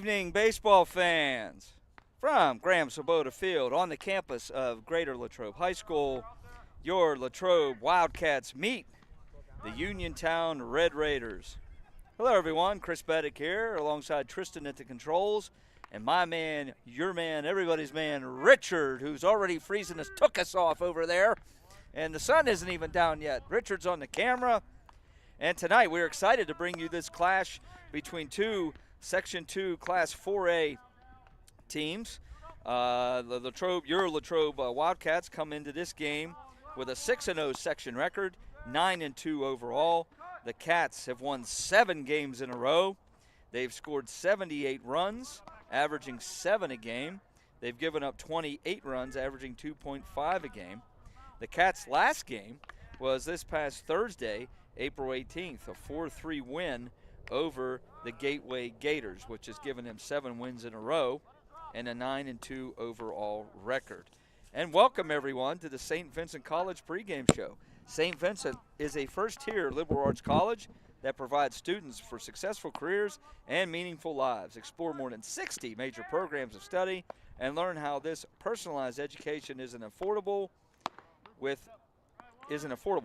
evening, baseball fans. From Graham-Sabota Field on the campus of Greater Latrobe High School, your Latrobe Wildcats meet the Uniontown Red Raiders. Hello, everyone. Chris Beddick here, alongside Tristan at the controls, and my man, your man, everybody's man, Richard, who's already freezing us, took us off over there, and the sun isn't even down yet. Richard's on the camera, and tonight we're excited to bring you this clash between two Section 2 Class 4A teams. The Latrobe, your Latrobe Wildcats come into this game with a 6-0 section record, 9-2 overall. The Cats have won 7 games in a row. They've scored 78 runs, averaging 7 a game. They've given up 28 runs, averaging 2.5 a game. The Cats' last game was this past Thursday, April 18th, a 4-3 win over the Gateway Gators, which has given them 7 wins in a row and a 9-2 overall record. And welcome, everyone, to the St. Vincent College pregame show. St. Vincent is a first-tier liberal arts college that provides students for successful careers and meaningful lives. Explore more than 60 major programs of study and learn how this personalized education is an affordable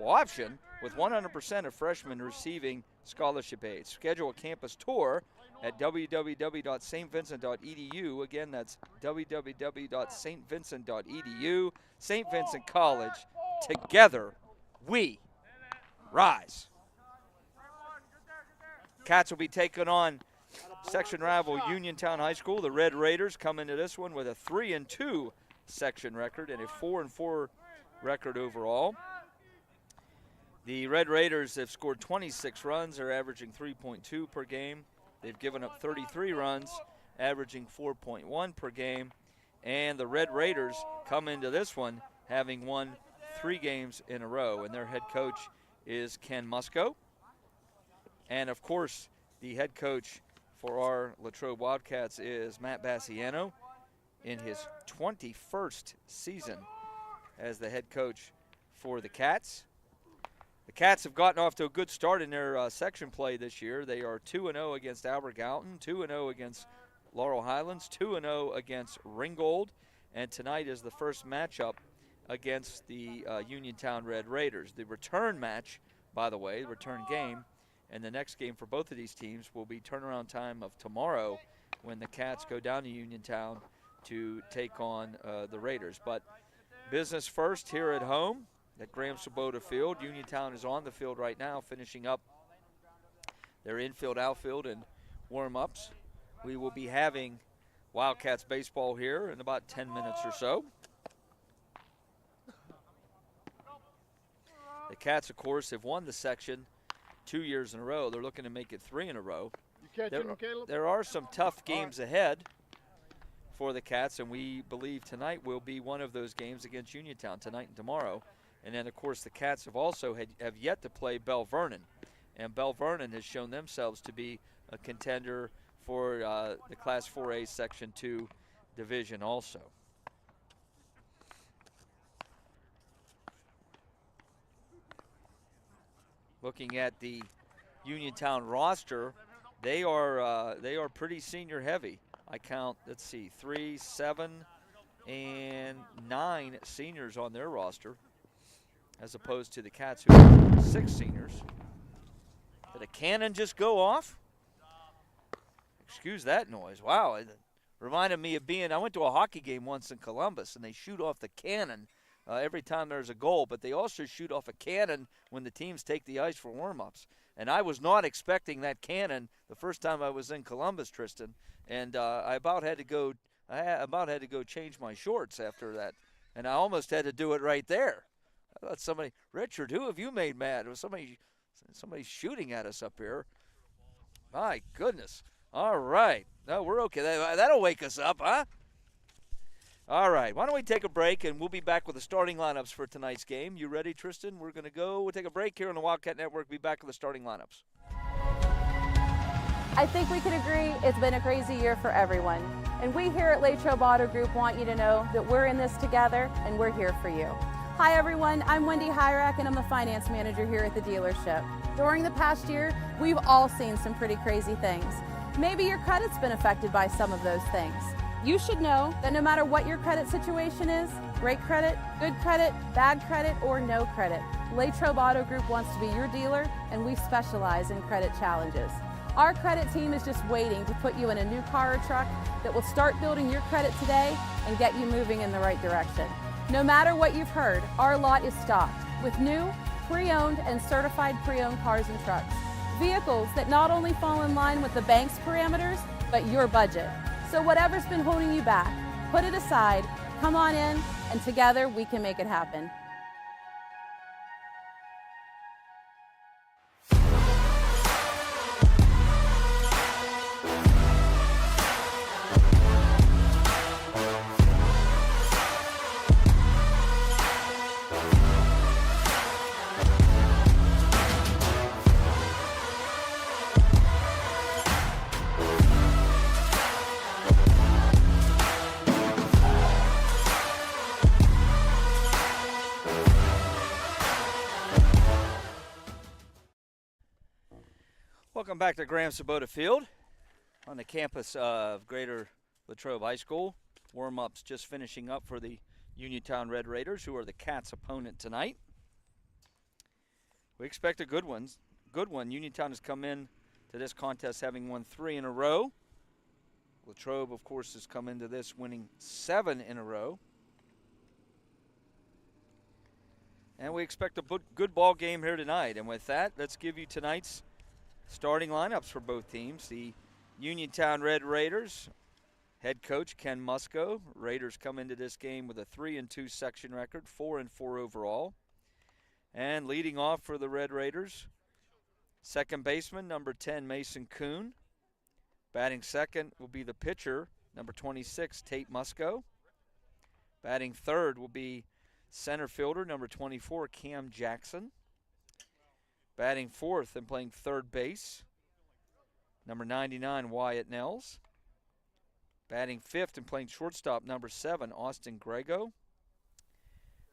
option, with 100% of freshmen receiving scholarship aid. Schedule a campus tour at www.stvincent.edu. Again, that's www.stvincent.edu. St. Vincent College, together we rise. Cats will be taking on section rival Uniontown High School. The Red Raiders come into this one with a 3-2 section record and a 4-4 record overall. The Red Raiders have scored 26 runs. They're averaging 3.2 per game. They've given up 33 runs, averaging 4.1 per game. And the Red Raiders come into this one having won 3 games in a row. And their head coach is Ken Musco. And, of course, the head coach for our Latrobe Wildcats is Matt Bassiano in his 21st season as the head coach for the Cats. The Cats have gotten off to a good start in their section play this year. They are 2-0 against Albert Gallatin, 2-0 against Laurel Highlands, 2-0 against Ringgold, and tonight is the first matchup against the Uniontown Red Raiders. The return match, by the way, the return game, and the next game for both of these teams will be turnaround time of tomorrow when the Cats go down to Uniontown to take on the Raiders. But business first here at home at Graham-Sabota Field. Uniontown is on the field right now, finishing up their infield, outfield, and warm-ups. We will be having Wildcats baseball here in about 10 minutes or so. The Cats, of course, have won the section 2 years in a row. They're looking to make it 3 in a row. There are some tough games ahead for the Cats, and we believe tonight will be one of those games against Uniontown, tonight and tomorrow. And then, of course, the Cats have also have yet to play Bell Vernon. And Bell Vernon has shown themselves to be a contender for the Class 4A Section 2 division also. Looking at the Uniontown roster, they are pretty senior heavy. I count, let's see, 3, 7, and 9 seniors on their roster, as opposed to the Cats, who have 6 seniors. Did a cannon just go off? Excuse that noise. Wow, it reminded me of I went to a hockey game once in Columbus, and they shoot off the cannon every time there's a goal, but they also shoot off a cannon when the teams take the ice for warm-ups. And I was not expecting that cannon the first time I was in Columbus, Tristan, and I about had to go change my shorts after that, and I almost had to do it right there. I thought somebody, Richard, who have you made mad? It was somebody shooting at us up here. My goodness. All right. No, we're okay. That'll wake us up, huh? All right. Why don't we take a break, and we'll be back with the starting lineups for tonight's game. You ready, Tristan? We're going to go. We'll take a break here on the Wildcat Network. Be back with the starting lineups. I think we can agree it's been a crazy year for everyone. And we here at Latrobe Auto Group want you to know that we're in this together, and we're here for you. Hi everyone, I'm Wendy Hyrack and I'm the finance manager here at the dealership. During the past year, we've all seen some pretty crazy things. Maybe your credit's been affected by some of those things. You should know that no matter what your credit situation is, great credit, good credit, bad credit, or no credit, Latrobe Auto Group wants to be your dealer, and we specialize in credit challenges. Our credit team is just waiting to put you in a new car or truck that will start building your credit today and get you moving in the right direction. No matter what you've heard, our lot is stocked with new, pre-owned, and certified pre-owned cars and trucks. Vehicles that not only fall in line with the bank's parameters, but your budget. So whatever's been holding you back, put it aside, come on in, and together we can make it happen. Welcome back to Graham Sabota Field on the campus of Greater Latrobe High School. Warm-ups just finishing up for the Uniontown Red Raiders, who are the Cats' opponent tonight. We expect a good one. Uniontown has come in to this contest having won 3 in a row. Latrobe, of course, has come into this winning 7 in a row. And we expect a good ball game here tonight. And with that, let's give you tonight's starting lineups for both teams. The Uniontown Red Raiders, head coach Ken Musco. Raiders come into this game with a 3-2 section record, 4-4 overall. And leading off for the Red Raiders, second baseman, number 10, Mason Kuhn. Batting second will be the pitcher, number 26, Tate Musco. Batting third will be center fielder, number 24, Cam Jackson. Batting fourth and playing third base, number 99, Wyatt Nels. Batting fifth and playing shortstop, number 7, Austin Grego.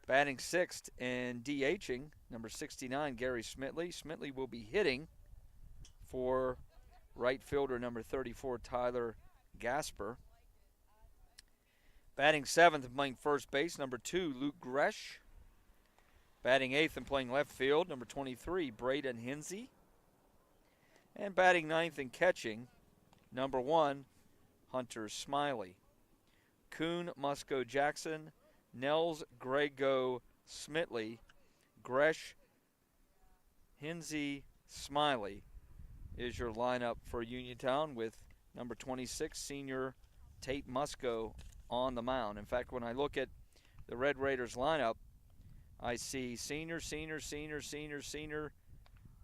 Batting sixth and DHing, number 69, Gary Smitley. Smitley will be hitting for right fielder, number 34, Tyler Gasper. Batting seventh and playing first base, number 2, Luke Gresh. Batting eighth and playing left field, number 23, Braden Hinsey. And batting ninth and catching, number 1, Hunter Smiley. Kuhn, Musco, Jackson, Nels, Grego, Smitley, Gresh, Hinsey, Smiley is your lineup for Uniontown, with number 26, senior Tate Musco on the mound. In fact, when I look at the Red Raiders lineup, I see senior,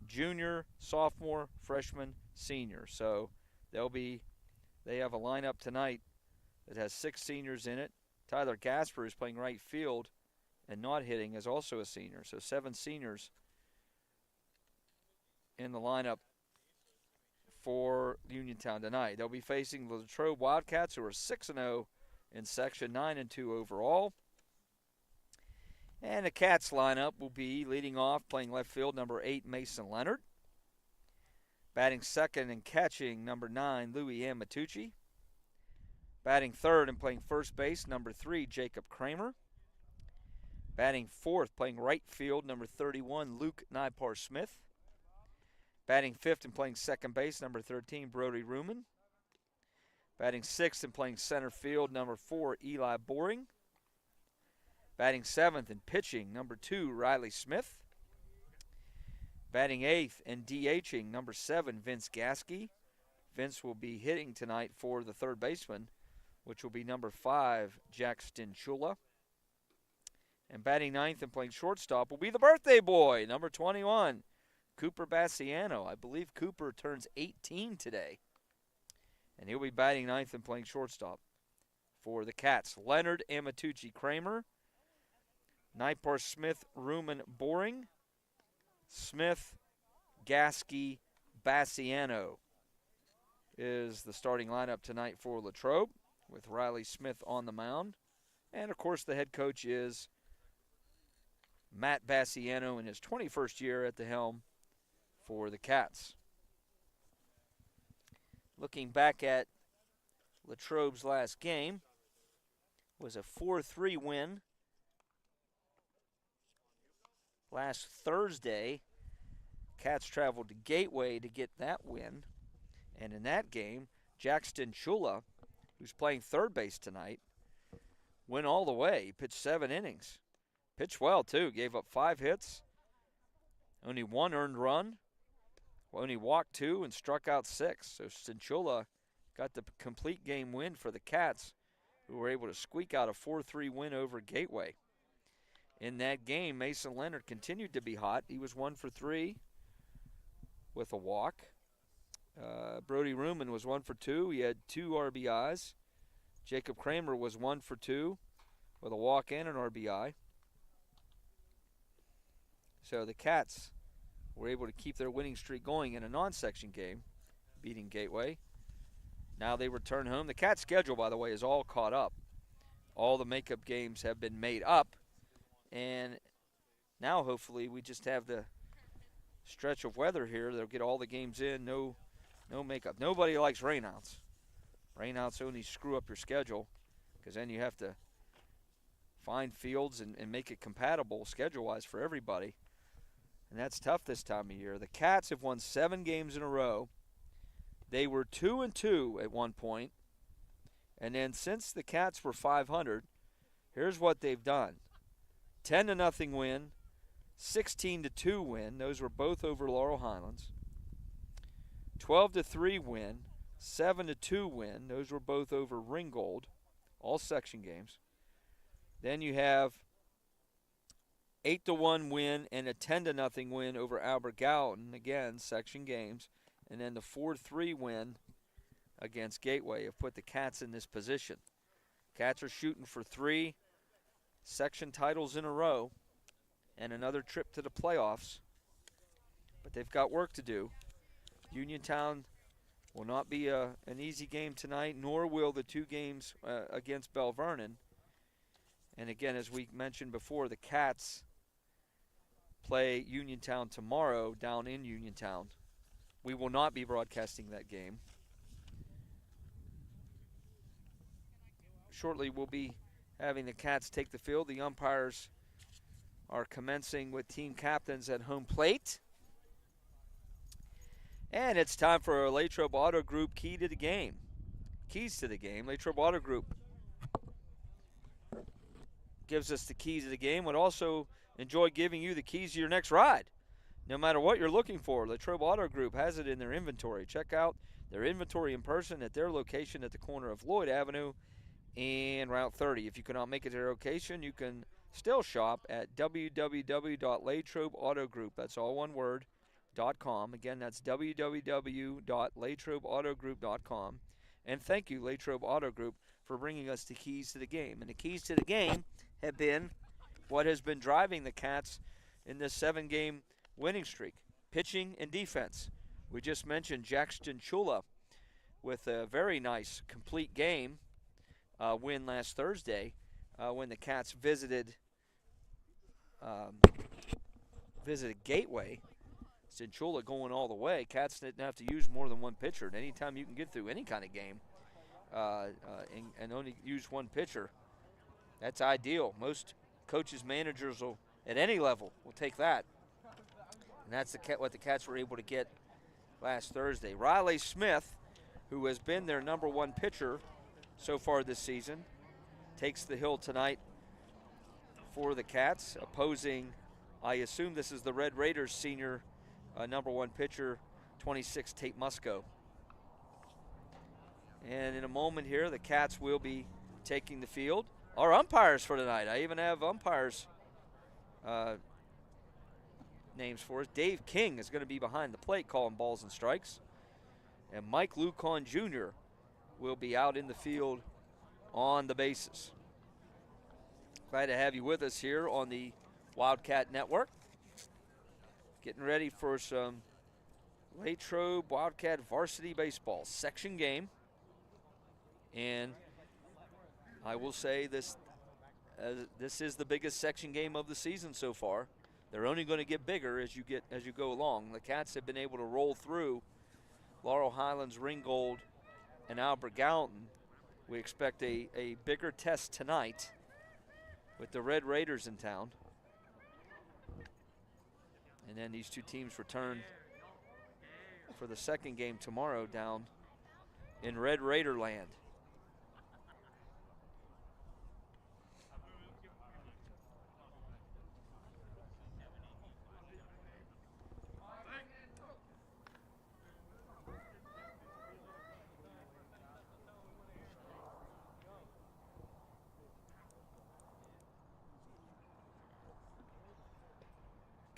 junior, sophomore, freshman, senior. So they have a lineup tonight that has 6 seniors in it. Tyler Gasper, who's playing right field and not hitting, is also a senior. So 7 seniors in the lineup for Uniontown tonight. They'll be facing the Latrobe Wildcats, who are 6-0 in section, 9-2 overall. And the Cats lineup will be leading off, playing left field, number 8, Mason Leonard. Batting second and catching, number 9, Louis Amatucci. Batting third and playing first base, number 3, Jacob Kramer. Batting fourth, playing right field, number 31, Luke Nipar-Smith. Batting fifth and playing second base, number 13, Brody Ruman. Batting sixth and playing center field, number 4, Eli Boring. Batting seventh and pitching, number 2, Riley Smith. Batting eighth and DHing, number 7, Vince Gasky. Vince will be hitting tonight for the third baseman, which will be number 5, Jack Stinchula. And batting ninth and playing shortstop will be the birthday boy, number 21, Cooper Bassiano. I believe Cooper turns 18 today. And he'll be batting ninth and playing shortstop for the Cats. Leonard, Amatucci, Kramer. Nipar-Smith, Ruman, Boring. Smith, Gasky, Bassiano is the starting lineup tonight for Latrobe, with Riley Smith on the mound. And, of course, the head coach is Matt Bassiano in his 21st year at the helm for the Cats. Looking back at Latrobe's last game, was a 4-3 win last Thursday. Cats traveled to Gateway to get that win. And in that game, Jackson Chula, who's playing third base tonight, went all the way. He pitched 7 innings. Pitched well, too. Gave up 5 hits. Only 1 earned run. Only walked 2 and struck out 6. So Cinchula got the complete game win for the Cats, who were able to squeak out a 4-3 win over Gateway. In that game, Mason Leonard continued to be hot. He was 1 for 3 with a walk. Brody Ruman was 1 for 2. He had 2 RBIs. Jacob Kramer was 1 for 2 with a walk and an RBI. So the Cats were able to keep their winning streak going in a non-section game, beating Gateway. Now they return home. The Cats' schedule, by the way, is all caught up. All the makeup games have been made up. And now, hopefully, we just have the stretch of weather here. They'll get all the games in, no makeup. Nobody likes rainouts. Rainouts only screw up your schedule because then you have to find fields and make it compatible schedule-wise for everybody. And that's tough this time of year. The Cats have won 7 games in a row. They were 2-2 at one point. And then since the Cats were 500, here's what they've done. 10-0 win, 16-2 win. Those were both over Laurel Highlands. 12-3 win, 7-2 win. Those were both over Ringgold, all section games. Then you have 8-1 win and a 10-0 win over Albert Gallatin, again, section games. And then the 4-3 win against Gateway have put the Cats in this position. Cats are shooting for 3 section titles in a row and another trip to the playoffs. But they've got work to do. Uniontown will not be an easy game tonight, nor will the 2 games against Bell Vernon. And again, as we mentioned before, the Cats play Uniontown tomorrow down in Uniontown. We will not be broadcasting that game. Shortly, we'll be having the Cats take the field. The umpires are commencing with team captains at home plate. And it's time for our Latrobe Auto Group key to the game. Keys to the game. Latrobe Auto Group gives us the keys to the game. Would also enjoy giving you the keys to your next ride. No matter what you're looking for, Latrobe Auto Group has it in their inventory. Check out their inventory in person at their location at the corner of Lloyd Avenue and Route 30. If you cannot make it to their location, you can still shop at www.latrobeautogroup. That's all one word. .com. Again, that's www.latrobeautogroup.com. And thank you, Latrobe Auto Group, for bringing us the keys to the game. And the keys to the game have been what has been driving the Cats in this 7-game winning streak: pitching and defense. We just mentioned Jackson Chula with a very nice complete game win last Thursday when the Cats visited Gateway. Cinchula going all the way. Cats didn't have to use more than one pitcher. And anytime you can get through any kind of game and only use one pitcher, that's ideal. Most coaches, managers will, at any level, will take that. And that's what the Cats were able to get last Thursday. Riley Smith, who has been their number 1 pitcher so far this season, takes the hill tonight for the Cats, opposing, I assume this is the Red Raiders senior number 1 pitcher, 26, Tate Musco. And in a moment here, the Cats will be taking the field. Our umpires for tonight. I even have umpires names for us. Dave King is going to be behind the plate calling balls and strikes. And Mike Lucon Jr. will be out in the field on the bases. Glad to have you with us here on the Wildcat Network. Getting ready for some Latrobe Wildcat Varsity Baseball section game. And I will say this is the biggest section game of the season so far. They're only going to get bigger as you go along. The Cats have been able to roll through Laurel Highlands, Ringgold, and Albert Gallatin. We expect a bigger test tonight with the Red Raiders in town. And then these two teams return for the second game tomorrow down in Red Raider land.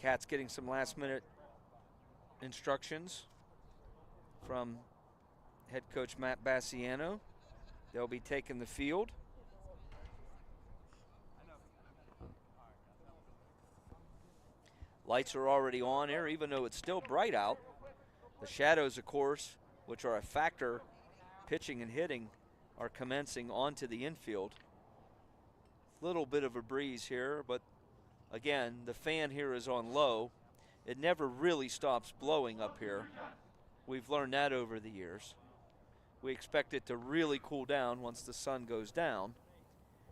Cats getting some last-minute instructions from head coach Matt Bassiano. They'll be taking the field. Lights are already on here, even though it's still bright out. The shadows, of course, which are a factor pitching and hitting, are commencing onto the infield. Little bit of a breeze here, but again, the fan here is on low. It never really stops blowing up here. We've learned that over the years. We expect it to really cool down once the sun goes down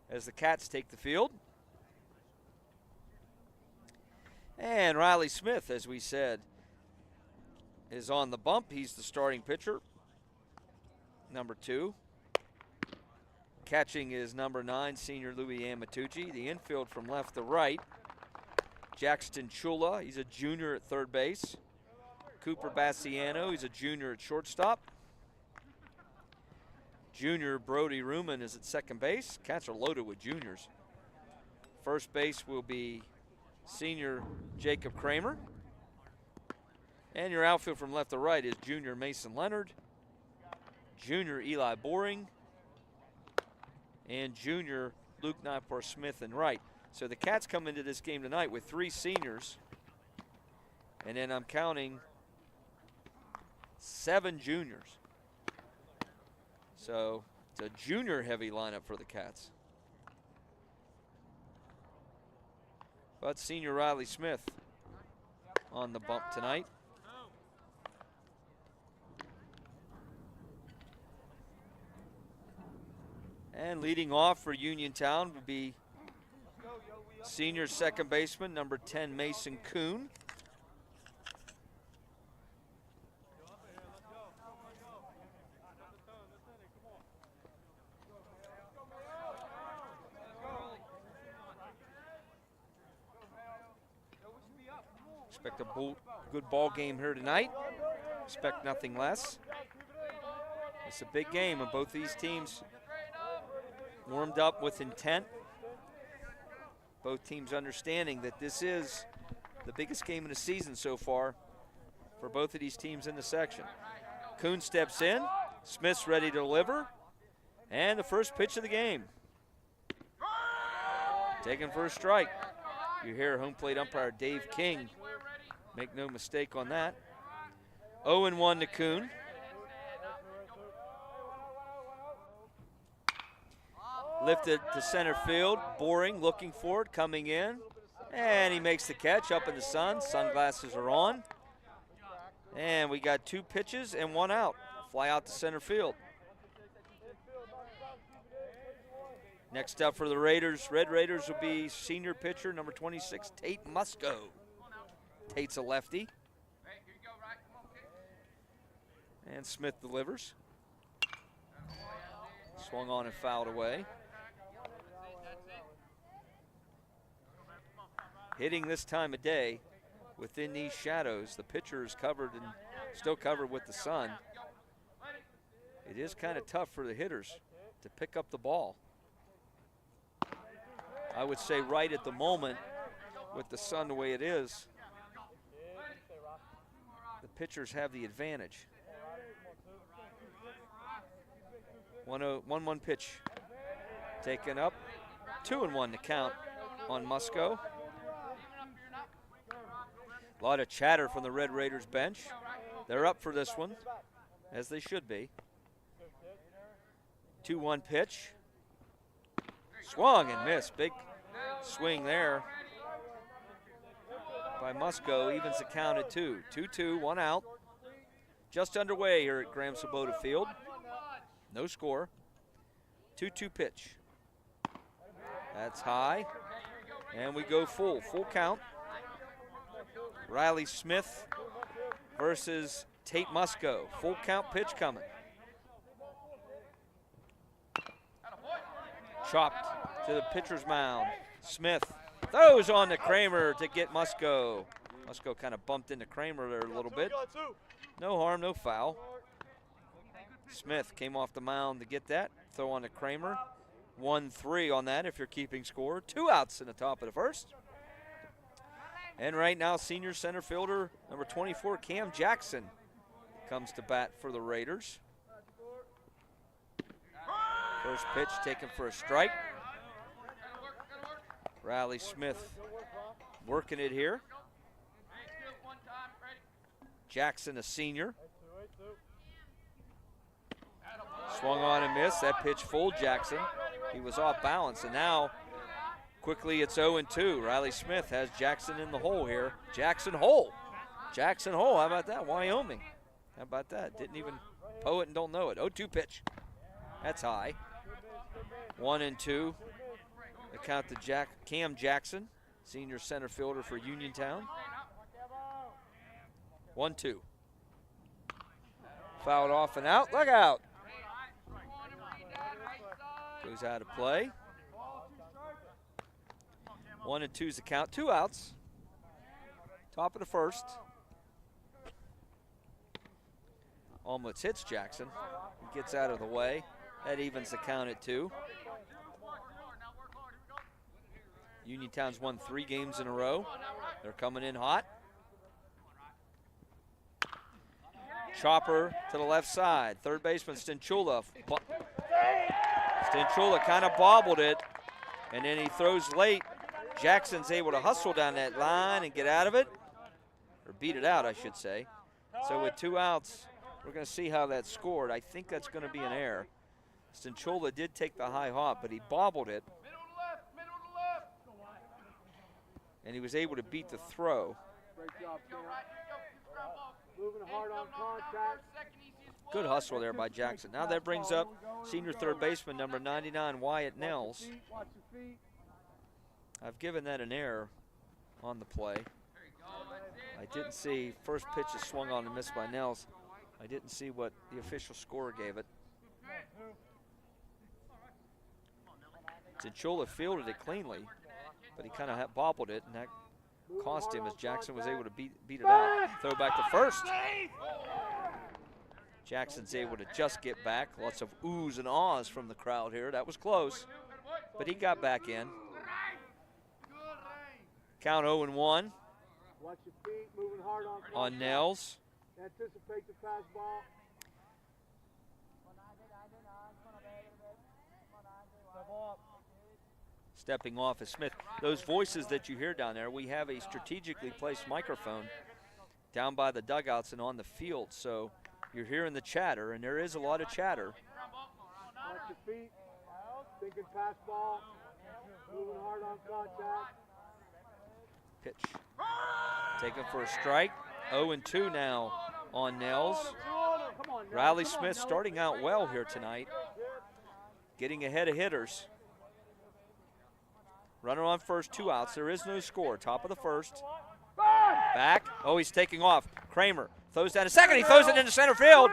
as the Cats take the field. And Riley Smith, as we said, is on the bump. He's the starting pitcher, number 2. Catching is number 9, senior Louis Amatucci. The infield from left to right, Jackson Chula, he's a junior at third base. Cooper Bassiano, he's a junior at shortstop. Junior Brody Ruman is at second base. Cats are loaded with juniors. First base will be senior Jacob Kramer. And your outfield from left to right is junior Mason Leonard, junior Eli Boring, and junior Luke Nipar Smith in right. So the Cats come into this game tonight with 3 seniors, and then I'm counting 7 juniors. So it's a junior-heavy lineup for the Cats. But senior Riley Smith on the bump tonight. And leading off for Uniontown will be senior second baseman, number 10, Mason Kuhn. Expect a good ball game here tonight. Expect nothing less. It's a big game, and both these teams warmed up with intent. Both teams understanding that this is the biggest game of the season so far for both of these teams in the section. Kuhn steps in. Smith's ready to deliver. And the first pitch of the game. Taken for a strike. You hear home plate umpire Dave King. Make no mistake on that. 0-1 to Kuhn. Lifted to center field. Boring looking for it, coming in. And he makes the catch up in the sun. Sunglasses are on. And we got 2 pitches and 1 out. Fly out to center field. Next up for the Raiders, Red Raiders, will be senior pitcher number 26, Tate Musco. Tate's a lefty. And Smith delivers. Swung on and fouled away. Hitting this time of day within these shadows, the pitcher is covered and still covered with the sun. It is kind of tough for the hitters to pick up the ball. I would say right at the moment, with the sun the way it is, the pitchers have the advantage. 1-1 pitch taken up. 2-1 to count on Musco. A lot of chatter from the Red Raiders bench. They're up for this one, as they should be. 2-1 pitch. Swung and missed. Big swing there by Musco. Evens the count at 2. 2-2, 1 out. Just underway here at Graham Sabota Field. No score. 2-2 pitch. That's high. And we go full count. Riley Smith versus Tate Musco. Full count pitch coming. Chopped to the pitcher's mound. Smith throws on to Kramer to get Musco. Musco kind of bumped into Kramer there a little bit. No harm, no foul. Smith came off the mound to get that. Throw on to Kramer. 1-3 on that if you're keeping score. 2 outs in the top of the first. And right now, senior center fielder, number 24, Cam Jackson, comes to bat for the Raiders. First pitch taken for a strike. Riley Smith working it here. Jackson, a senior. Swung on and missed. That pitch fooled Jackson. He was off balance, and now quickly it's 0-2. Riley Smith has Jackson in the hole here. Jackson hole. Jackson hole. How about that? Wyoming. How about that? Didn't even poet and don't know it. 0-2 pitch. That's high. 1-2. The count to Cam Jackson, senior center fielder for Uniontown. 1-2. Fouled off and out. Look out. Goes out of play. 1-2 is the count. 2 outs. Top of the first. Almost hits Jackson. He gets out of the way. That evens the count at 2. Uniontown's won 3 games in a row. They're coming in hot. Chopper to the left side. Third baseman Stinchula. Stinchula kind of bobbled it, and then he throws late. Jackson's able to hustle down that line and get out of it, or beat it out, I should say. So with 2 outs, we're going to see how that's scored. I think that's going to be an error. Stinchula did take the high hop, but he bobbled it, and he was able to beat the throw. Moving hard on contact. Good hustle there by Jackson. Now that brings up senior third baseman number 99, Wyatt Nels. I've given that an error on the play. I didn't see, first pitch is swung on and missed by Nels. I didn't see what the official scorer gave it. Stinchula fielded it cleanly, but he kind of bobbled it, and that cost him as Jackson was able to beat it out. Throw back to first. Jackson's able to just get back. Lots of oohs and ahs from the crowd here. That was close, but he got back in. Count 0-1 Watch your feet, moving hard on Nels. Anticipate the fastball. Stepping off is Smith. Those voices that you hear down there, we have a strategically placed microphone down by the dugouts and on the field, so you're hearing the chatter, and there is a lot of chatter. Watch your feet, thinking fastball, moving hard on contact. Pitch. Taken for a strike. 0-2 now on Nels. Riley Smith starting out well here tonight, getting ahead of hitters. Runner on first, 2 outs. There is no score. Top of the first. Back. Oh, he's taking off. Kramer throws down to second. He throws it into center field,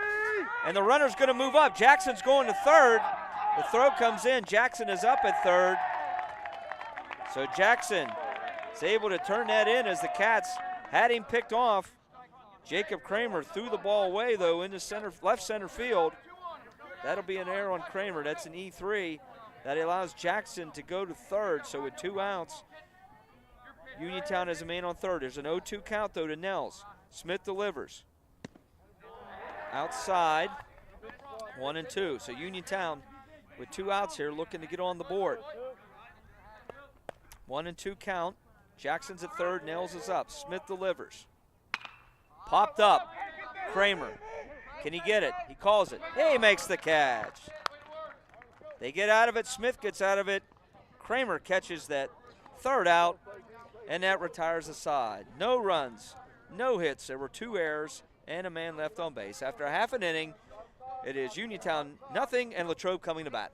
and the runner's going to move up. Jackson's going to third. The throw comes in. Jackson is up at third. So Jackson is able to turn that in as the Cats had him picked off. Jacob Kramer threw the ball away, though, into left center field. That'll be an error on Kramer. That's an E3. That allows Jackson to go to third. So with 2 outs, Uniontown has a man on third. There's an 0-2 count, though, to Nels. Smith delivers. Outside, 1-2. So Uniontown, with 2 outs here, looking to get on the board. 1-2 count. Jackson's at third. Nels is up. Smith delivers. Popped up. Kramer. Can he get it? He calls it. He makes the catch. They get out of it. Smith gets out of it. Kramer catches that third out, and that retires the side. No runs, no hits. There were 2 errors and a man left on base. After a half an inning, It is Uniontown nothing and Latrobe coming to bat.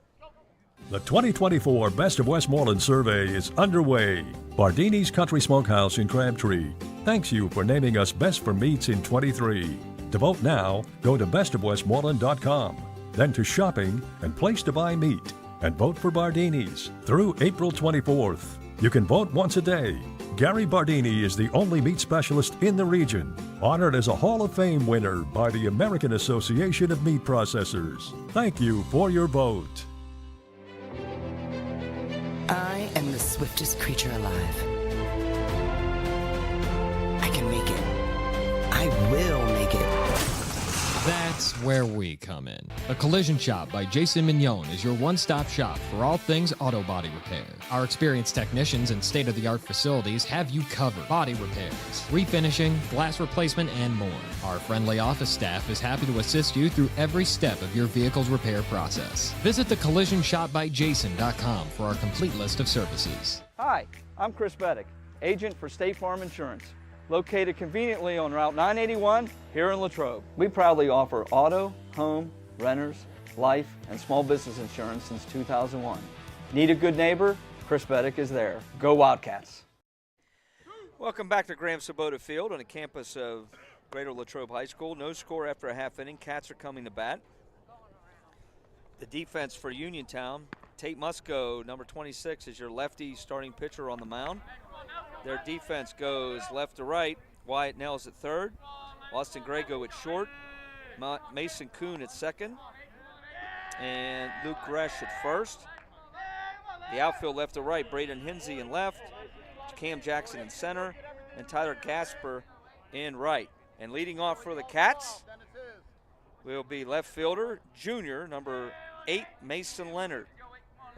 The 2024 Best of Westmoreland survey is underway. Bardini's Country Smokehouse in Crabtree thanks you for naming us Best for Meats in 23. To vote now, go to bestofwestmoreland.com, then to shopping and place to buy meat, and vote for Bardini's through April 24th. You can vote once a day. Gary Bardini is the only meat specialist in the region, honored as a Hall of Fame winner by the American Association of Meat Processors. Thank you for your vote. I am the swiftest creature alive. I can make it. I will make it. That's where we come in. The Collision Shop by Jason Mignon is your one-stop shop for all things auto body repair. Our experienced technicians and state-of-the-art facilities have you covered. Body repairs, refinishing, glass replacement, and more. Our friendly office staff is happy to assist you through every step of your vehicle's repair process. Visit thecollisionshopbyjason.com for our complete list of services. Hi, I'm Chris Beddick, agent for State Farm Insurance. Located conveniently on Route 981 here in Latrobe. We proudly offer auto, home, renters, life, and small business insurance since 2001. Need a good neighbor? Chris Beddick is there. Go Wildcats! Welcome back to Graham Sabota Field on the campus of Greater Latrobe High School. No score after a half inning. Cats are coming to bat. The defense for Uniontown, Tate Musco, number 26, is your lefty starting pitcher on the mound. Their defense goes left to right. Wyatt Nels at third. Austin Grego at short. Mason Kuhn at second. And Luke Gresh at first. The outfield left to right, Braden Hinsey in left. Cam Jackson in center. And Tyler Gasper in right. And leading off for the Cats will be left fielder, junior, number 8, Mason Leonard.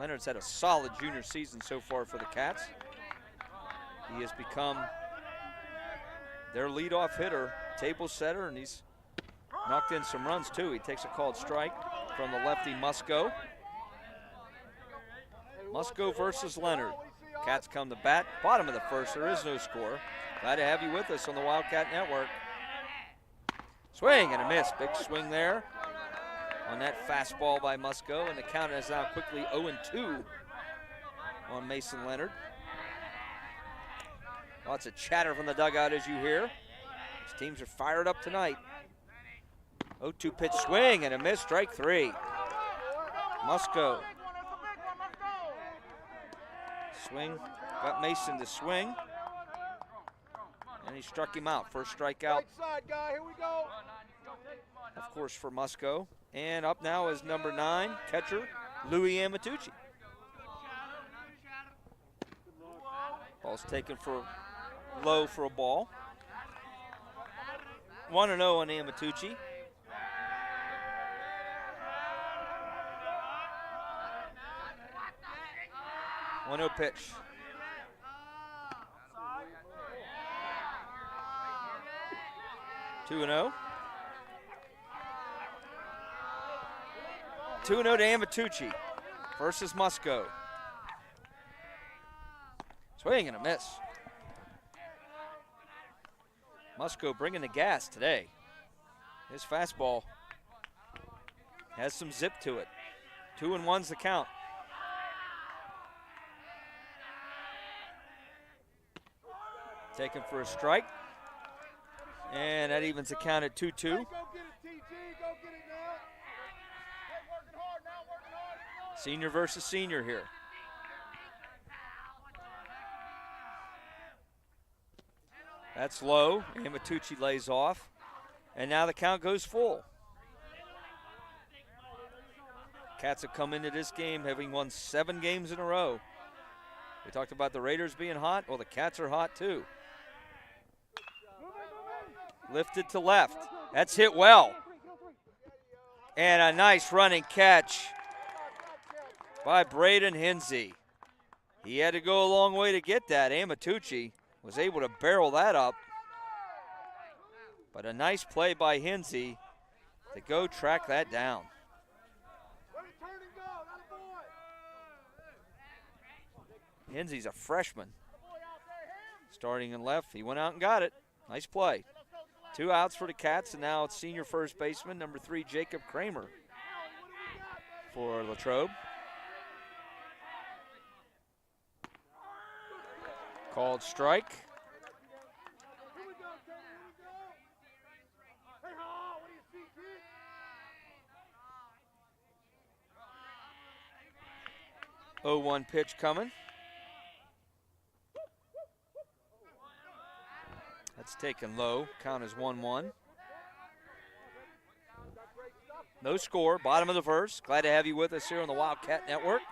Leonard's had a solid junior season so far for the Cats. He has become their leadoff hitter, table setter, and he's knocked in some runs too. He takes a called strike from the lefty Musco. Musco versus Leonard. Cats come to bat. Bottom of the first, there is no score. Glad to have you with us on the Wildcat Network. Swing and a miss. Big swing there on that fastball by Musco, and the count is now quickly 0-2 on Mason Leonard. Lots of chatter from the dugout as you hear. These teams are fired up tonight. 0-2 pitch swing and a miss, strike 3. Musco. Swing, got Mason to swing. And he struck him out. First strikeout, of course, for Musco. And up now is number 9, catcher, Louis Amatucci. Ball's taken for low for a ball. 1-0 on Amatucci. One-0 pitch. Two and 0. 2-0 to Amatucci versus Musco. Swing and a miss. Musco bringing the gas today. His fastball has some zip to it. 2-1's the count. Taken for a strike. And that evens the count at 2-2. Senior versus senior here. That's low. Amatucci lays off. And now the count goes full. Cats have come into this game having won 7 games in a row. We talked about the Raiders being hot. Well, the Cats are hot too. Lifted to left. That's hit well. And a nice running catch by Braden Hinsey. He had to go a long way to get that. Amatucci was able to barrel that up. But a nice play by Hinsey to go track that down. Hinsey's a freshman. Starting in left, he went out and got it. Nice play. 2 outs for the Cats, and now it's senior first baseman, number 3, Jacob Kramer for Latrobe. Called strike. Oh, 1 pitch coming. That's taken low. Count is 1-1. No score. Bottom of the first. Glad to have you with us here on the Wildcat Network.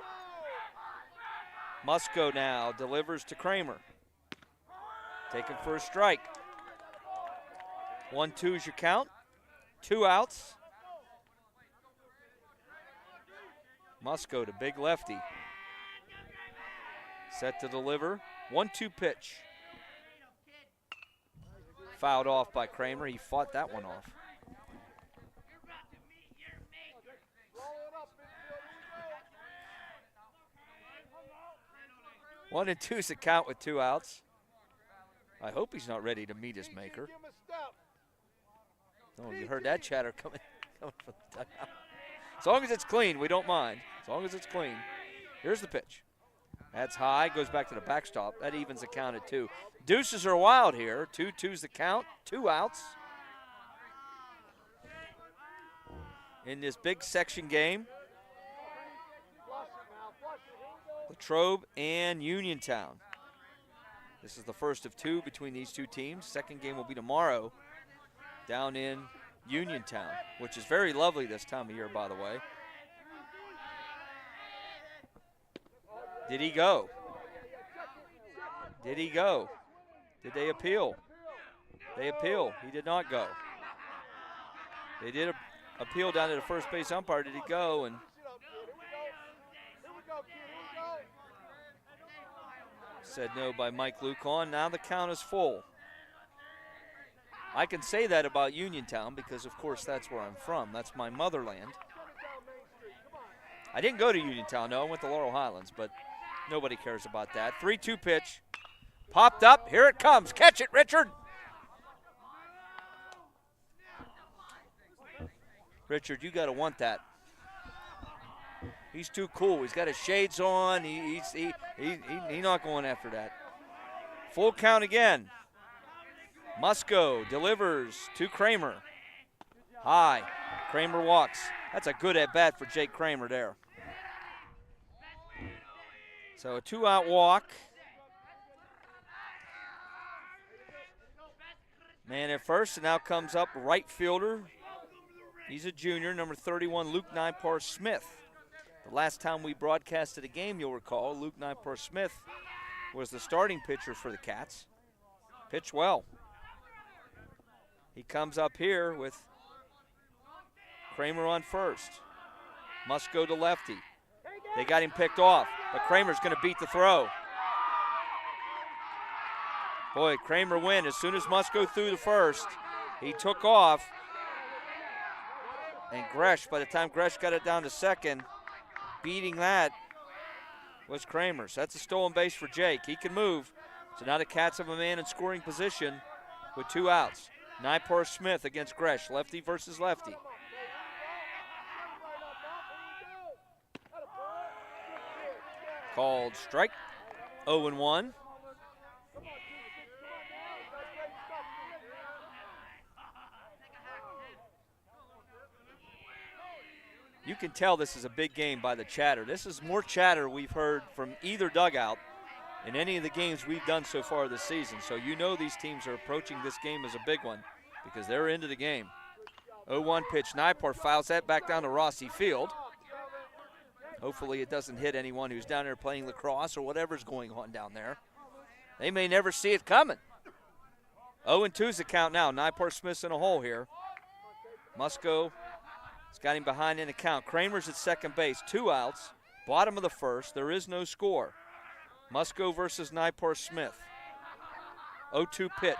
Musco now delivers to Kramer. Taken for a strike. 1-2 is your count. 2 outs. Musco to big lefty. Set to deliver. 1-2 pitch. Fouled off by Kramer. He fought that one off. One and 2's the count with 2 outs. I hope he's not ready to meet his maker. Oh, you heard that chatter coming from the dugout. As long as it's clean, we don't mind. As long as it's clean. Here's the pitch. That's high, goes back to the backstop. That evens the count at 2. Deuces are wild here. 2-2's the count, 2 outs. In this big section game, Latrobe and Uniontown. This is the first of 2 between these 2 teams. Second game will be tomorrow down in Uniontown, which is very lovely this time of year, by the way. Did he go? Did he go? Did they appeal? They appeal. He did not go. They did appeal down to the first base umpire. Did he go? And said no by Mike Lucon. Now the count is full. I can say that about Uniontown because, of course, that's where I'm from. That's my motherland. I didn't go to Uniontown, no. I went to Laurel Highlands, but nobody cares about that. 3-2 pitch. Popped up. Here it comes. Catch it, Richard. Richard, you got to want that. He's too cool. He's got his shades on. He's not going after that. Full count again. Musco delivers to Kramer. High. Kramer walks. That's a good at-bat for Jake Kramer there. So a 2-out walk. Man at first, and now comes up right fielder. He's a junior, number 31, Luke Nypar Smith. The last time we broadcasted a game, you'll recall, Luke Nypar Smith was the starting pitcher for the Cats. Pitched well. He comes up here with Kramer on first. Musco to lefty. They got him picked off, but Kramer's going to beat the throw. Boy, Kramer win. As soon as Musco threw the first, he took off. And Gresh, by the time Gresh got it down to second, beating that was Kramer. So that's a stolen base for Jake. He can move. So now the Cats have a man in scoring position with 2 outs. Nypar Smith against Gresh, lefty versus lefty. Called strike. 0-1. You can tell this is a big game by the chatter. This is more chatter we've heard from either dugout in any of the games we've done so far this season. So you know these teams are approaching this game as a big one because they're into the game. 0-1 pitch. Nypar fouls that back down to Rossi Field. Hopefully it doesn't hit anyone who's down there playing lacrosse or whatever's going on down there. They may never see it coming. 0-2's the count now. Nypar Smith's in a hole here. Musco has got him behind in the count. Kramer's at second base. 2 outs. Bottom of the first. There is no score. Musco versus Nypar Smith. 0-2 pitch.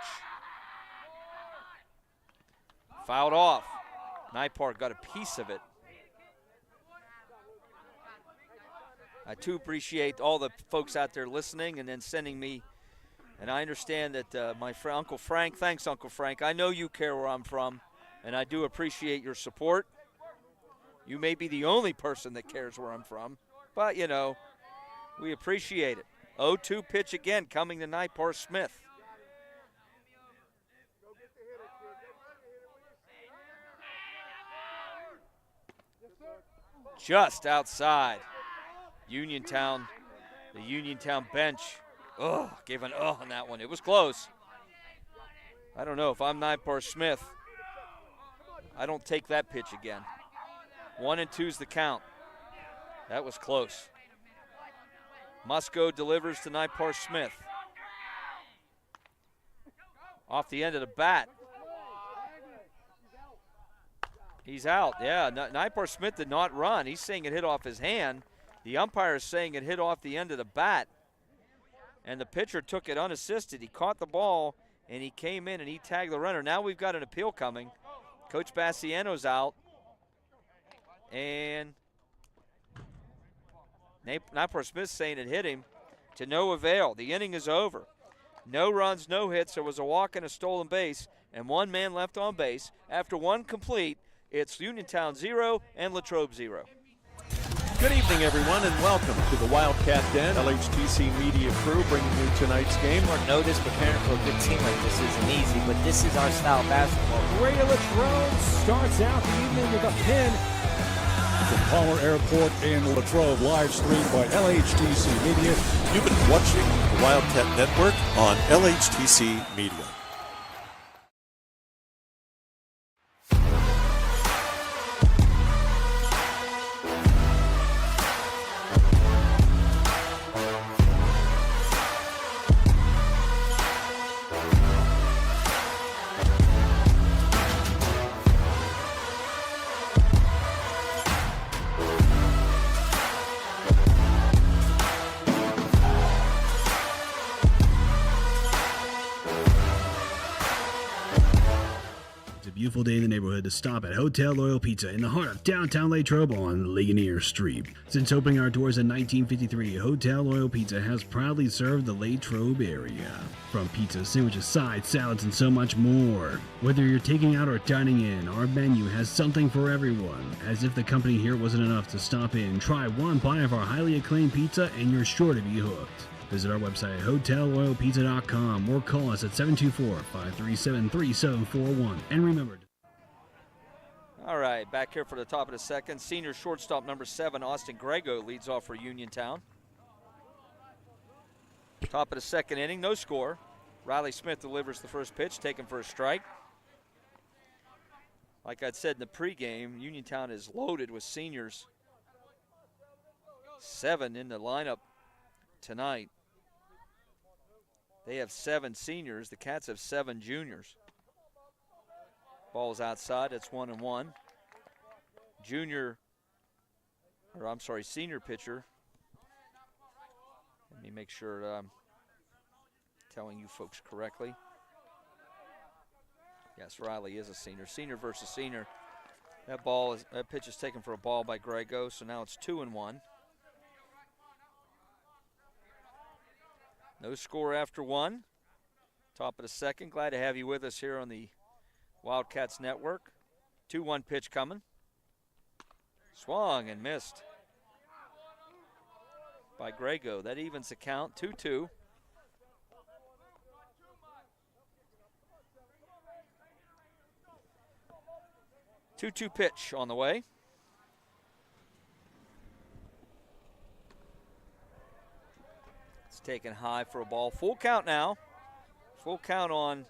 Fouled off. Nypar got a piece of it. I too appreciate all the folks out there listening and then sending me And I understand that my friend Uncle Frank, thanks Uncle Frank, I know you care where I'm from, and I do appreciate your support. You may be the only person that cares where I'm from, but you know, we appreciate it. 0-2 pitch again coming to Nipar Smith. Just outside. Uniontown, the Uniontown bench. Gave an on that one. It was close. I don't know if I'm Nipar Smith. I don't take that pitch again. 1-2's the count. That was close. Musco delivers to Nipar Smith. Off the end of the bat. He's out, yeah. Nipar Smith did not run. He's saying it hit off his hand. The umpire is saying it hit off the end of the bat. And the pitcher took it unassisted. He caught the ball, and he came in and he tagged the runner. Now we've got an appeal coming. Coach Bassiano's out. And Nipar Smith saying it hit him to no avail. The inning is over. No runs, no hits. There was a walk and a stolen base, and one man left on base. After one complete, it's Uniontown 0 and Latrobe 0. Good evening, everyone, and welcome to the Wildcat Den. LHTC Media Crew bringing you tonight's game. Short notice, preparing for a good team like this isn't easy, but this is our style of basketball. Ray Latrobe starts out the evening with a pin. From Palmer Airport in Latrobe, live streamed by LHTC Media. You've been watching the Wildcat Network on LHTC Media. Beautiful day in the neighborhood to stop at Hotel Loyal Pizza in the heart of downtown Latrobe on Ligonier Street. Since opening our doors in 1953, Hotel Loyal Pizza has proudly served the Latrobe area. From pizza, sandwiches, sides, salads, and so much more. Whether you're taking out or dining in, our menu has something for everyone. As if the company here wasn't enough to stop in, try one bite of our highly acclaimed pizza and you're sure to be hooked. Visit our website at hotelloyalpizza.com or call us at 724-537-3741. And remember... All right, back here for the top of the second. Senior shortstop number 7, Austin Grego, leads off for Uniontown. Top of the second inning, no score. Riley Smith delivers the first pitch, taken for a strike. Like I said in the pregame, Uniontown is loaded with seniors. 7 in the lineup tonight. They have 7 seniors. The Cats have 7 juniors. Ball's outside. It's 1-1. Senior pitcher. Let me make sure I'm telling you folks correctly. Yes, Riley is a senior. Senior versus senior. That pitch is taken for a ball by Grego, so now it's 2-1. No score after 1. Top of the second. Glad to have you with us here on the Wildcats Network. 2-1 pitch coming. Swung and missed by Grego. That evens the count, 2-2. Two pitch on the way. It's taken high for a ball. Full count now. Full count on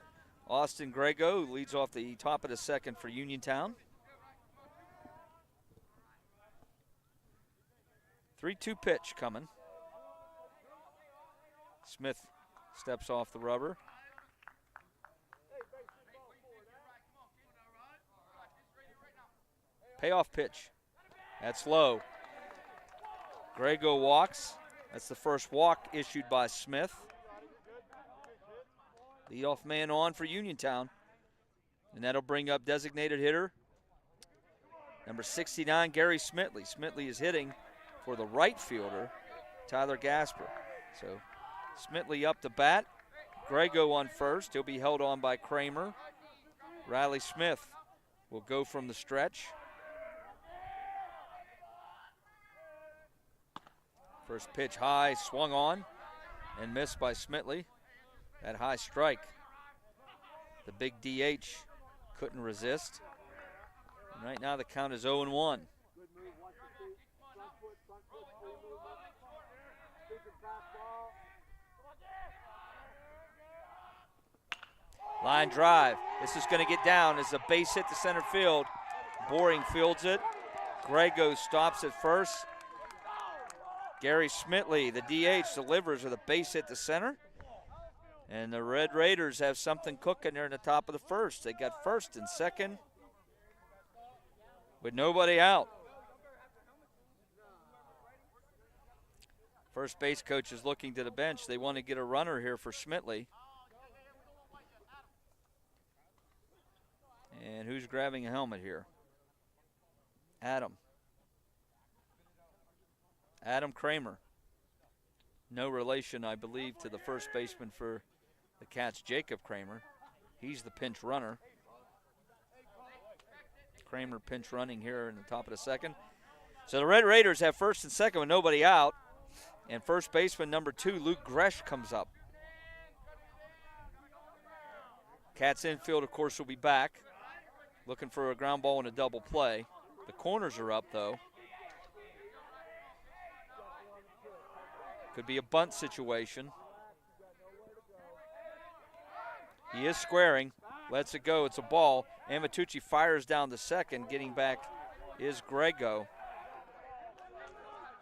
Austin Grego, who leads off the top of the second for Uniontown. 3-2 pitch coming. Smith steps off the rubber. Payoff pitch. That's low. Grego walks. That's the first walk issued by Smith. Leadoff man on for Uniontown. And that'll bring up designated hitter number 69, Gary Smitley. Smitley is hitting for the right fielder, Tyler Gasper. So Smitley up to bat. Grego on first. He'll be held on by Kramer. Riley Smith will go from the stretch. First pitch high, swung on and missed by Smitley. That high strike. The big DH couldn't resist. And right now the count is 0-1. Line drive. This is going to get down as a base hit to center field. Boring fields it. Grego stops at first. Gary Smitley, the DH, delivers with a base hit to center. And the Red Raiders have something cooking there in the top of the first. They got first and second with nobody out. First base coach is looking to the bench. They want to get a runner here for Smitley. And who's grabbing a helmet here? Adam Kramer. No relation, I believe, to the first baseman for the Cats, Jacob Kramer. He's the pinch runner. Kramer pinch running here in the top of the second. So the Red Raiders have first and second with nobody out. And first baseman number 2, Luke Gresh, comes up. Cats infield, of course, will be back. Looking for a ground ball and a double play. The corners are up, though. Could be a bunt situation. He is squaring. Lets it go. It's a ball. Amatucci fires down to second. Getting back is Grego.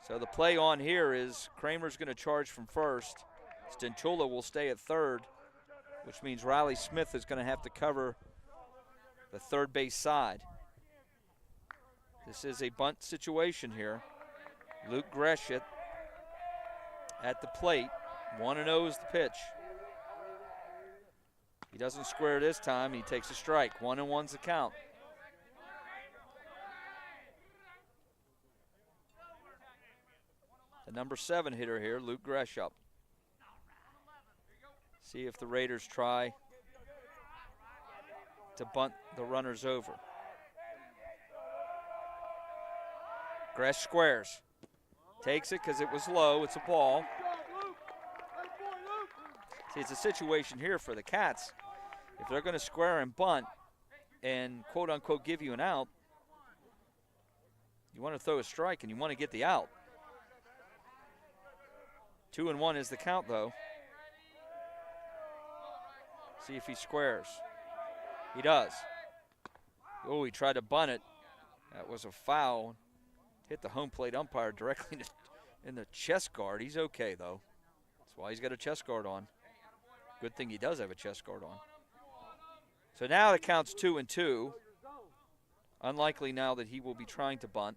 So the play on here is Kramer's going to charge from first. Stenchula will stay at third, which means Riley Smith is going to have to cover the third base side. This is a bunt situation here. Luke Greshett at the plate. 1-0 is the pitch. He doesn't square this time. He takes a strike. 1-1's the count. The number 7 hitter here, Luke Greshett. See if the Raiders try to bunt the runners over. Gresh squares. Takes it because it was low. It's a ball. See, it's a situation here for the Cats. If they're going to square and bunt and quote-unquote give you an out, you want to throw a strike and you want to get the out. 2-1 is the count, though. See if he squares. He does. Oh, he tried to bunt it. That was a foul. Hit the home plate umpire directly in the chest guard. He's okay, though. That's why he's got a chest guard on. Good thing he does have a chest guard on. So now the count's 2-2. Unlikely now that he will be trying to bunt.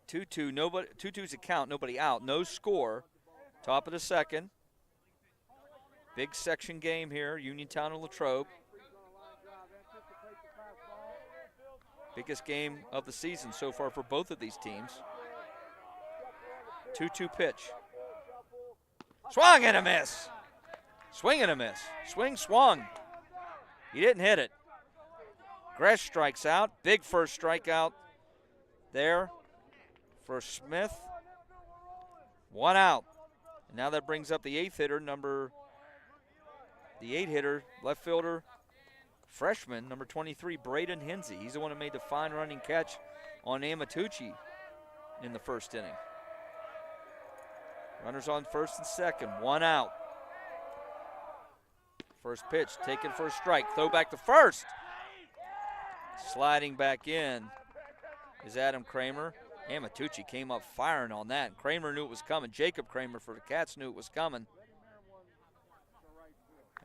2-2, 2-2's a count, nobody out, no score. Top of the second. Big section game here, Uniontown and Latrobe. Biggest game of the season so far for both of these teams. 2-2 pitch. Swung and a miss. Swing and a miss. Swing, swung. He didn't hit it. Gresh strikes out. Big first strikeout there for Smith. 1 out. And now that brings up the 8th hitter, the 8 hitter, left fielder, freshman, number 23, Braden Hinsey. He's the one who made the fine running catch on Amatucci in the first inning. Runners on first and second, 1 out. First pitch taken for a strike. Throw back to first. Sliding back in is Adam Kramer. Amatucci came up firing on that. Kramer knew it was coming. Jacob Kramer for the Cats knew it was coming.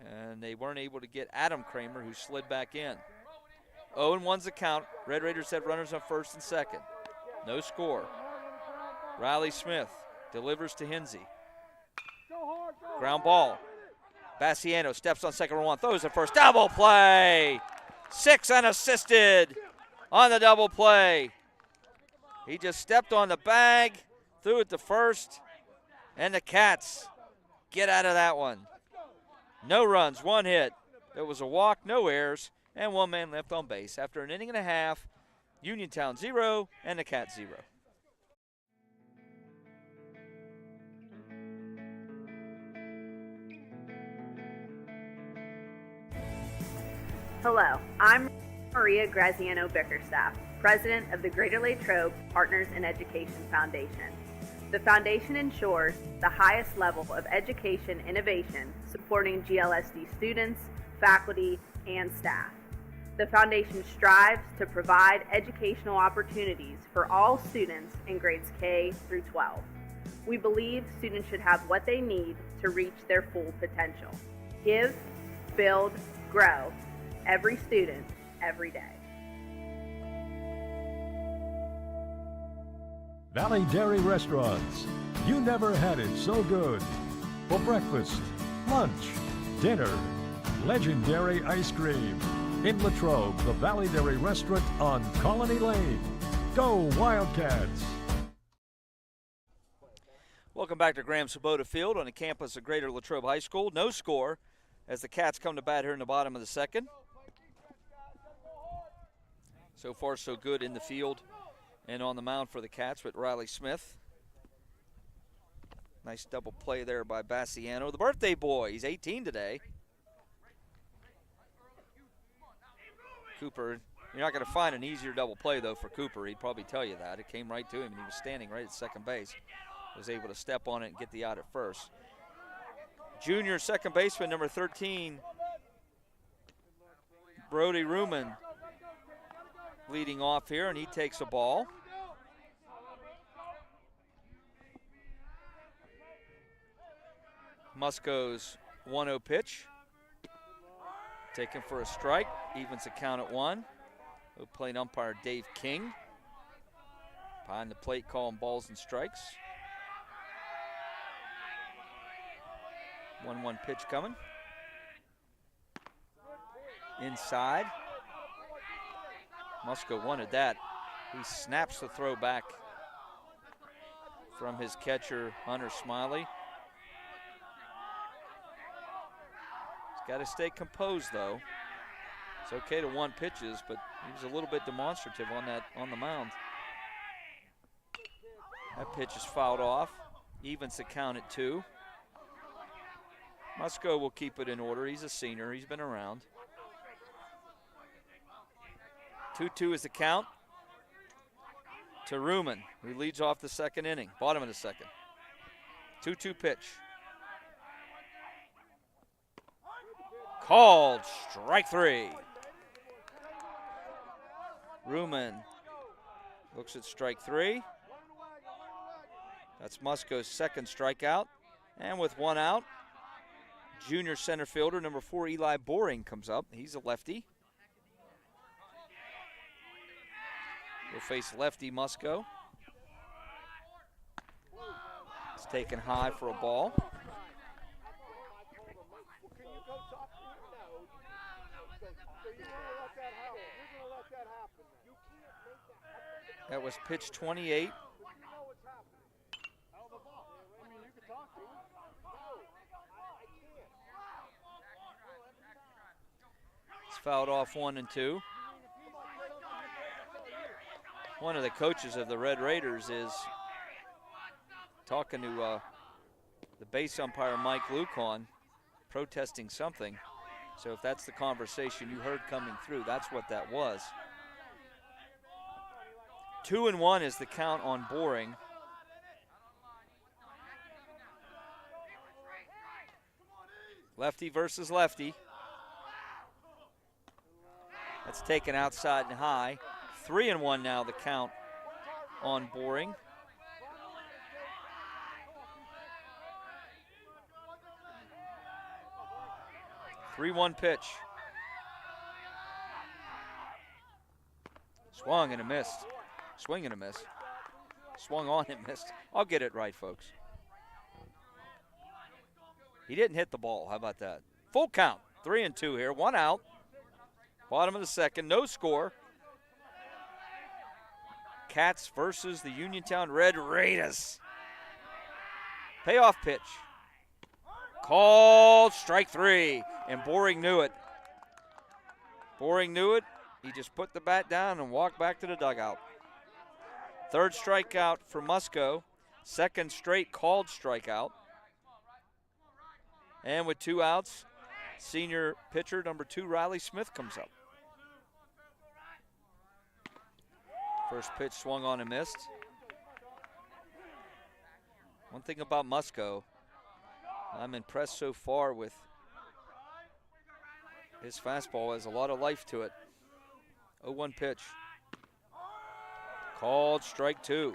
And they weren't able to get Adam Kramer, who slid back in. 0-1's the count. Red Raiders have runners on first and second. No score. Riley Smith delivers to Hinsey. Ground ball. Bassiano steps on second and 1, throws it first. Double play. 6 unassisted on the double play. He just stepped on the bag, Threw it to first, and the Cats get out of that one. No runs, 1 hit. There was a walk, no errors, and 1 man left on base. After an inning and a half, Uniontown 0 and the Cats 0. Hello, I'm Maria Graziano Bickerstaff, President of the Greater Latrobe Partners in Education Foundation. The foundation ensures the highest level of education innovation supporting GLSD students, faculty, and staff. The foundation strives to provide educational opportunities for all students in grades K through 12. We believe students should have what they need to reach their full potential. Give, build, grow. Every student, every day. Valley Dairy Restaurants. You never had it so good. For breakfast, lunch, dinner. Legendary ice cream. In Latrobe, the Valley Dairy Restaurant on Colony Lane. Go Wildcats! Welcome back to Graham Sabota Field on the campus of Greater Latrobe High School. No score as the Cats come to bat here in the bottom of the second. So far, so good in the field and on the mound for the Cats with Riley Smith. Nice double play there by Bassiano, the birthday boy. He's 18 today. Cooper, you're not going to find an easier double play, though, for Cooper. He'd probably tell you that. It came right to him, and he was standing right at second base. Was able to step on it and get the out at first. Junior second baseman, number 13, Brody Ruman, leading off here, and he takes a ball. Musco's 1-0 pitch. Taken for a strike, evens the count at 1. Playing umpire Dave King. Behind the plate calling balls and strikes. 1-1 pitch coming. Inside. Musco wanted that. He snaps the throw back from his catcher, Hunter Smiley. He's got to stay composed, though. It's okay to 1 pitches, but he was a little bit demonstrative on the mound. That pitch is fouled off. Evens the count at 2. Musco will keep it in order. He's a senior. He's been around. 2-2 is the count to Ruman, who leads off the second inning, bottom of the second. 2-2 pitch. Called strike 3. Ruman looks at strike 3. That's Musco's second strikeout. And with 1 out, junior center fielder, number 4, Eli Boring, comes up. He's a lefty. He'll face lefty Musco. It's taken high for a ball. That was pitch 28. It's fouled off 1 and 2. One of the coaches of the Red Raiders is talking to the base umpire, Mike Lucon, protesting something. So if that's the conversation you heard coming through, that's what that was. 2-1 is the count on Boring. Lefty versus lefty. That's taken outside and high. 3-1 now the count on Boring. Three-1 pitch. Swung and a missed. Swing and a miss. Swung on and missed. I'll get it right, folks. He didn't hit the ball. How about that? Full count. 3-2 here. 1 out. Bottom of the second. No score. Cats versus the Uniontown Red Raiders. Payoff pitch. Called strike 3, and Boring knew it. Boring knew it. He just put the bat down and walked back to the dugout. Third strikeout for Musco. Second straight called strikeout. And with 2 outs, senior pitcher number 2, Riley Smith, comes up. First pitch swung on and missed. One thing about Musco, I'm impressed so far with his fastball. Has a lot of life to it. 0-1 pitch. Called strike 2.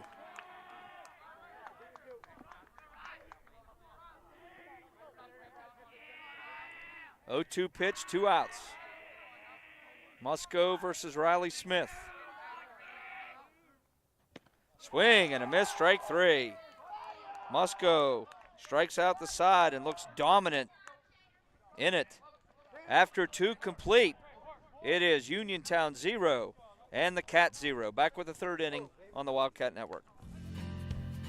Oh, 2 pitch, 2 outs. Musco versus Riley Smith. Swing and a miss, strike 3. Musco strikes out the side and looks dominant in it. After 2 complete, it is Uniontown 0 and the Cat 0. Back with the 3rd inning on the Wildcat Network.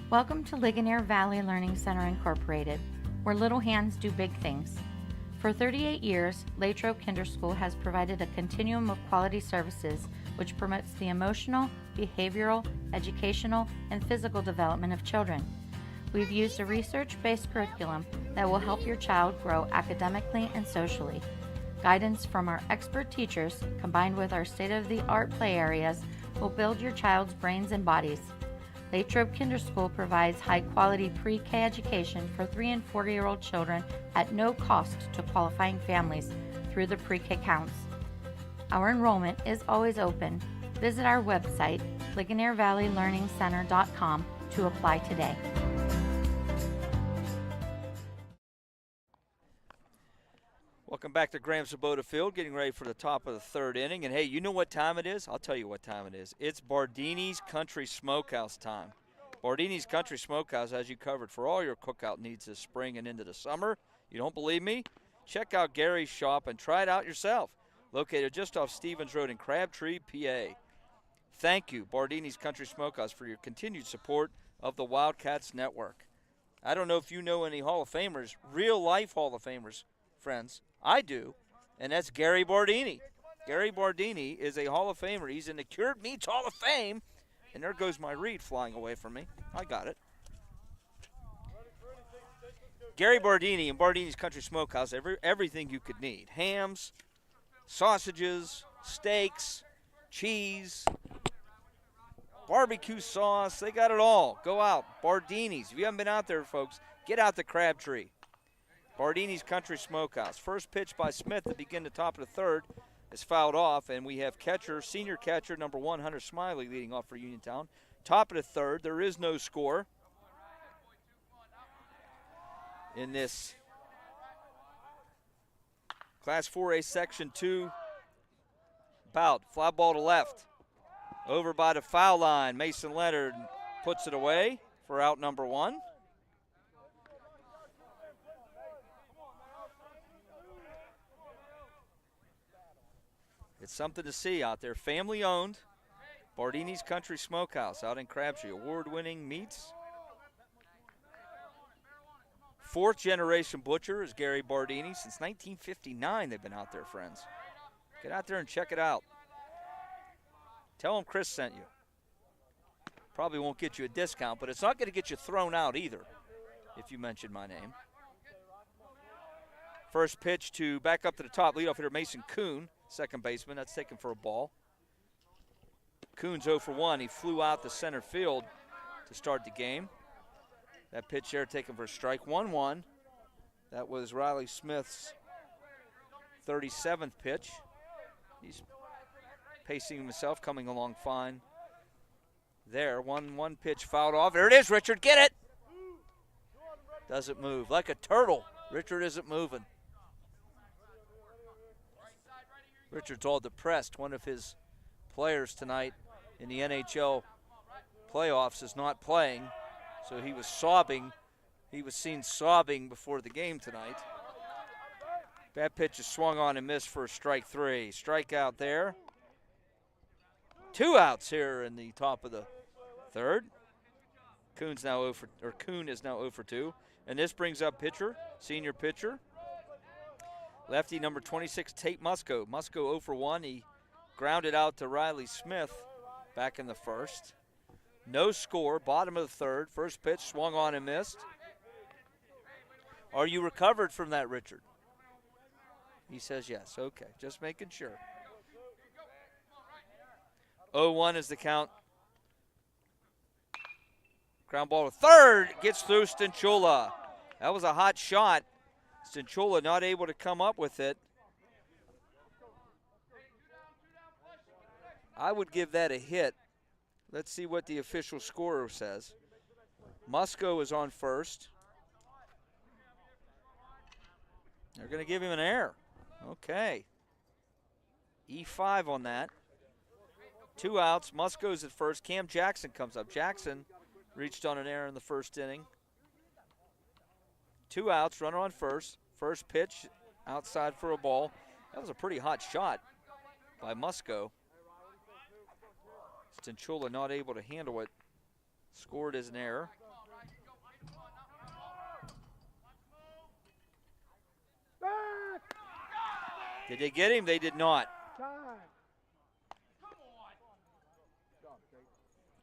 Welcome to Ligonier Valley Learning Center Incorporated, where little hands do big things. For 38 years, Latrobe Kinderschool has provided a continuum of quality services which promotes the emotional, behavioral, educational, and physical development of children. We've used a research-based curriculum that will help your child grow academically and socially. Guidance from our expert teachers, combined with our state-of-the-art play areas, will build your child's brains and bodies. Latrobe Kinderschool provides high-quality pre-K education for 3- and 4-year-old children at no cost to qualifying families through the pre-K counts. Our enrollment is always open. Visit our website, LigonierValleyLearningCenter.com, to apply today. Welcome back to Graham Sabota Field, getting ready for the top of the 3rd inning. And hey, you know what time it is? I'll tell you what time it is. It's Bardini's Country Smokehouse time. Bardini's Country Smokehouse has you covered for all your cookout needs this spring and into the summer. You don't believe me? Check out Gary's shop and try it out yourself. Located just off Stevens Road in Crabtree, PA. Thank you, Bardini's Country Smokehouse, for your continued support of the Wildcats Network. I don't know if you know any Hall of Famers, real-life Hall of Famers, friends. I do, and that's Gary Bardini. Gary Bardini is a Hall of Famer. He's in the Cured Meats Hall of Fame. And there goes my reed flying away from me. I got it. Gary Bardini and Bardini's Country Smokehouse, everything you could need. Hams, sausages, steaks, cheese, barbecue sauce. They got it all. Go out. Bardini's. If you haven't been out there, folks, get out to Crabtree. Bardini's Country Smokehouse. First pitch by Smith to begin the top of the 3rd is fouled off, and we have senior catcher number 1, Hunter Smiley, leading off for Uniontown. Top of the 3rd, there is no score in this Class 4A Section 2 bout. Fly ball to left. Over by the foul line, Mason Leonard puts it away for out number 1. It's something to see out there. Family owned. Bardini's Country Smokehouse out in Crabtree. Award-winning meats. 4th generation butcher is Gary Bardini. Since 1959 they've been out there, friends. Get out there and check it out. Tell them Chris sent you. Probably won't get you a discount, but it's not going to get you thrown out either if you mention my name. First pitch to back up to the top. Leadoff hitter Mason Kuhn, second baseman. That's taken for a ball. Kuhn's 0 for 1. He flew out to center field to start the game. That pitch there taken for a strike. 1-1. That was Riley Smith's 37th pitch. He's pacing himself, coming along fine there. 1-1 pitch fouled off. There it is, Richard. Get it. Doesn't move. Like a turtle, Richard isn't moving. Richard's all depressed. One of his players tonight in the NHL playoffs is not playing, so he was sobbing. He was seen sobbing before the game tonight. That pitch is swung on and missed for strike 3. Strikeout there. 2 outs here in the top of the 3rd. Kuhn is now 0 for 2. And this brings up pitcher, senior pitcher, lefty number 26, Tate Musco. Musco 0 for 1. He grounded out to Riley Smith back in the first. No score, bottom of the third. First pitch swung on and missed. Are you recovered from that, Richard? He says yes. Okay, just making sure. 0-1 is the count. Ground ball to third. Gets through Stinchula. That was a hot shot. Stinchula not able to come up with it. I would give that a hit. Let's see what the official scorer says. Musco is on first. They're going to give him an error. Okay. E5 on that. 2 outs. Musco's at first. Cam Jackson comes up. Jackson reached on an error in the first inning. 2 outs. Runner on first. First pitch outside for a ball. That was a pretty hot shot by Musco. Stinchula not able to handle it. Scored as an error. Did they get him? They did not.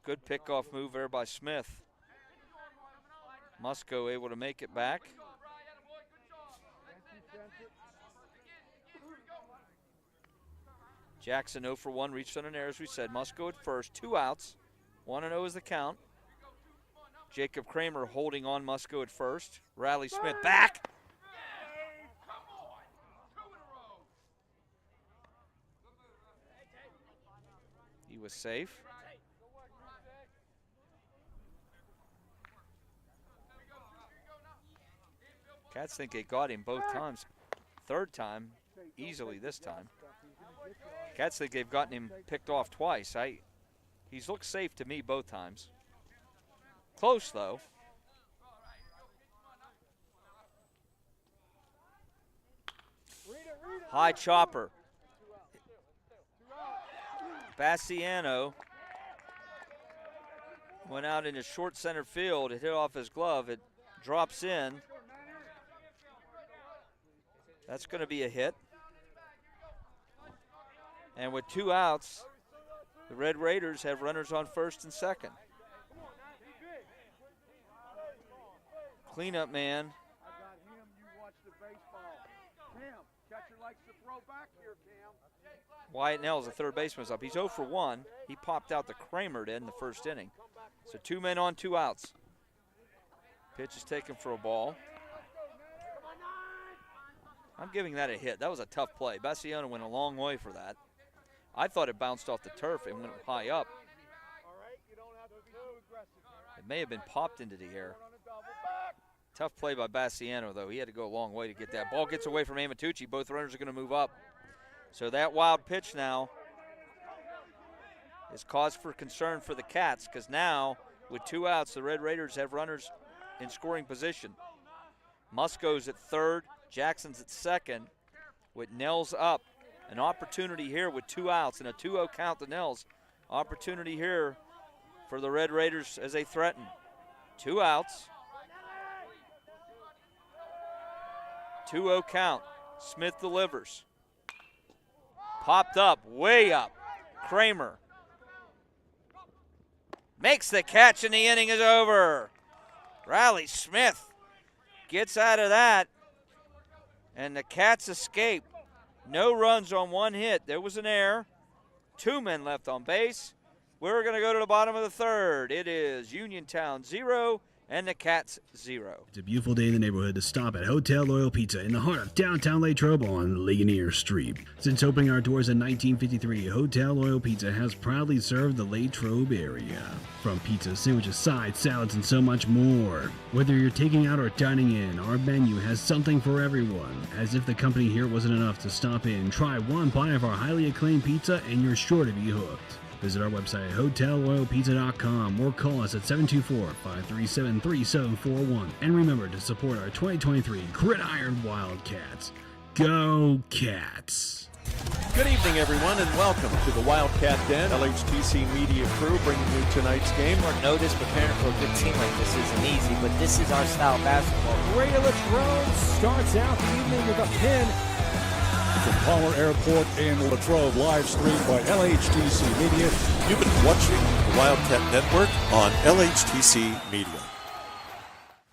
Good pickoff move there by Smith. Musco able to make it back. Jackson 0 for 1, reached on an error as we said. Musco at first, 2 outs. 1-0 is the count. Jacob Kramer holding on Musco at first. Riley Smith back. He was safe. Cats think they got him both times. Third time, easily this time. Cats think they've gotten him picked off twice. He's looked safe to me both times. Close, though. High chopper. Bassiano went out into short center field. It hit off his glove. It drops in. That's going to be a hit. And with 2 outs, the Red Raiders have runners on first and second. Cleanup man. Wyatt Nels, the third baseman, is up. He's 0 for 1. He popped out the Kramer in the first inning. So 2 men on, 2 outs. Pitch is taken for a ball. I'm giving that a hit. That was a tough play. Bassiano went a long way for that. I thought it bounced off the turf and went high up. It may have been popped into the air. Tough play by Bassiano, though. He had to go a long way to get that. Ball gets away from Amatucci. Both runners are going to move up. So that wild pitch now is cause for concern for the Cats, because now, with 2 outs, the Red Raiders have runners in scoring position. Musco's at third. Jackson's at second with Nels up. An opportunity here with 2 outs and a 2-0 count to Nels. Opportunity here for the Red Raiders as they threaten. 2 outs. 2-0 count. Smith delivers. Popped up, way up. Kramer makes the catch and the inning is over. Riley Smith gets out of that. And the Cats escape. No runs on 1 hit. There was an error. 2 men left on base. We're going to go to the bottom of the third. It is Uniontown 0 and the Cats 0. It's a beautiful day in the neighborhood to stop at Hotel Loyal Pizza in the heart of downtown Latrobe on Ligonier Street. Since opening our doors in 1953, Hotel Loyal Pizza has proudly served the Latrobe area. From pizza, sandwiches, sides, salads, and so much more. Whether you're taking out or dining in, our menu has something for everyone. As if the company here wasn't enough to stop in, try 1 bite of our highly acclaimed pizza and you're sure to be hooked. Visit our website at hotelloyalpizza.com or call us at 724-537-3741. And remember to support our 2023 Gridiron Wildcats. Go Cats! Good evening, everyone, and welcome to the Wildcat Den. LHTC Media Crew bringing you tonight's game. Short notice, preparing for a good team like this isn't easy, but this is our style of basketball. Greater Latrobe starts out the evening with a pin from Palmer Airport in Latrobe, live streamed by LHTC Media. You've been watching the Wildcat Network on LHTC Media.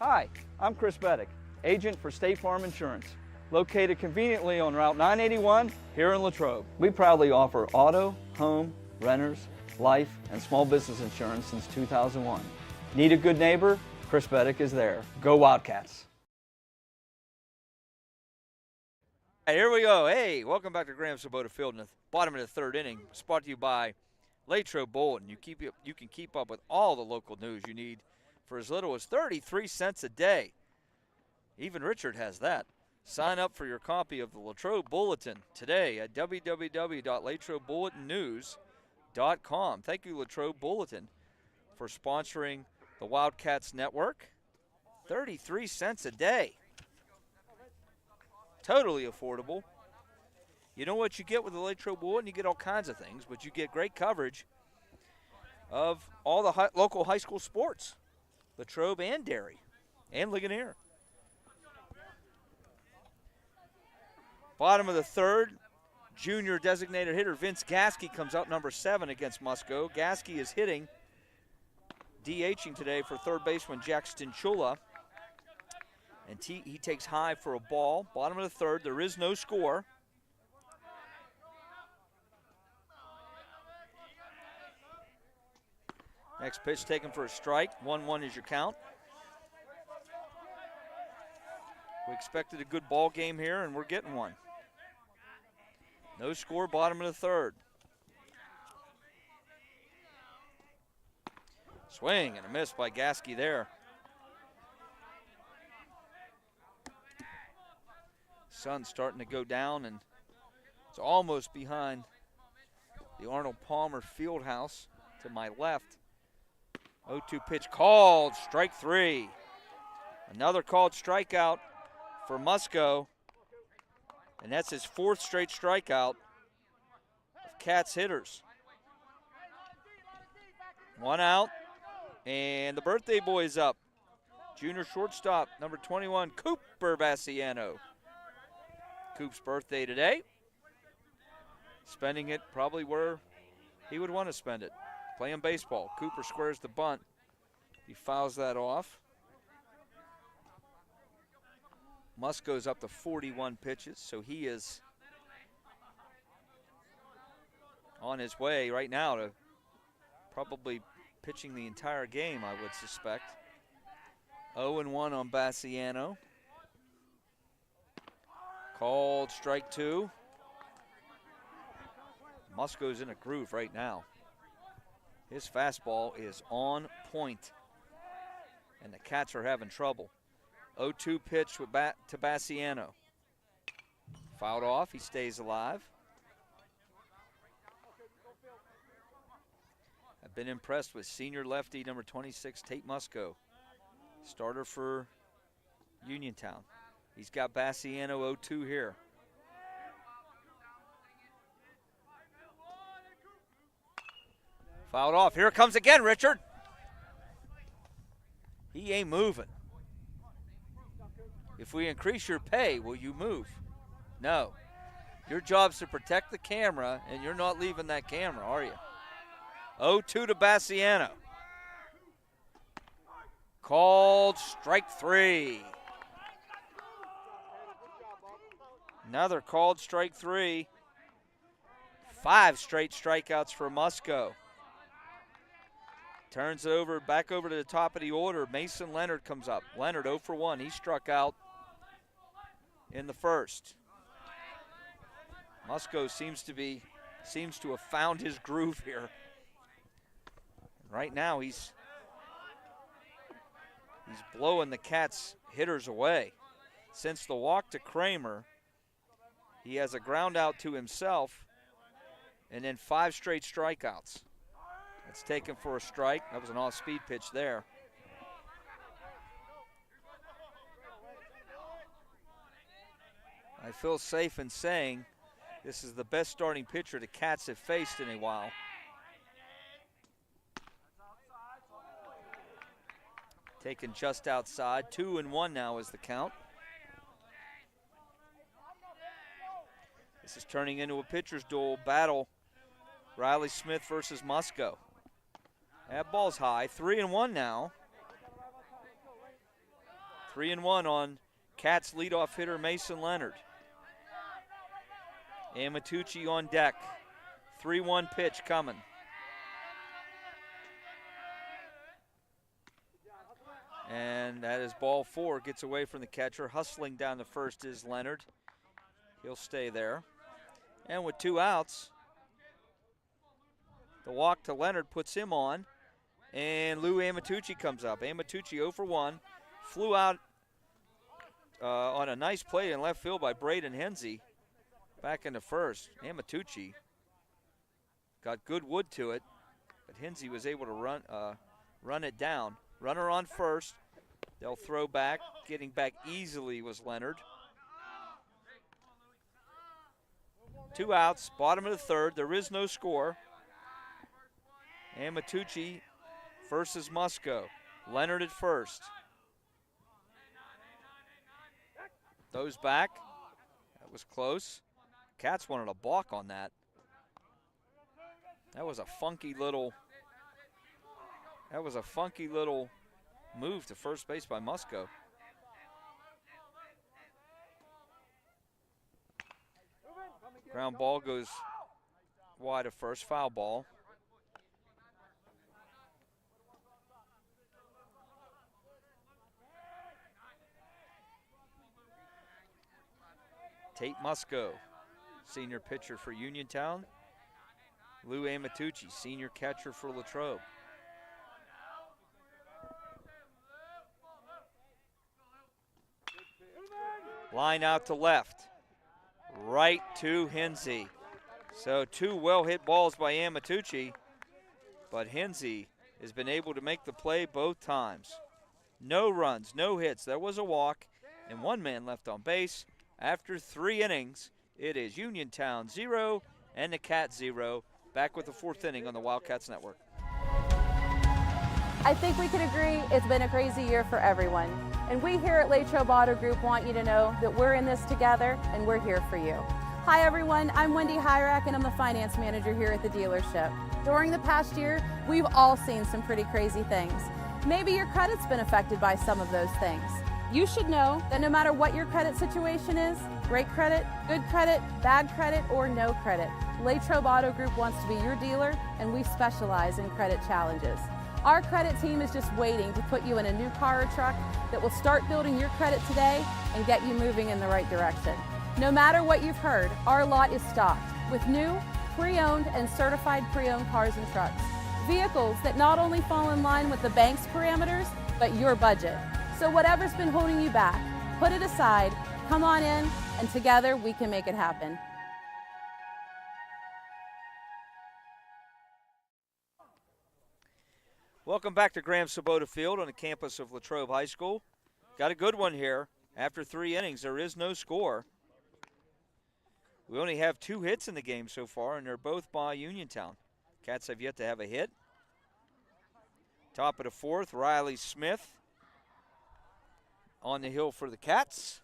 Hi, I'm Chris Beddick, agent for State Farm Insurance, located conveniently on Route 981 here in Latrobe. We proudly offer auto, home, renters, life, and small business insurance since 2001. Need a good neighbor? Chris Beddick is there. Go Wildcats! Hey, here we go. Hey, welcome back to Graham Sabota Field in the bottom of the third inning. It's brought to you by Latrobe Bulletin. You can keep up with all the local news you need for as little as 33 cents a day. Even Richard has that. Sign up for your copy of the Latrobe Bulletin today at www.latrobebulletinnews.com. Thank you, Latrobe Bulletin, for sponsoring the Wildcats Network. 33 cents a day. Totally affordable. You know what you get with the Latrobe Bulletin? You get all kinds of things, but you get great coverage of all the local high school sports, Latrobe and Derry and Ligonier. Bottom of the third, junior designated hitter Vince Gasky comes out number 7 against Musco. Gasky is hitting, DHing today for third baseman Jack Stinchula. And he takes high for a ball. Bottom of the third, there is no score. Next pitch taken for a strike. 1-1 is your count. We expected a good ball game here, and we're getting one. No score, bottom of the third. Swing and a miss by Gasky there. Sun's starting to go down, and it's almost behind the Arnold Palmer Fieldhouse to my left. 0-2 pitch called, strike 3. Another called strikeout for Musco, and that's his 4th straight strikeout of Cats hitters. 1 out, and the birthday boy is up. Junior shortstop, number 21, Cooper Bassiano. Coop's birthday today. Spending it probably where he would want to spend it, playing baseball. Cooper squares the bunt. He fouls that off. Musco's up to 41 pitches, so he is on his way right now to probably pitching the entire game, I would suspect. 0-1 on Bassiano. Called strike 2. Musco's in a groove right now. His fastball is on point, and the Cats are having trouble. 0-2 pitch to Bassiano. Fouled off, he stays alive. I've been impressed with senior lefty number 26, Tate Musco, starter for Uniontown. He's got Bassiano 0-2 here. Fouled off, here it comes again, Richard. He ain't moving. If we increase your pay, will you move? No. Your job's to protect the camera, and you're not leaving that camera, are you? 0-2 to Bassiano. Called strike 3. Another called strike 3. 5 straight strikeouts for Musco. Turns it over, back over to the top of the order. Mason Leonard comes up. Leonard 0 for 1. He struck out in the first. Musco seems to have found his groove here. Right now he's blowing the Cats hitters away. Since the walk to Kramer, he has a ground out to himself and then 5 straight strikeouts. That's taken for a strike. That was an off-speed pitch there. I feel safe in saying This is the best starting pitcher the Cats have faced in a while. Taken just outside. 2-1 now is the count. This is turning into a pitcher's duel battle. Riley Smith versus Musco. That ball's high. 3-1 now. 3-1 on Cats leadoff hitter Mason Leonard. Amatucci on deck. 3-1 pitch coming. And that is ball 4. Gets away from the catcher. Hustling down the first is Leonard. He'll stay there. And with 2 outs, the walk to Leonard puts him on. And Lou Amatucci comes up. Amatucci 0 for 1. Flew out on a nice play in left field by Braden Hensey. Back in the first. Amatucci got good wood to it, but Hensey was able to run it down. Runner on first. They'll throw back. Getting back easily was Leonard. 2 outs, bottom of the third. There is no score. Amatucci versus Musco. Leonard at first. Throws back. That was close. Cats wanted a balk on that. That was a funky little move to first base by Musco. Ground ball goes wide of first, foul ball. Tate Musco, senior pitcher for Uniontown. Lou Amatucci, senior catcher for Latrobe. Line out to left. Right to Hensey. So 2 well-hit balls by Amatucci, but Hensey has been able to make the play both times. No runs, no hits. There was a walk and 1 man left on base. After 3 innings, it is Uniontown 0 and the Cats 0. Back with the 4th inning on the Wildcats Network. I think we can agree it's been a crazy year for everyone. And we here at Latrobe Auto Group want you to know that we're in this together and we're here for you. Hi everyone, I'm Wendy Hyrack and I'm the finance manager here at the dealership. During the past year, we've all seen some pretty crazy things. Maybe your credit's been affected by some of those things. You should know that no matter what your credit situation is, great credit, good credit, bad credit, or no credit, Latrobe Auto Group wants to be your dealer and we specialize in credit challenges. Our credit team is just waiting to put you in a new car or truck that will start building your credit today and get you moving in the right direction. No matter what you've heard, our lot is stocked with new, pre-owned, and certified pre-owned cars and trucks. Vehicles that not only fall in line with the bank's parameters, but your budget. So whatever's been holding you back, put it aside, come on in, and together we can make it happen. Welcome back to Graham Sabota Field on the campus of Latrobe High School. Got a good one here. After 3 innings, there is no score. We only have 2 hits in the game so far, and they're both by Uniontown. Cats have yet to have a hit. Top of the 4th, Riley Smith on the hill for the Cats.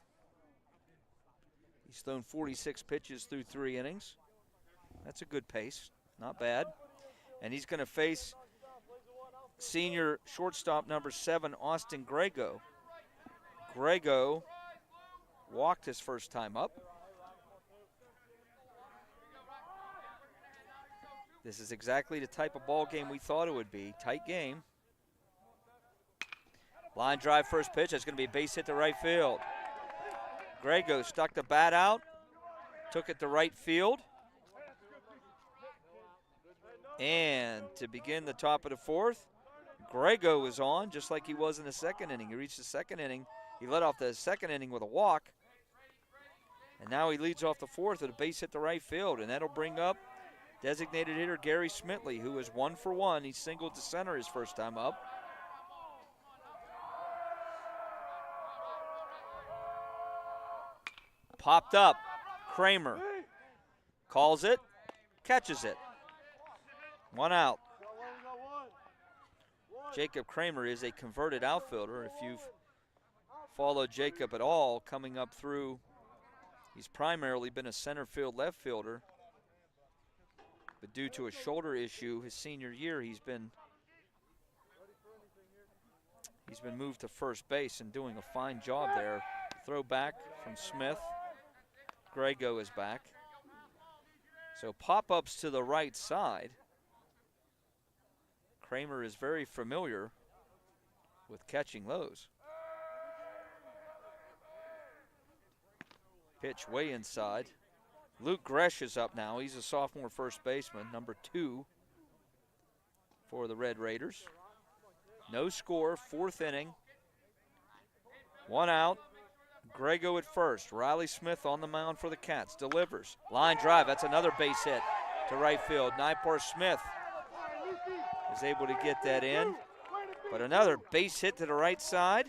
He's thrown 46 pitches through 3 innings. That's a good pace, not bad. And he's going to face senior shortstop number 7, Austin Grego. Grego walked his first time up. This is exactly the type of ball game we thought it would be. Tight game. Line drive first pitch. That's going to be a base hit to right field. Grego stuck the bat out, took it to right field. And to begin the top of the 4th, Grego is on just like he was in the 2nd inning. He reached the 2nd inning. He led off the 2nd inning with a walk. And now he leads off the 4th with a base hit to right field. And that'll bring up designated hitter Gary Smitley, who is 1 for 1. He singled to center his first time up. Popped up. Kramer calls it, catches it. 1 out. Jacob Kramer is a converted outfielder. If you've followed Jacob at all coming up through, he's primarily been a center field left fielder. But due to a shoulder issue his senior year, he's been moved to first base and doing a fine job there. Throw back from Smith. Grego is back. So pop-ups to the right side. Kramer is very familiar with catching those. Pitch way inside. Luke Gresh is up now. He's a sophomore first baseman, number 2 for the Red Raiders. No score, 4th inning. 1 out. Grego at first. Riley Smith on the mound for the Cats. Delivers. Line drive. That's another base hit to right field. Nipar Smith is able to get that in. But another base hit to the right side.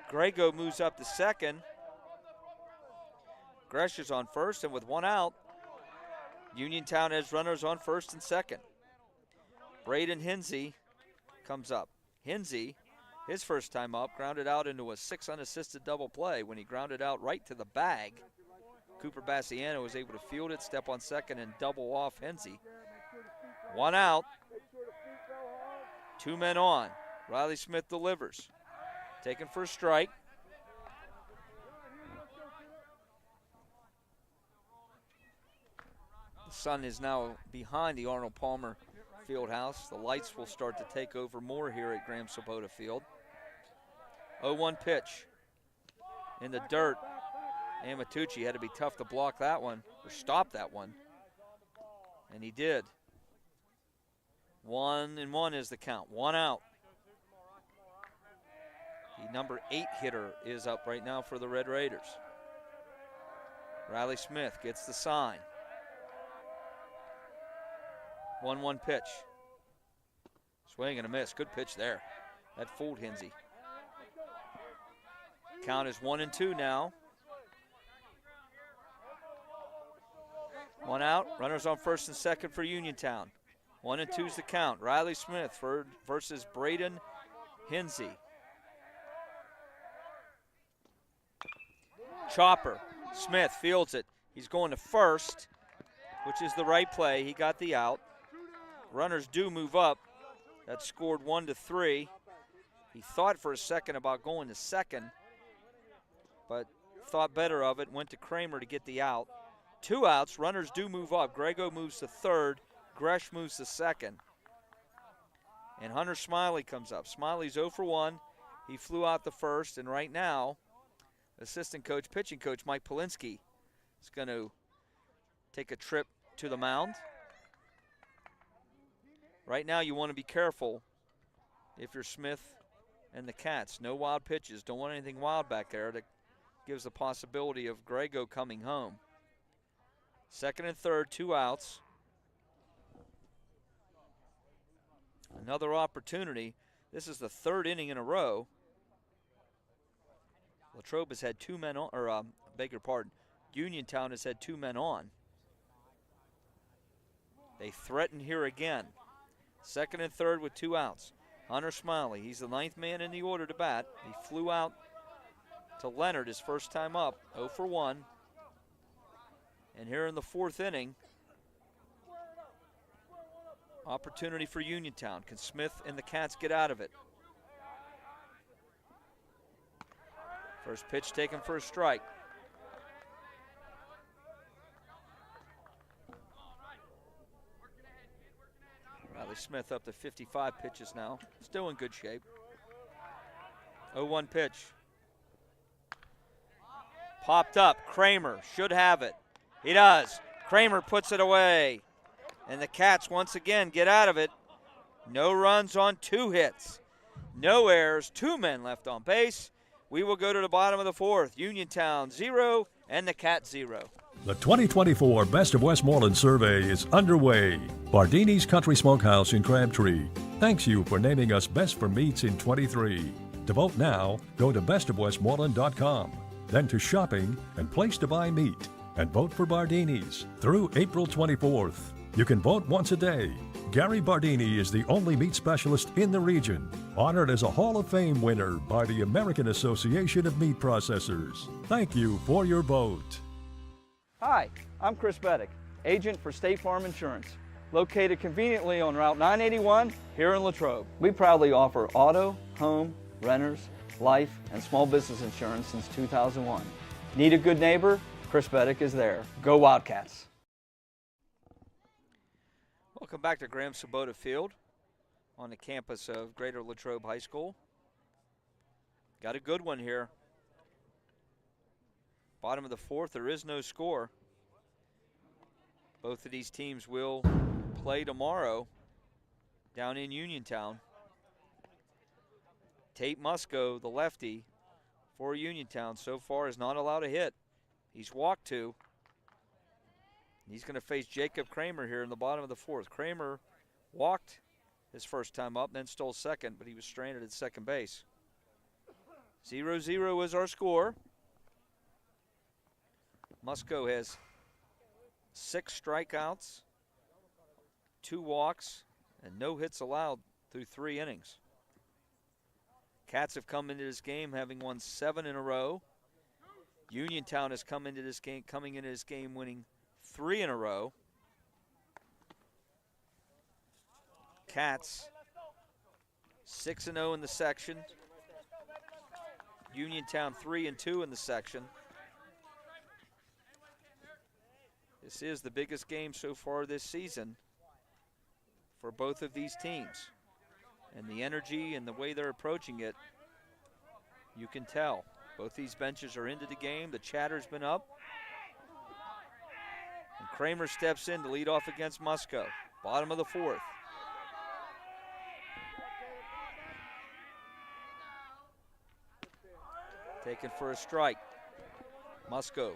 Grego moves up to second. Gresh is on first, and with 1 out, Uniontown has runners on first and second. Braden Hinsey comes up. Hinsey, his first time up, grounded out into a 6 unassisted double play when he grounded out right to the bag. Cooper Bassiano was able to field it, step on second, and double off Hinsey. 1 out. 2 men on. Riley Smith delivers. Taken for a strike. The sun is now behind the Arnold Palmer Fieldhouse. The lights will start to take over more here at Graham Sabota Field. 0-1 pitch in the dirt. Amatucci had to be tough to block that one, or stop that one, and he did. 1-1 is the count. 1 out. The number 8 hitter is up right now for the Red Raiders. Riley Smith gets the sign. 1-1 pitch. Swing and a miss. Good pitch there. That fooled Hinsey. Count is 1-2 now. 1 out. Runners on first and second for Uniontown. 1-2 is the count. Riley Smith versus Braden Hinsey. Chopper. Smith fields it. He's going to first, which is the right play. He got the out. Runners do move up. That scored 1-3. He thought for a second about going to second, but thought better of it. Went to Kramer to get the out. 2 outs. Runners do move up. Grego moves to third. Gresh moves to second. And Hunter Smiley comes up. Smiley's 0 for 1. He flew out the first, and right now, assistant coach, pitching coach Mike Polinsky is going to take a trip to the mound. Right now, you want to be careful if you're Smith and the Cats. No wild pitches. Don't want anything wild back there. That gives the possibility of Grego coming home. Second and third, 2 outs. Another opportunity. This is the 3rd inning in a row. Latrobe has had 2 men on, or beg your pardon, Uniontown has had 2 men on. They threaten here again. Second and third with 2 outs. Hunter Smiley, he's the 9th man in the order to bat. He flew out to Leonard his first time up, 0 for 1. And here in the 4th inning, opportunity for Uniontown. Can Smith and the Cats get out of it? First pitch taken for a strike. Riley Smith up to 55 pitches now. Still in good shape. 0-1 pitch. Popped up. Kramer should have it. He does. Kramer puts it away. And the Cats once again get out of it. No runs on 2 hits. No errors. 2 men left on base. We will go to the bottom of the 4th. Uniontown 0 and the Cats 0. The 2024 Best of Westmoreland survey is underway. Bardini's Country Smokehouse in Crabtree thanks you for naming us Best for Meats in 23. To vote now, go to bestofwestmoreland.com, then to shopping and place to buy meat. and vote for Bardini's through April 24th. You can vote once a day. Gary Bardini is the only meat specialist in the region, honored as a Hall of Fame winner by the American Association of Meat Processors. Thank you for your vote. Hi, I'm Chris Beddick, agent for State Farm Insurance, located conveniently on Route 981 here in Latrobe. We proudly offer auto, home, renters, life, and small business insurance since 2001. Need a good neighbor? Chris Beddick is there. Go Wildcats! Welcome back to Graham Sabota Field on the campus of Greater Latrobe High School. Got a good one here. Bottom of the fourth, there is no score. Both of these teams will play tomorrow down in Uniontown. Tate Musco, the lefty for Uniontown, so far is not allowed a hit. He's walked two. He's going to face Jacob Kramer here in the bottom of the fourth. Kramer walked his first time up, then stole second, but he was stranded at second base. 0-0 is our score. Musco has 6 strikeouts, 2 walks, and no hits allowed through 3 innings. Cats have come into this game having won 7 in a row. Uniontown has coming into this game winning 3 in a row. Cats 6-0 in the section. Uniontown 3-2 in the section. This is the biggest game so far this season for both of these teams. And the energy and the way they're approaching it, you can tell. Both these benches are into the game. The chatter's been up. And Kramer steps in to lead off against Musco. Bottom of the fourth. Taken for a strike. Musco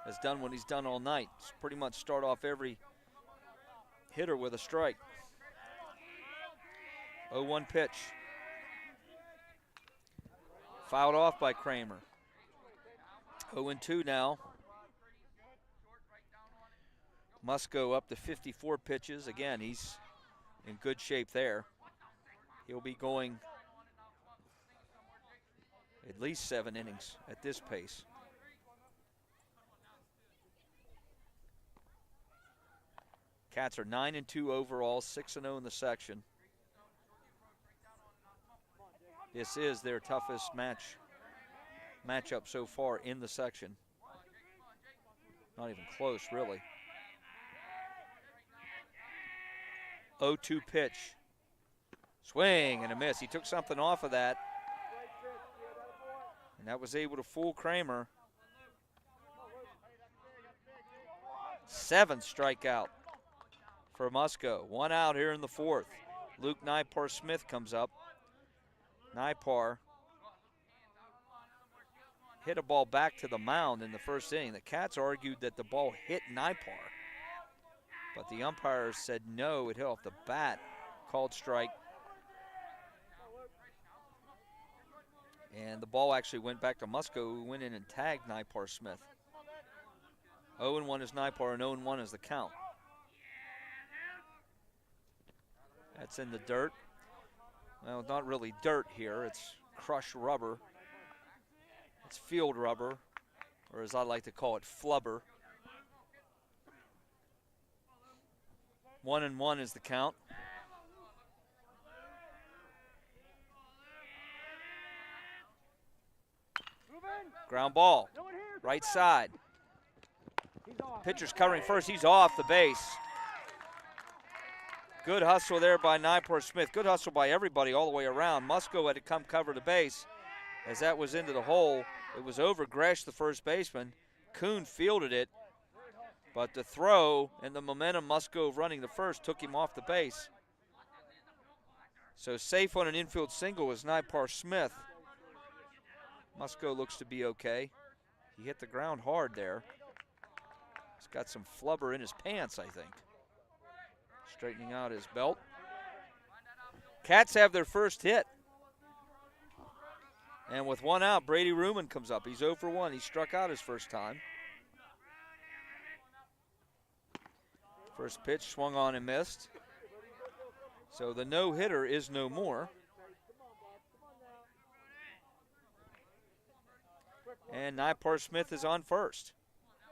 has done what he's done all night. It's pretty much start off every hitter with a strike. 0-1 pitch. Fouled off by Kramer. 0-2 now. Musco up to 54 pitches. Again, he's in good shape there. He'll be going at least 7 innings at this pace. Cats are 9-2 overall, 6-0 in the section. This is their toughest matchup so far in the section. Not even close, really. 0-2 pitch. Swing and a miss. He took something off of that. And that was able to fool Kramer. 7th strikeout for Musco. 1 out here in the fourth. Luke Nipar-Smith comes up. Nipar hit a ball back to the mound in the first inning. The Cats argued that the ball hit Nipar, but the umpire said no, it hit off the bat. Called strike. And the ball actually went back to Musco, who went in and tagged Nipar-Smith. 0-1 is Nipar, and 0-1 is the count. That's in the dirt. Well, not really dirt here. It's crushed rubber. It's field rubber, or as I like to call it, flubber. 1-1 is the count. Ground ball, right side. Pitcher's covering first. He's off the base. Good hustle there by Nipar-Smith. Good hustle by everybody all the way around. Musco had to come cover the base as that was into the hole. It was over Gresh, the first baseman. Kuhn fielded it, but the throw and the momentum Musco running the first took him off the base. So safe on an infield single was Nipar-Smith. Musco looks to be okay. He hit the ground hard there. He's got some flubber in his pants, I think. Straightening out his belt. Cats have their first hit. And with 1 out, Brady Ruman comes up. He's 0 for 1. He struck out his first time. First pitch swung on and missed. So the no-hitter is no more. And Nipar Smith is on first.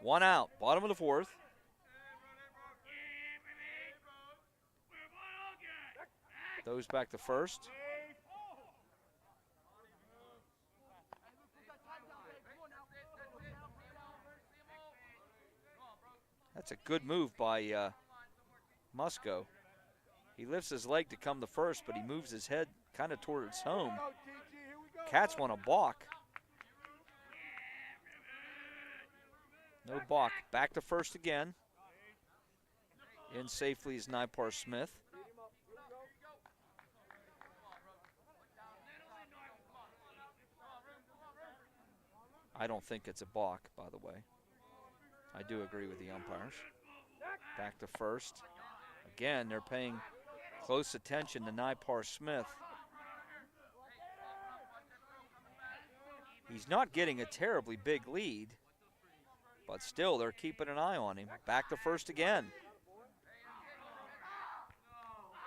1 out, bottom of the 4th. Throws back to first. That's a good move by Musco. He lifts his leg to come to first, but he moves his head kind of towards home. Cats want a balk. No balk. Back to first again. In safely is Nipar Smith. I don't think it's a balk, by the way. I do agree with the umpires. Back to first. Again, they're paying close attention to Nipar Smith. He's not getting a terribly big lead, but still they're keeping an eye on him. Back to first again.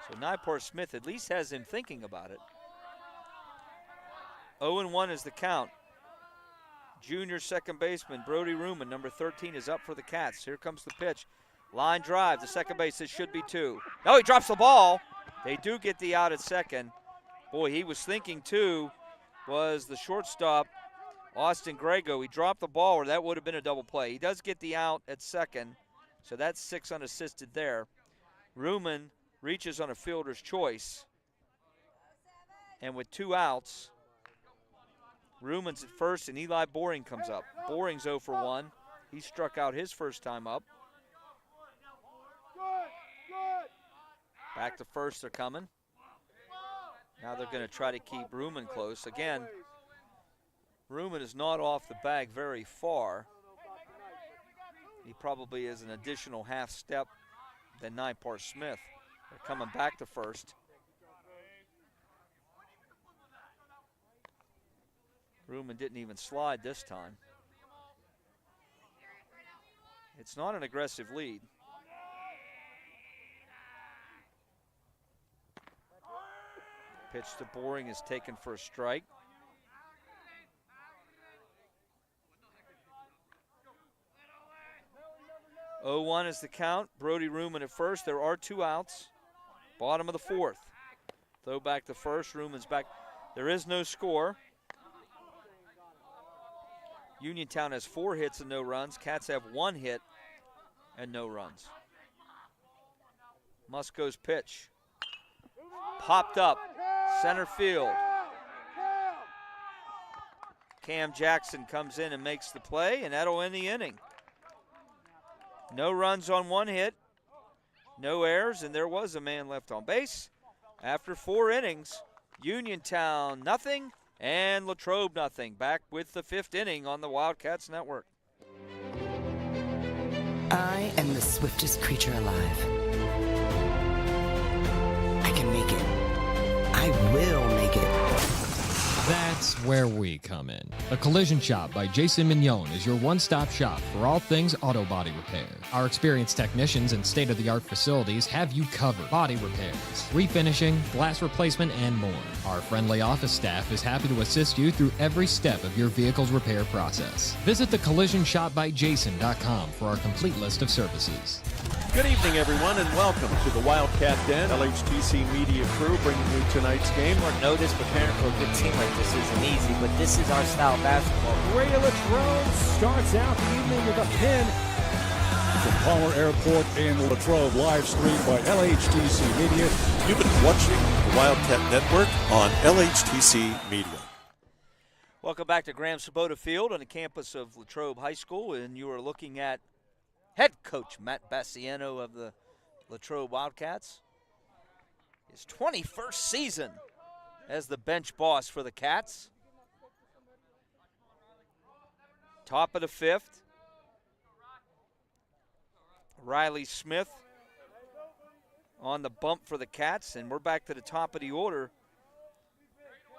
So Nipar Smith at least has him thinking about it. 0-1 is the count. Junior second baseman Brody Ruman, number 13, is up for the Cats. Here comes the pitch. Line drive to second base. This should be 2. No, he drops the ball. They do get the out at second. Boy, he was thinking too, was the shortstop, Austin Grego. He dropped the ball, or that would have been a double play. He does get the out at second, so that's 6 unassisted there. Ruman reaches on a fielder's choice. And with 2 outs, Ruman's at first, and Eli Boring comes up. Boring's 0 for 1. He struck out his first time up. Back to first, they're coming. Now they're going to try to keep Ruman close. Again, Ruman is not off the bag very far. He probably is an additional half step than Nipar Smith. They're coming back to first. Ruman didn't even slide this time. It's not an aggressive lead. Pitch to Boring is taken for a strike. Oh, 0-1 is the count. Brody Ruman at first. There are 2 outs. Bottom of the 4th. Throw back to first. Ruman's back. There is no score. Uniontown has 4 hits and no runs. Cats have 1 hit and no runs. Musco's pitch. Popped up. Center field. Cam Jackson comes in and makes the play, and that'll end the inning. No runs on 1 hit. No errors, and there was a man left on base. After 4 innings, Uniontown nothing, and Latrobe nothing. Back with the 5th inning on the Wildcats Network. I am the swiftest creature alive. I can make it. I will make it. That's where we come in. The Collision Shop by Jason Mignon is your one-stop shop for all things auto body repair. Our experienced technicians and state-of-the-art facilities have you covered. Body repairs, refinishing, glass replacement, and more. Our friendly office staff is happy to assist you through every step of your vehicle's repair process. Visit thecollisionshopbyjason.com for our complete list of services. Good evening, everyone, and welcome to the Wildcat Den. LHTC Media Crew bringing you tonight's game. Short notice, preparing for a good team like this isn't easy, but this is our style of basketball. Latrobe starts out the evening with a pin from Palmer Airport in Latrobe, live streamed by LHTC Media. You've been watching the Wildcat Network on LHTC Media. Welcome back to Graham Sabota Field on the campus of Latrobe High School, and you are looking at head coach Matt Bassiano of the Latrobe Wildcats. His 21st season as the bench boss for the Cats. Top of the 5th. Riley Smith on the bump for the Cats, and we're back to the top of the order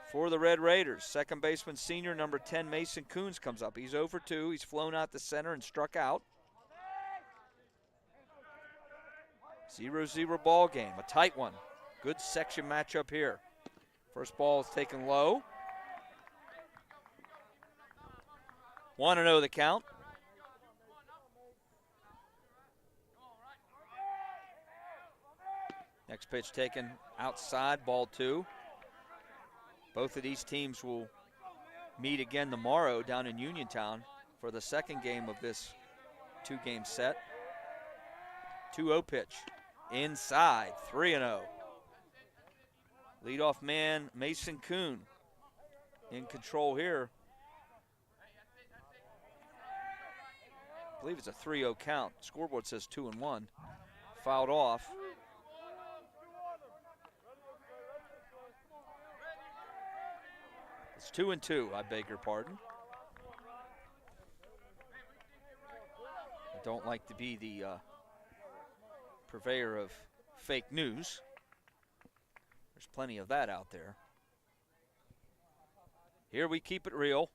for the Red Raiders. Second baseman senior number 10 Mason Coons comes up. He's 0 for 2. He's flown out the center and struck out. 0-0 ball game, a tight one. Good section matchup here. First ball is taken low. 1-0 the count. Next pitch taken outside, ball 2. Both of these teams will meet again tomorrow down in Uniontown for the second game of this 2-game set. 2-0 pitch. Inside, 3-0. Leadoff man Mason Kuhn in control here. I believe it's a 3-0 count. Scoreboard says 2-1. Fouled off. It's 2-2, I beg your pardon. I don't like to be the purveyor of fake news. There's plenty of that out there. Here we keep it real.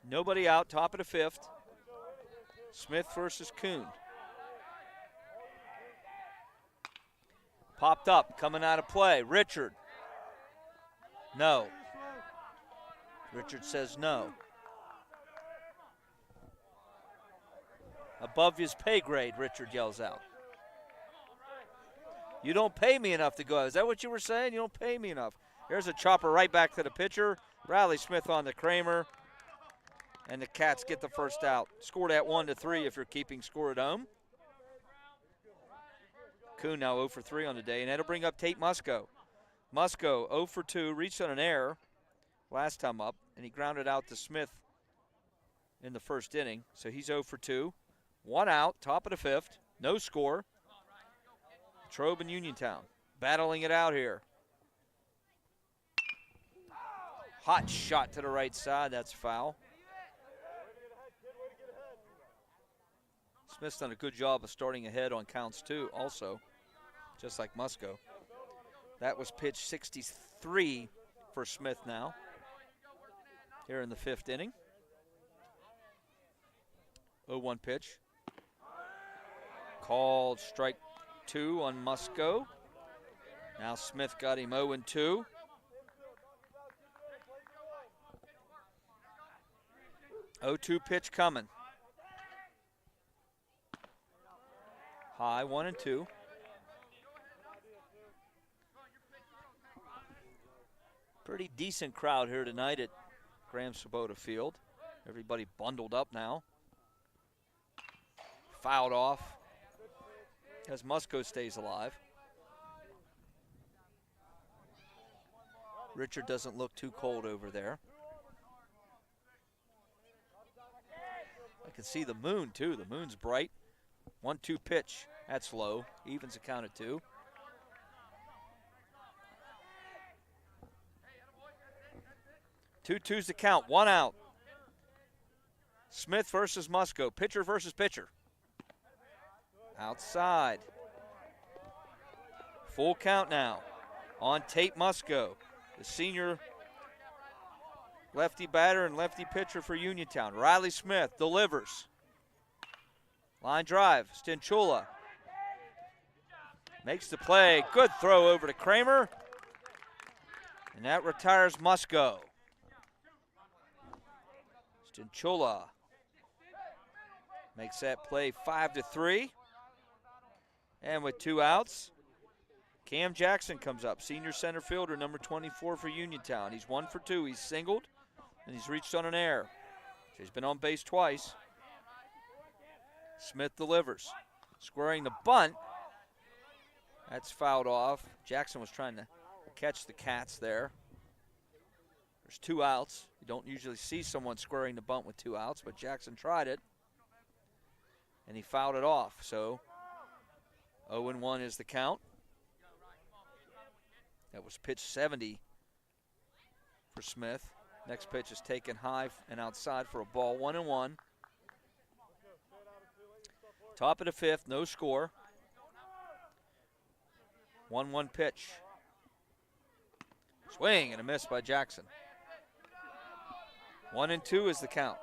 Nobody out, top of the 5th. Smith versus Kuhn. Popped up, coming out of play. Richard. No. Richard says no. Above his pay grade, Richard yells out. You don't pay me enough to go out. Is that what you were saying? You don't pay me enough. There's a chopper right back to the pitcher. Riley Smith on the Kramer. And the Cats get the first out. Scored at 1-3 if you're keeping score at home. Kuhn now 0 for 3 on the day, and that'll bring up Tate Musco. Musco 0 for 2, reached on an error last time up, and he grounded out to Smith in the first inning. So he's 0 for 2. 1 out, top of the 5th, no score. Latrobe and Uniontown battling it out here. Hot shot to the right side, that's foul. Smith's done a good job of starting ahead on counts too, also, just like Musco. That was pitch 63 for Smith now, here in the 5th inning. 0-1 pitch. Called strike 2 on Musco. Now Smith got him 0-2. Oh, 2 pitch coming. High, 1-2. Pretty decent crowd here tonight at Graham Swoboda Field. Everybody bundled up now. Fouled off as Musco stays alive. Richard doesn't look too cold over there. I can see the moon too. The moon's bright. 1-2 pitch. That's low. Evens a count at 2. Two-two's the count. 1 out. Smith versus Musco. Pitcher versus pitcher. Outside. Full count now on Tate Musco, the senior lefty batter and lefty pitcher for Uniontown. Riley Smith delivers. Line drive, Stinchula makes the play. Good throw over to Kramer. And that retires Musco. Stinchula makes that play 5-3. And with 2 outs, Cam Jackson comes up, senior center fielder, number 24 for Uniontown. He's 1 for 2. He's singled, and he's reached on an error. So he's been on base twice. Smith delivers. Squaring the bunt. That's fouled off. Jackson was trying to catch the Cats there. There's 2 outs. You don't usually see someone squaring the bunt with 2 outs, but Jackson tried it, and he fouled it off. So 0-1 is the count. That was pitch 70 for Smith. Next pitch is taken high and outside for a ball. 1-1. Top of the 5th, no score. 1-1 pitch. Swing and a miss by Jackson. 1-2 is the count.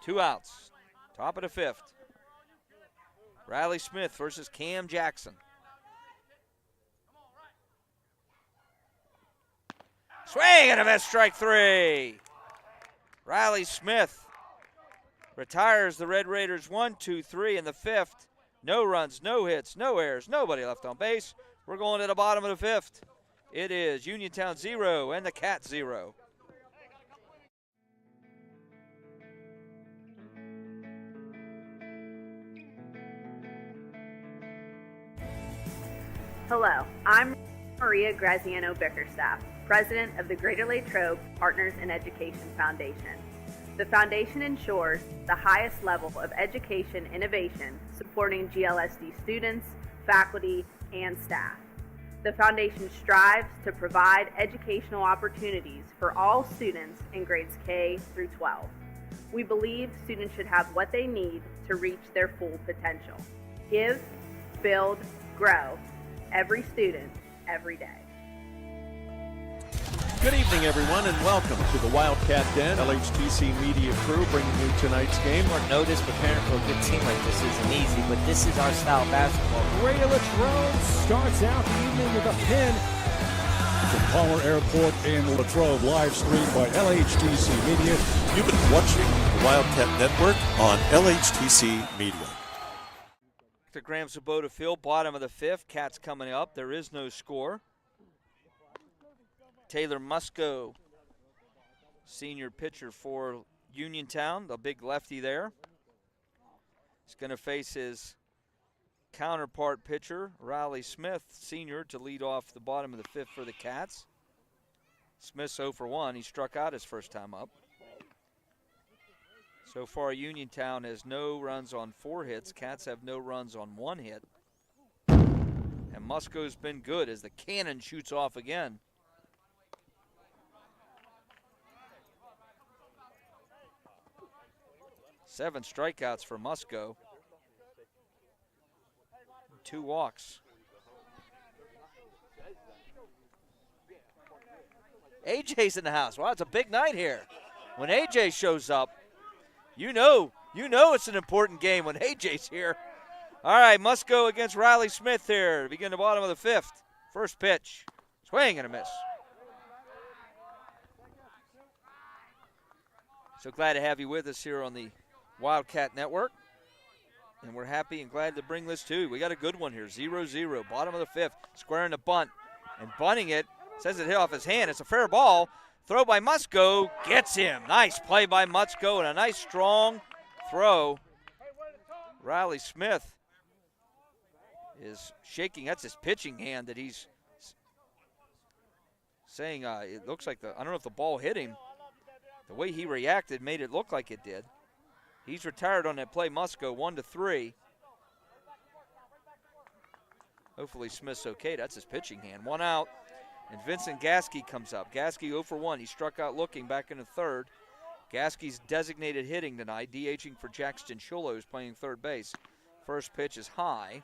2 outs. Top of the 5th. Riley Smith versus Cam Jackson. Swing and a miss, strike 3. Riley Smith retires the Red Raiders 1-2-3 in the 5th. No runs, no hits, no errors, nobody left on base. We're going to the bottom of the 5th. It is Uniontown 0 and the Cats 0. Hello, I'm Maria Graziano Bickerstaff, President of the Greater Latrobe Partners in Education Foundation. The foundation ensures the highest level of education innovation supporting GLSD students, faculty, and staff. The foundation strives to provide educational opportunities for all students in grades K through 12. We believe students should have what they need to reach their full potential. Give, build, grow. Every student, every day. Good evening, everyone, and welcome to the Wildcat Den. LHTC Media Crew bringing you tonight's game. Short notice, preparing for a good team like this isn't easy, but this is our style of basketball. Greater Latrobe starts out the evening with a pin from Palmer Airport in Latrobe, live streamed by LHTC Media. You've been watching the Wildcat Network on LHTC Media. To Graham Sabota Field, bottom of the 5th. Cats coming up. There is no score. Taylor Musco, senior pitcher for Uniontown, the big lefty there. He's going to face his counterpart pitcher, Riley Smith, senior, to lead off the bottom of the 5th for the Cats. Smith's 0 for 1. He struck out his first time up. So far, Uniontown has no runs on 4 hits. Cats have no runs on 1 hit. And Musco's been good as the cannon shoots off again. Seven strikeouts for Musco. 2 walks. AJ's in the house. Wow, it's a big night here. When AJ shows up, you know it's an important game when AJ's here. All right, Musco against Riley Smith here to begin the bottom of the 5th. First pitch. Swing and a miss. So glad to have you with us here on the Wildcat Network. And we're happy and glad to bring this to you. We got a good one here, 0-0, bottom of the 5th, squaring the bunt. And bunting it, says it hit off his hand. It's a fair ball. Throw by Musco, gets him. Nice play by Musco and a nice strong throw. Riley Smith is shaking. That's his pitching hand that he's saying it looks like I don't know if the ball hit him. The way he reacted made it look like it did. He's retired on that play, Musco, 1-3. Hopefully Smith's okay. That's his pitching hand. 1 out, and Vincent Gasky comes up. Gasky 0 for 1. He struck out looking back in the 3rd. Gasky's designated hitting tonight, DHing for Jackson Chulo, who's playing third base. First pitch is high.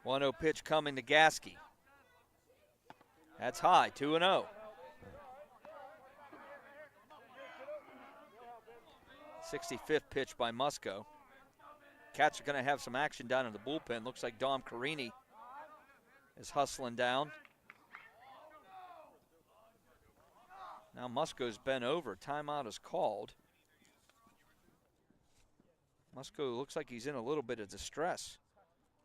One-0 pitch coming to Gasky. That's high, 2-0. 65th pitch by Musco. Cats are going to have some action down in the bullpen. Looks like Dom Carini is hustling down. Now Musco's bent over. Timeout is called. Musco looks like he's in a little bit of distress.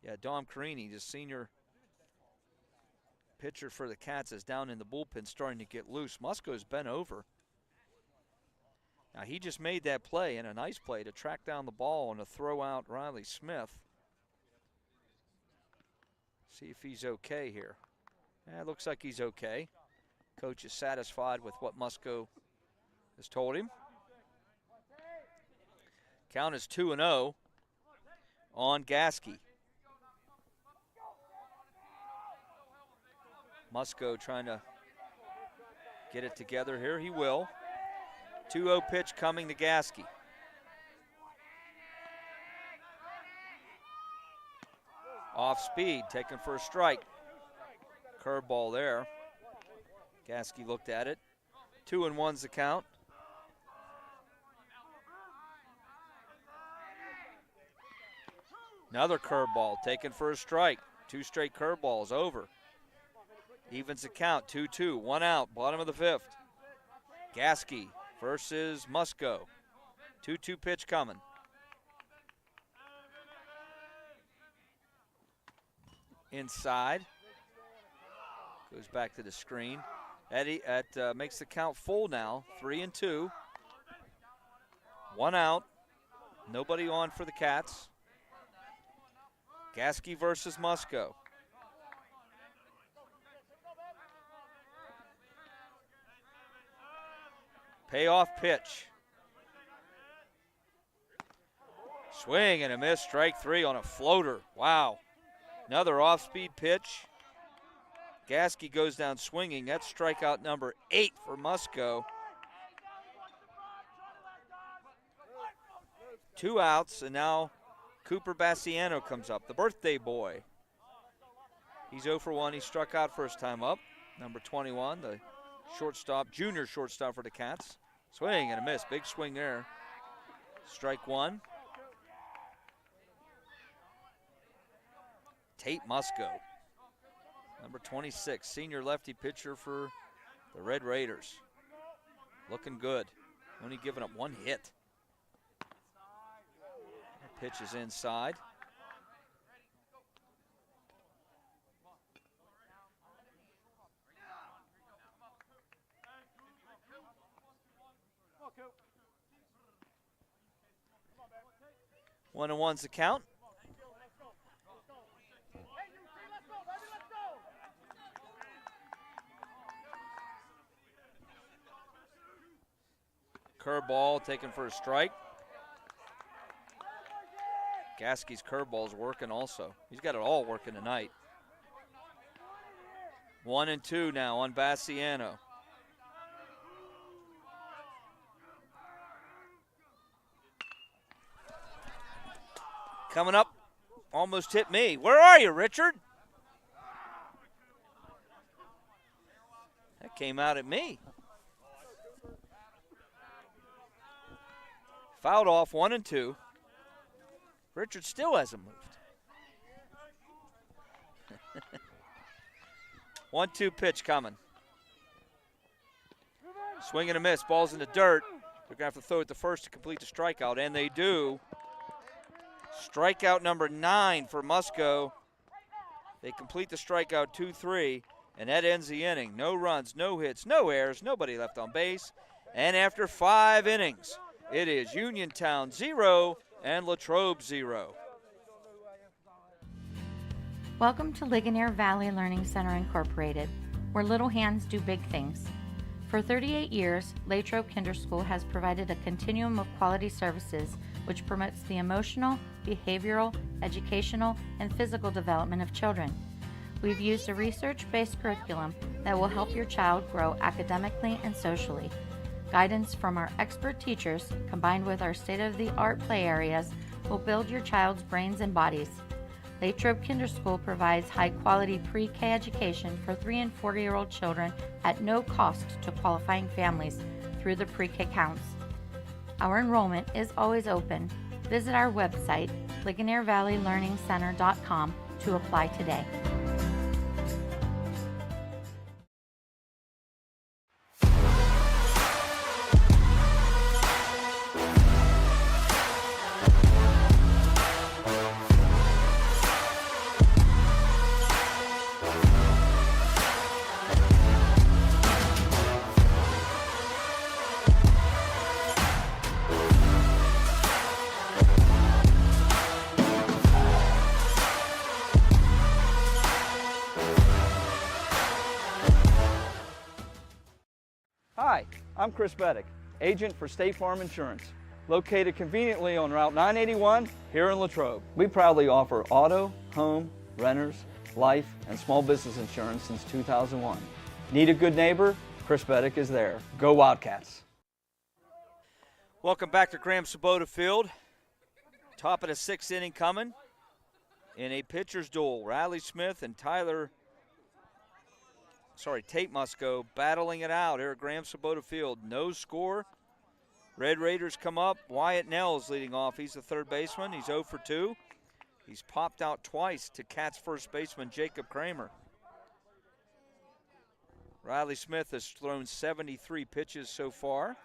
Yeah, Dom Carini, the senior pitcher for the Cats, is down in the bullpen starting to get loose. Musco's bent over. Now he just made that play, and a nice play to track down the ball and to throw out Riley Smith. See if he's okay here. Yeah, it looks like he's okay. Coach is satisfied with what Musco has told him. Count is 2-0 on Gasky. Musco trying to get it together here. He will. 2-0 pitch coming to Gasky. Off speed, taken for a strike. Curveball there. Gasky looked at it. 2-1's the count. Another curveball taken for a strike. 2 straight curveballs over. Evens the count, 2-2. 1 out, bottom of the 5th. Gasky versus Musco. 2-2 pitch coming. Inside. Goes back to the screen. Eddie makes the count full now. 3-2. 1 out. Nobody on for the Cats. Gasky versus Musco. Payoff pitch. Swing and a miss, strike 3 on a floater. Wow. Another off-speed pitch. Gasky goes down swinging. That's strikeout number 8 for Musco. 2 outs, and now Cooper Bassiano comes up, the birthday boy. He's 0 for 1. He struck out first time up. Number 21, the shortstop, junior shortstop for the Cats. Swing and a miss. Big swing there. Strike 1. Tate Musco, number 26, senior lefty pitcher for the Red Raiders. Looking good. Only giving up 1 hit. The pitch is inside. One and one's the count. Curveball taken for a strike. Gasky's curveball's working also. He's got it all working tonight. 1-2 now on Bassiano. Coming up, almost hit me. Where are you, Richard? That came out at me. Fouled off, 1-2. Richard still hasn't moved. 1-2 pitch coming. Swing and a miss, ball's in the dirt. They're going to have to throw it to first to complete the strikeout, and they do. Strikeout number 9 for Musco. They complete the strikeout 2-3, and that ends the inning. No runs, no hits, no errors, nobody left on base. And after 5 innings, it is Uniontown 0 and Latrobe 0. Welcome to Ligonier Valley Learning Center Incorporated, where little hands do big things. For 38 years, Latrobe Kinder School has provided a continuum of quality services which promotes the emotional, behavioral, educational, and physical development of children. We've used a research-based curriculum that will help your child grow academically and socially. Guidance from our expert teachers, combined with our state-of-the-art play areas, will build your child's brains and bodies. Latrobe Kinder School provides high-quality pre-K education for 3- and 4-year-old children at no cost to qualifying families through the pre-K counts. Our enrollment is always open. Visit our website, LigonierValleyLearningCenter.com, to apply today. Hi, I'm Chris Beddick, agent for State Farm Insurance, located conveniently on Route 981 here in Latrobe. We proudly offer auto, home, renters, life, and small business insurance since 2001. Need a good neighbor? Chris Beddick is there. Go Wildcats! Welcome back to Graham Sabota Field. Top of the 6th inning coming. in a pitcher's duel. Riley Smith and Tate Musco battling it out here at Graham Sabota Field. No score. Red Raiders come up. Wyatt Nels leading off. He's the third baseman. He's 0 for 2. He's popped out twice to Cats first baseman Jacob Kramer. Riley Smith has thrown 73 pitches so far.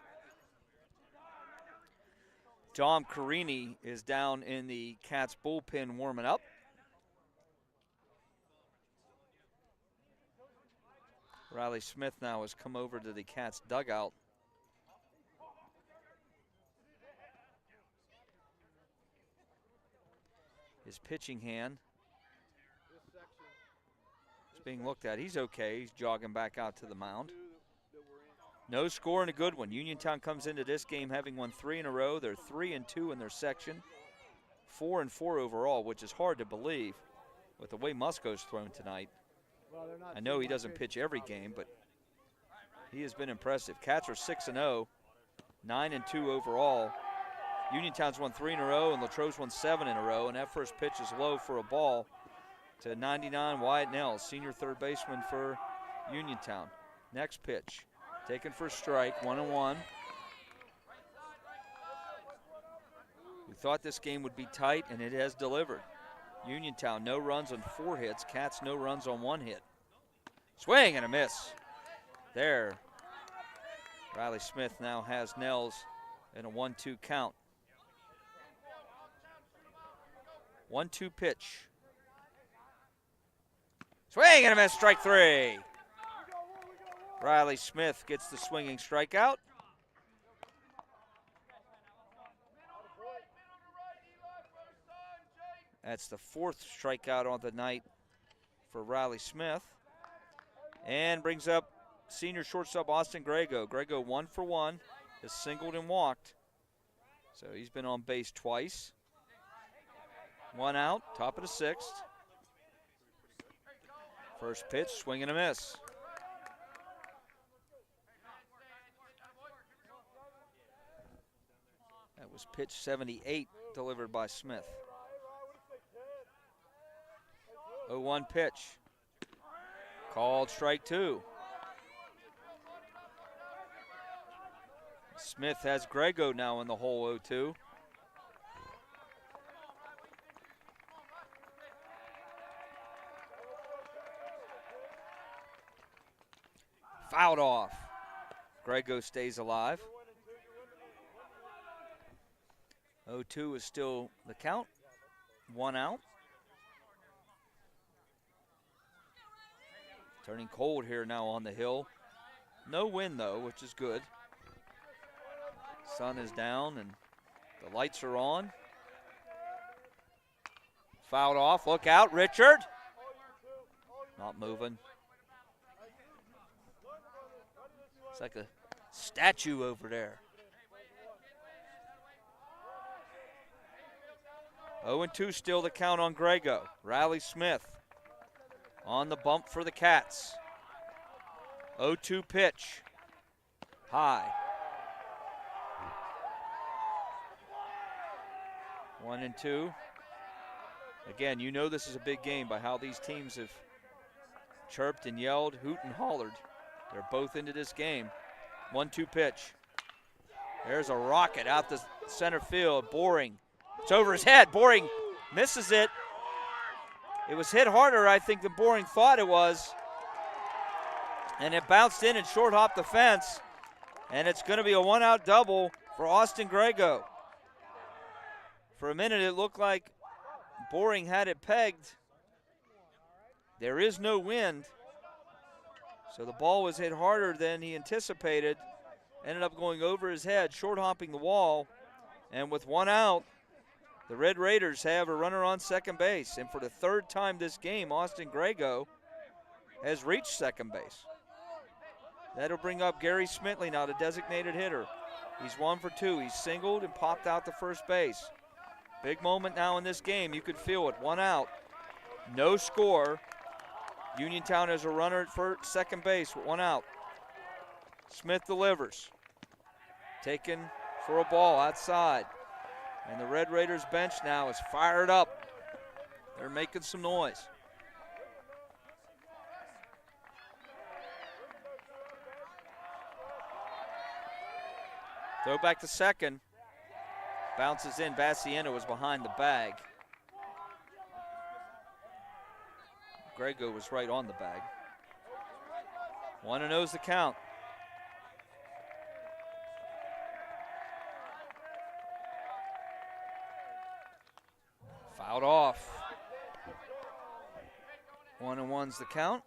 Dom Carini is down in the Cats bullpen warming up. Riley Smith now has come over to the Cats dugout. His pitching hand is being looked at. He's okay. He's jogging back out to the mound. No score and a good one. Uniontown comes into this game having won 3 in a row. They're 3-2 in their section, 4-4 overall, which is hard to believe with the way Musco's thrown tonight. I know he doesn't pitch every game, but he has been impressive. Cats are 6-0, 9-2 overall. Uniontown's won 3 in a row, and Latrobe's won 7 in a row, and that first pitch is low for a ball to 99 Wyatt Nels, senior third baseman for Uniontown. Next pitch, taken for a strike, 1-1. We thought this game would be tight, and it has delivered. Uniontown, no runs on 4 hits. Cats, no runs on 1 hit. Swing and a miss. There. Riley Smith now has Nels in a 1-2 count. 1-2 pitch. Swing and a miss, strike 3. Riley Smith gets the swinging strikeout. That's the 4th strikeout on the night for Riley Smith. And brings up senior shortstop Austin Grego. Grego 1 for 1, has singled and walked. So he's been on base twice. 1 out, top of the 6th. First pitch, swing and a miss. That was pitch 78 delivered by Smith. 0-1 pitch. Called strike 2. Smith has Grego now in the hole 0-2. Fouled off. Grego stays alive. 0-2 is still the count. 1 out. Turning cold here now on the hill. No wind though, which is good. Sun is down and the lights are on. Fouled off, look out, Richard. Not moving. It's like a statue over there. 0-2 still the count on Grego. Riley Smith on the bump for the Cats. 0-2 pitch. High. 1-2. Again, you know this is a big game by how these teams have chirped and yelled, hoot and hollered. They're both into this game. 1-2 pitch. There's a rocket out the center field. Boring. It's over his head. Boring misses it. It was hit harder, I think, than Boring thought it was. And it bounced in and short hopped the fence. And it's going to be a 1-out double for Austin Grego. For a minute, it looked like Boring had it pegged. There is no wind. So the ball was hit harder than he anticipated. Ended up going over his head, short hopping the wall. And with 1 out, the Red Raiders have a runner on second base. And for the 3rd time this game, Austin Grego has reached second base. That'll bring up Gary Smitley now, the designated hitter. He's 1 for 2. He's singled and popped out to first base. Big moment now in this game. You could feel it. 1 out. No score. Uniontown has a runner for second base with 1 out. Smith delivers. Taken for a ball outside. And the Red Raiders bench now is fired up. They're making some noise. Throw back to second. Bounces in. Bassiano was behind the bag. Grego was right on the bag. 1-0's the count. Fouled off. 1-1's the count.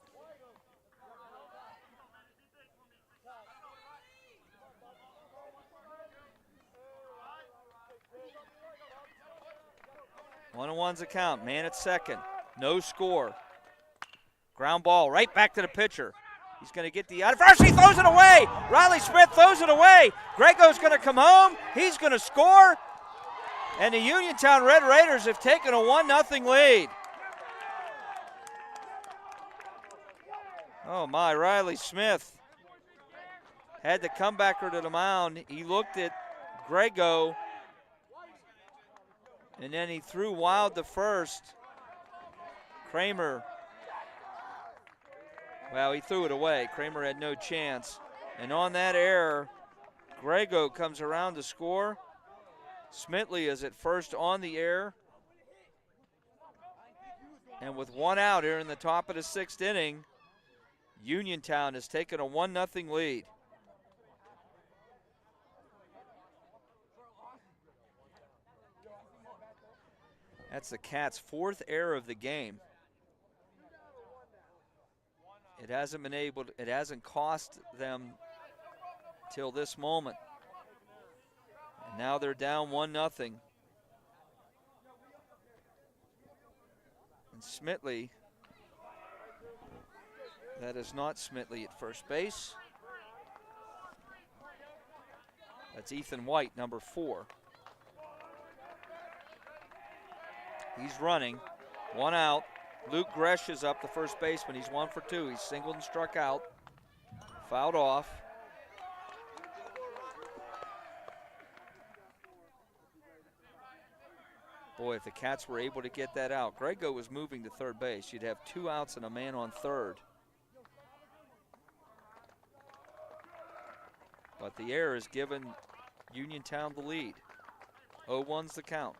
One and one's the count. Man at second. No score. Ground ball right back to the pitcher. He's going to get the out of first. He throws it away. Riley Smith throws it away. Grego's going to come home. He's going to score. And the Uniontown Red Raiders have taken a 1-0 lead. Oh my, Riley Smith had the comebacker to the mound. He looked at Grego, and then he threw wild to first. Kramer, well, he threw it away. Kramer had no chance. And on that error, Grego comes around to score. Smitley is at first on the air. And with one out here in the top of the sixth inning, Uniontown has taken a 1-0 lead. That's the Cats' fourth error of the game. It hasn't cost them till this moment. And now they're down 1-0. And Smitley, that is not Smitley at first base. That's Ethan White, number 4. He's running. One out. Luke Gresh is up, the first baseman. He's 1 for 2. He's singled and struck out. Fouled off. Boy, if the Cats were able to get that out. Grego was moving to third base. You'd have 2 outs and a man on third. But the error has given Uniontown the lead. 0-1's the count.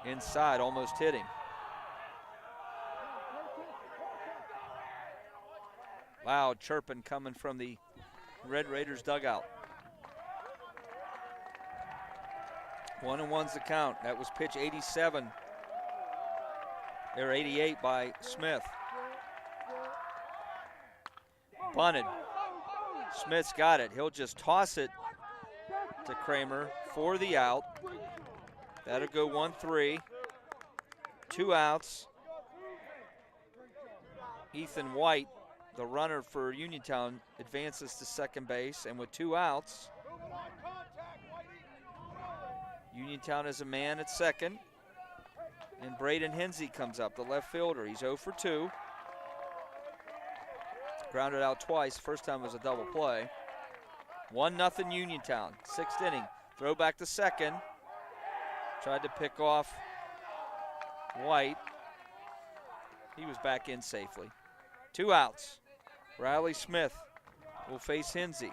Inside, almost hit him. Loud chirping coming from the Red Raiders dugout. 1-1's the count. That was pitch 87. Or 88 by Smith. Bunted. Smith's got it. He'll just toss it to Kramer for the out. That'll go 1-3. 2 outs. Ethan White, the runner for Uniontown, advances to second base. And with 2 outs, Uniontown is a man at second. And Braden Hinsey comes up, the left fielder. He's 0 for 2. Grounded out twice. First time was a double play. 1-0 Uniontown. 6th inning. Throw back to second. Tried to pick off White. He was back in safely. 2 outs. Riley Smith will face Hinsey.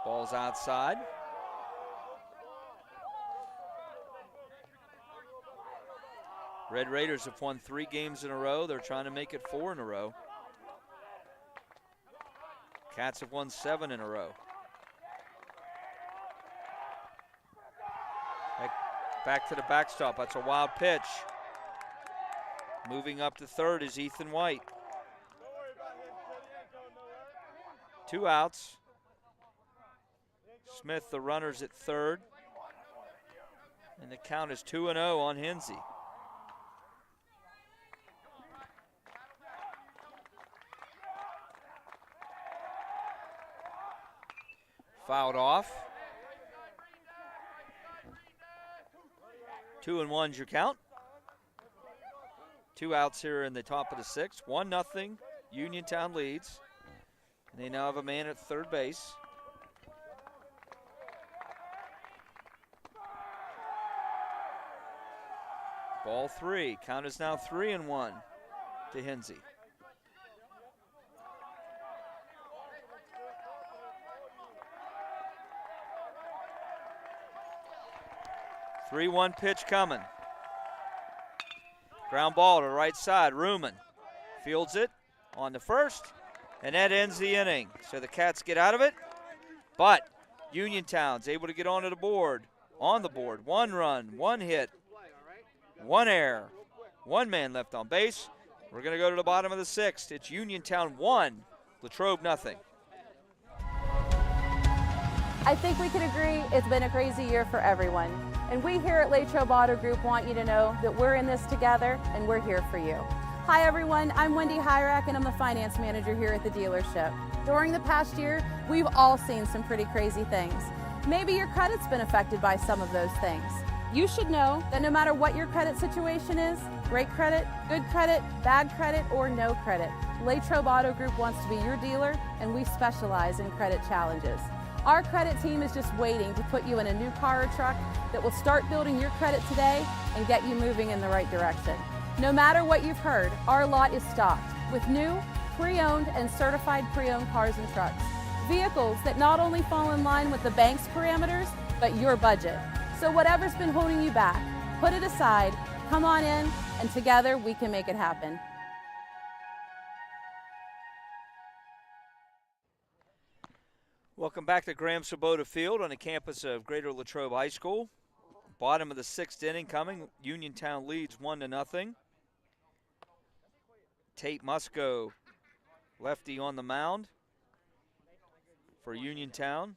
Ball's outside. Red Raiders have won 3 games in a row. They're trying to make it 4 in a row. Cats have won 7 in a row. Back to the backstop. That's a wild pitch. Moving up to third is Ethan White. 2 outs. Smith, the runner's at third. And the count is 2-0 on Hinsey. Fouled off. 2-1's your count. 2 outs here in the top of the 6th. 1-0. Uniontown leads. And they now have a man at third base. Ball 3. Count is now 3-1 to Hinsey. (3-1) pitch coming. Ground ball to right side. Ruman fields it on the first, and that ends the inning. So the Cats get out of it, but Uniontown's able to get onto the board. On the board, 1 run, 1 hit, 1 error, 1 man left on base. We're going to go to the bottom of the 6th. It's Uniontown 1, Latrobe nothing. I think we can agree it's been a crazy year for everyone. And we here at Latrobe Auto Group want you to know that we're in this together and we're here for you. Hi everyone, I'm Wendy Hyrack and I'm the finance manager here at the dealership. During the past year, we've all seen some pretty crazy things. Maybe your credit's been affected by some of those things. You should know that no matter what your credit situation is, great credit, good credit, bad credit, or no credit, Latrobe Auto Group wants to be your dealer and we specialize in credit challenges. Our credit team is just waiting to put you in a new car or truck that will start building your credit today and get you moving in the right direction. No matter what you've heard, our lot is stocked with new, pre-owned, and certified pre-owned cars and trucks. Vehicles that not only fall in line with the bank's parameters, but your budget. So whatever's been holding you back, put it aside, come on in, and together we can make it happen. Welcome back to Graham Sabota Field on the campus of Greater Latrobe High School. Bottom of the 6th inning coming. Uniontown leads 1-0. Tate Musco, lefty on the mound for Uniontown,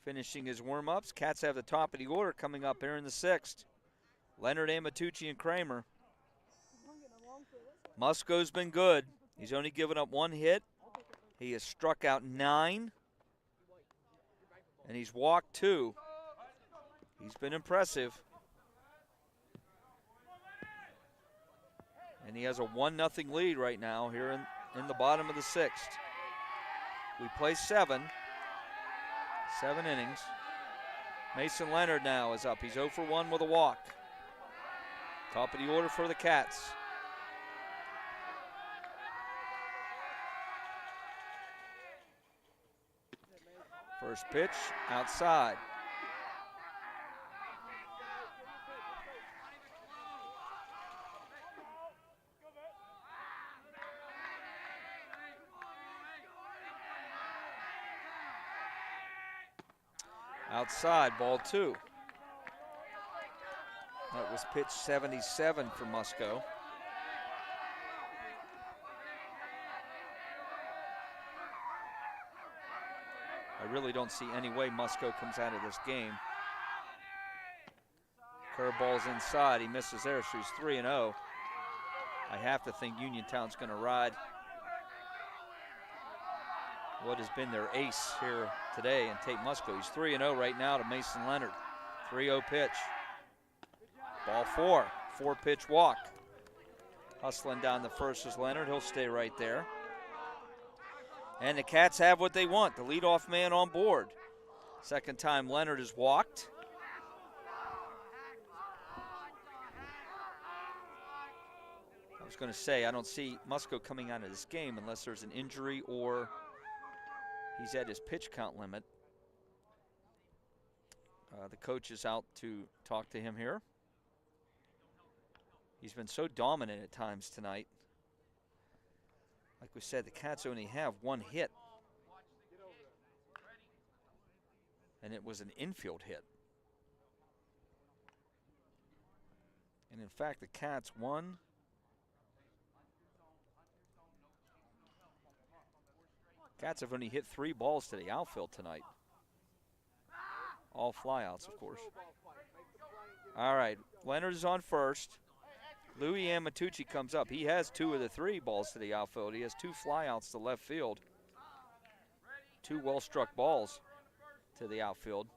finishing his warm-ups. Cats have the top of the order coming up here in the 6th. Leonard, Amatucci, and Kramer. Musco's been good. He's only given up 1 hit. He has struck out 9. And he's walked 2. He's been impressive. And he has a 1-0 lead right now here in the bottom of the 6th. We play 7 innings. Mason Leonard now is up. He's 0 for 1 with a walk. Top of the order for the Cats. First pitch, outside. Outside, ball 2. That was pitch 77 for Musco. I really don't see any way Musco comes out of this game. Curveball's inside. He misses there, so he's 3-0. I have to think Uniontown's going to ride what has been their ace here today in Tate Musco. He's 3-0 right now to Mason Leonard. 3-0 pitch. Ball 4. 4-pitch walk. Hustling down the first is Leonard. He'll stay right there. And the Cats have what they want, the leadoff man on board. Second time Leonard has walked. I was going to say, I don't see Musco coming out of this game unless there's an injury or he's at his pitch count limit. The coach is out to talk to him here. He's been so dominant at times tonight. Like we said, the Cats only have 1 hit. And it was an infield hit. And in fact, the Cats won. Cats have only hit 3 balls to the outfield tonight. All flyouts, of course. All right, Leonard is on first. Louis Amatucci comes up. He has 2 of the 3 balls to the outfield. He has 2 flyouts to left field. 2 well-struck balls to the outfield.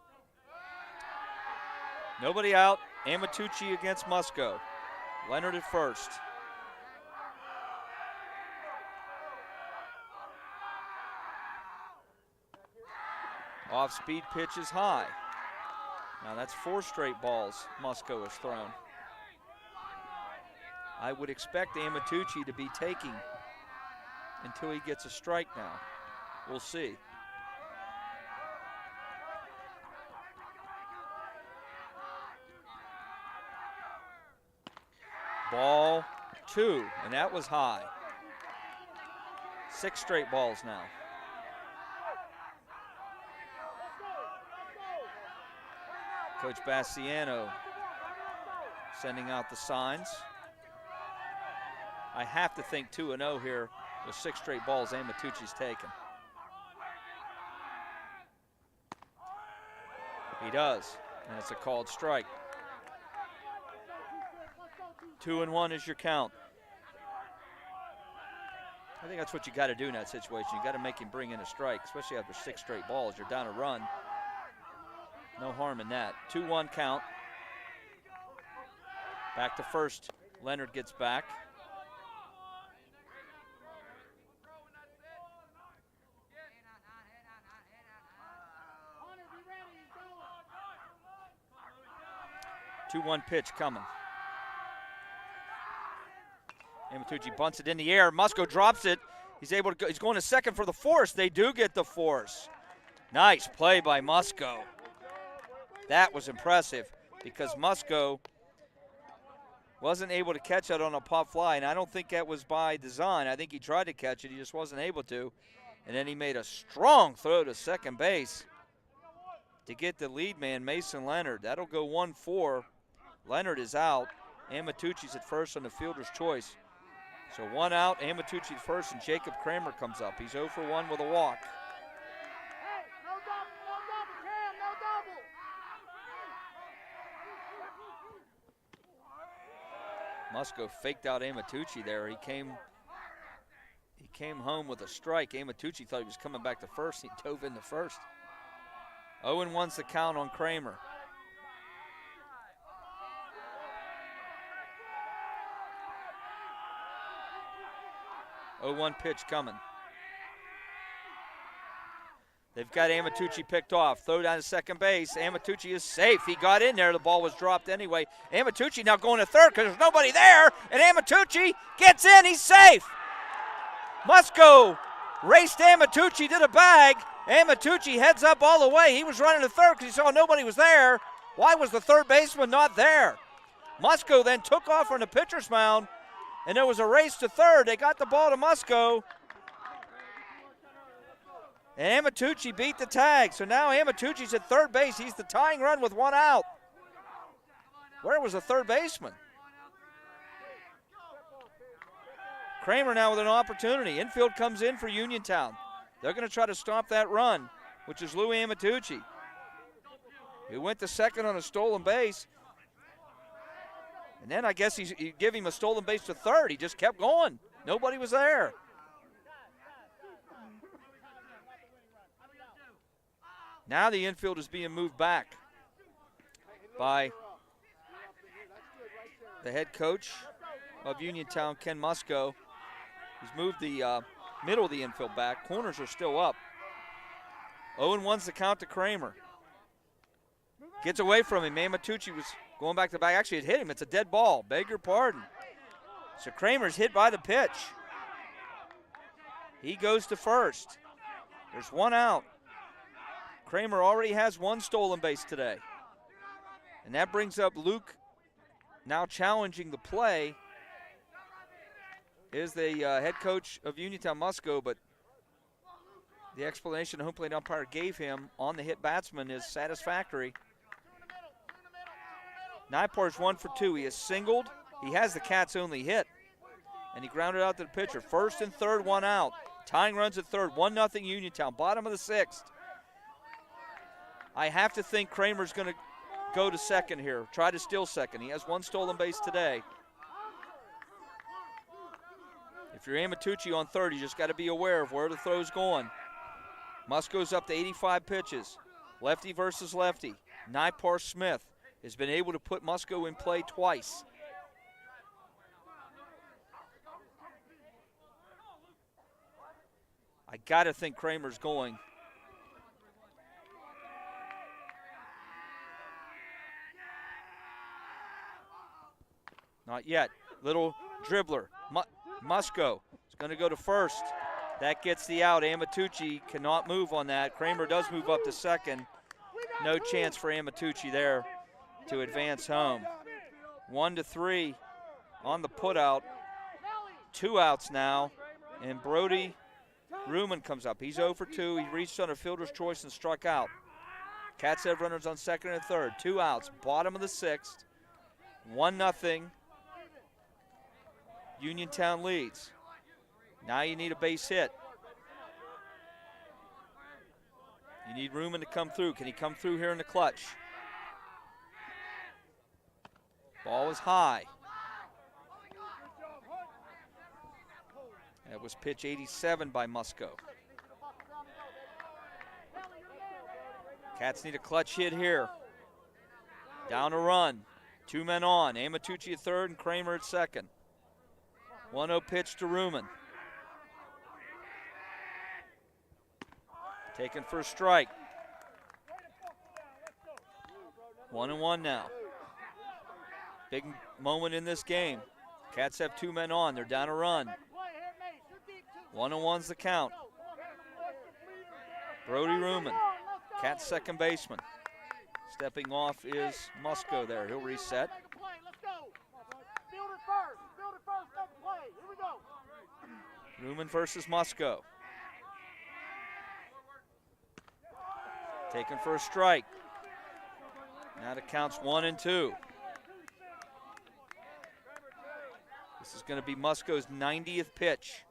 Nobody out. Amatucci against Musco. Leonard at first. Off-speed pitch is high. Now that's 4 straight balls Musco has thrown. I would expect Amatucci to be taking until he gets a strike now. We'll see. Ball 2, and that was high. 6 straight balls now. Coach Bassiano sending out the signs. I have to think 2-0 here with 6 straight balls Amatucci's taken. He does, and it's a called strike. 2-1 is your count. I think that's what you got to do in that situation. You got to make him bring in a strike, especially after 6 straight balls. You're down a run. No harm in that. 2-1 count. Back to first. Leonard gets back. Two-1 pitch coming. Amatucci bunts it in the air. Musco drops it. He's able to go. He's going to second for the force. They do get the force. Nice play by Musco. That was impressive because Musco wasn't able to catch it on a pop fly, and I don't think that was by design. I think he tried to catch it. He just wasn't able to. And then he made a strong throw to second base to get the lead man, Mason Leonard. That'll go 1-4. Leonard is out. Amatucci's at first on the fielder's choice. So 1 out, Amatucci at first, and Jacob Kramer comes up. He's 0 for 1 with a walk. Musco faked out Amatucci there. He came home with a strike. Amatucci thought he was coming back to first. He dove into first. 0-1's the count on Kramer. Oh, 0-1 pitch coming. They've got Amatucci picked off. Throw down to second base. Amatucci is safe. He got in there. The ball was dropped anyway. Amatucci now going to third because there's nobody there. And Amatucci gets in. He's safe. Musco raced Amatucci to the bag. Amatucci heads up all the way. He was running to third because he saw nobody was there. Why was the third baseman not there? Musco then took off from the pitcher's mound, and there was a race to third. They got the ball to Musco. And Amatucci beat the tag. So now Amatucci's at third base. He's the tying run with 1 out. Where was the third baseman? Kramer now with an opportunity. Infield comes in for Uniontown. They're going to try to stop that run, which is Louis Amatucci. He went to second on a stolen base. And then I guess he gave him a stolen base to third. He just kept going. Nobody was there. Now the infield is being moved back by the head coach of Uniontown, Ken Musco. He's moved the middle of the infield back. Corners are still up. 0-1's the count to Kramer. Gets away from him. Amatucci was going back to back. Actually, it hit him. It's a dead ball. Beg your pardon. So Kramer's hit by the pitch. He goes to first. There's 1 out. Kramer already has 1 stolen base today. And that brings up Luke now challenging the play. Is the head coach of Uniontown, Musco, but the explanation the home plate umpire gave him on the hit batsman is satisfactory. Nypar's 1 for 2. He has singled. He has the cat's only hit. And he grounded out to the pitcher. First and third, 1 out. Tying runs at third. 1-0 Uniontown. Bottom of the 6th. I have to think Kramer's going to go to second here. Try to steal second. He has 1 stolen base today. If you're Amatucci on third, you just got to be aware of where the throw's going. Musco's up to 85 pitches. Lefty versus lefty. Nypar Smith has been able to put Musco in play twice. I got to think Kramer's going. Not yet. Little dribbler. Musco is going to go to first. That gets the out. Amatucci cannot move on that. Kramer does move up to second. No chance for Amatucci there to advance home. 1-3 on the putout. 2 outs now, and Brody Ruman comes up. He's 0 for 2. He reached on a fielder's choice and struck out. Cats have runners on second and third. 2 outs, bottom of the 6th. 1-0. Uniontown leads. Now you need a base hit. You need Ruman to come through. Can he come through here in the clutch? Ball is high. That was pitch 87 by Musco. Cats need a clutch hit here. Down a run. 2 men on. Amatucci at third and Kramer at second. 1-0 pitch to Ruman. Taken for a strike. 1-1 now. Big moment in this game. Cats have 2 men on. They're down a run. 1-1's the count. Brody Ruman, Cat's second baseman. Stepping off is Musco there. He'll reset. Ruman versus Musco. Taken for a strike. Now the count's 1-2. This is going to be Musco's 90th pitch.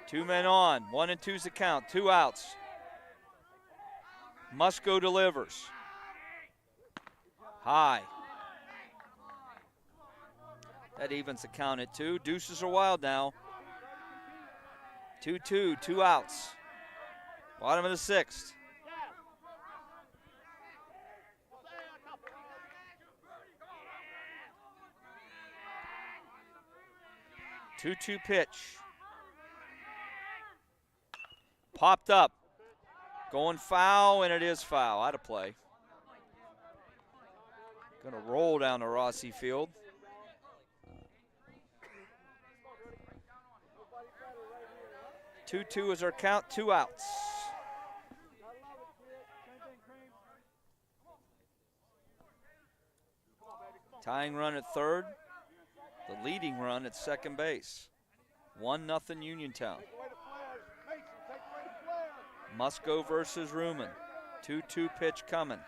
2 men on, 1-2's the count, 2 outs. Musco delivers. High. That evens the count at 2. Deuces are wild now. 2-2, 2 outs. Bottom of the 6th. Two-two pitch. Popped up. Going foul, and it is foul. Out of play. Going to roll down to Rossi Field. Two-two is our count, 2 outs. Tying run at third. The leading run at second base. 1-0 Uniontown. Musco versus Ruman. 2-2 pitch coming.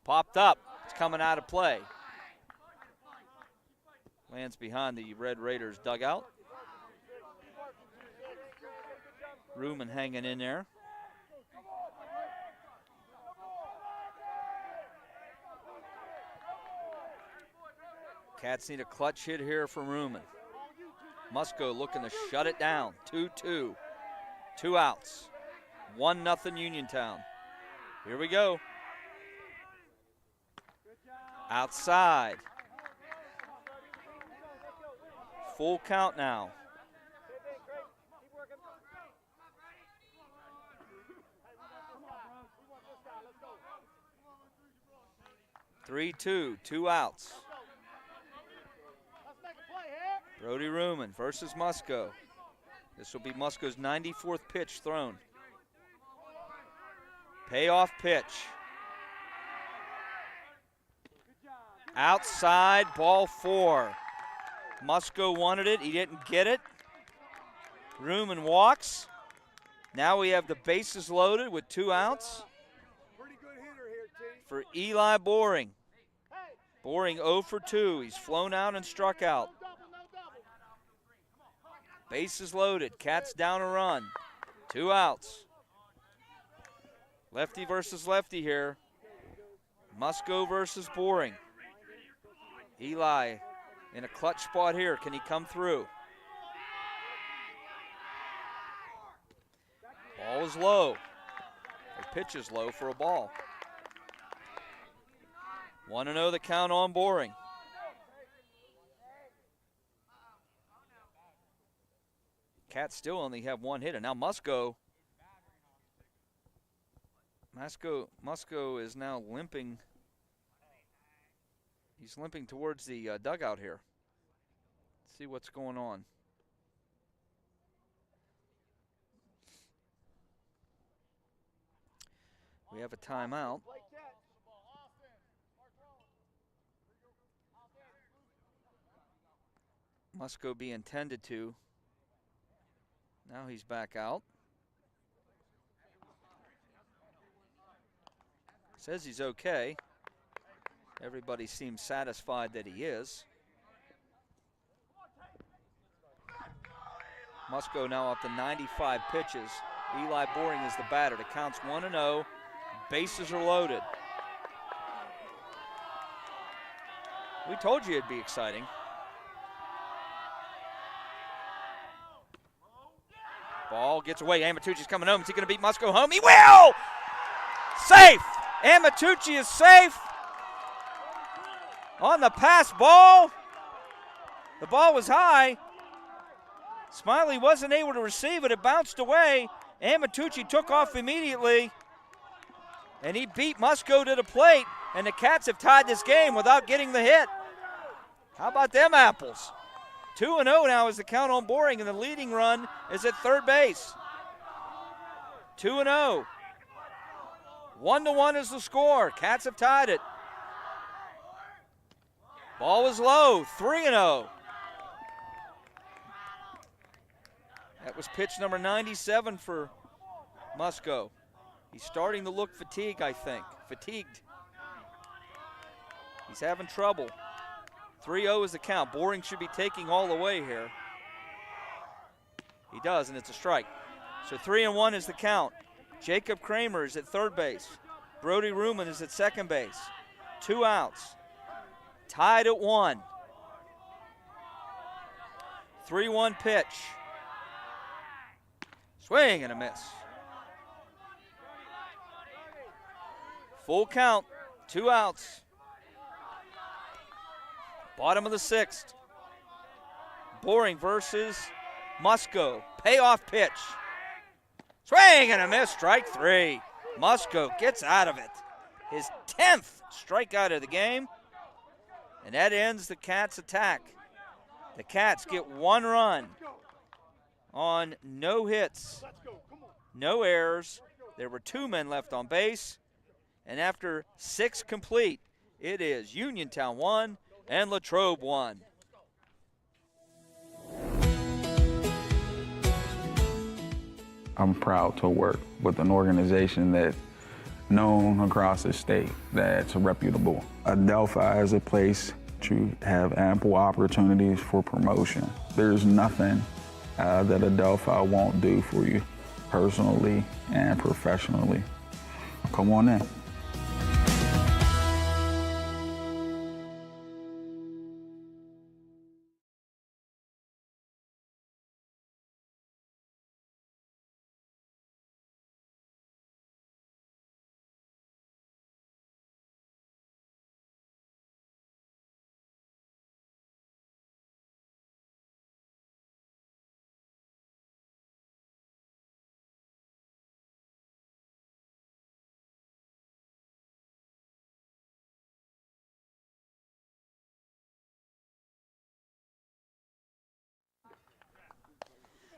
Popped up. It's coming out of play. Lands behind the Red Raiders dugout. Ruman hanging in there. Cats need a clutch hit here from Ruman. Musco looking to shut it down. 2-2. 2 outs. 1-0 Uniontown. Here we go. Outside. Full count now. Three-two, 2 outs. Brody Ruman versus Musco. This will be Musco's 94th pitch thrown. Payoff pitch. Outside, ball 4. Musco wanted it, he didn't get it. Ruman walks. Now we have the bases loaded with 2 outs for Eli Boring. Boring 0 for 2. He's flown out and struck out. Bases loaded. Cats down a run. 2 outs. Lefty versus lefty here. Musco versus Boring. Eli in a clutch spot here. Can he come through? Ball is low. The pitch is low for a ball. 1-0 the count on Boring. Cats still only have 1 hitter. Now Musco Musco is now limping. He's limping towards the dugout here. Let's see what's going on. We have a timeout. Musco being tended to. Now he's back out. Says he's okay. Everybody seems satisfied that he is. Musco now up to 95 pitches. Eli Boring is the batter. The count's 1-0. Bases are loaded. We told you it'd be exciting. Ball gets away. Amatucci's coming home. Is he going to beat Musco home? He will! Safe! Amatucci is safe on the pass ball. The ball was high. Smiley wasn't able to receive it. It bounced away. Amatucci took off immediately, and he beat Musco to the plate, and the Cats have tied this game without getting the hit. How about them apples? 2-0 now is the count on Boring, and the leading run is at third base. 2-0. 1-1 is the score. Cats have tied it. Ball was low. 3-0. That was pitch number 97 for Musco. He's starting to look fatigued, I think. Fatigued. He's having trouble. 3-0 is the count. Boring should be taking all the way here. He does, and it's a strike. So 3-1 is the count. Jacob Kramer is at third base. Brody Ruman is at second base. 2 outs. Tied at 1. 3-1 pitch. Swing and a miss. Full count. 2 outs. Bottom of the 6th. Boring versus Musco. Payoff pitch. Swing and a miss. Strike 3. Musco gets out of it. His 10th strikeout of the game. And that ends the Cats' attack. The Cats get 1 run on no hits, no errors. There were 2 men left on base. And after 6 complete, it is Uniontown 1 and Latrobe 1. I'm proud to work with an organization that's known across the state, that's reputable. Adelphi is a place to have ample opportunities for promotion. There's nothing that Adelphi won't do for you personally and professionally. Come on in.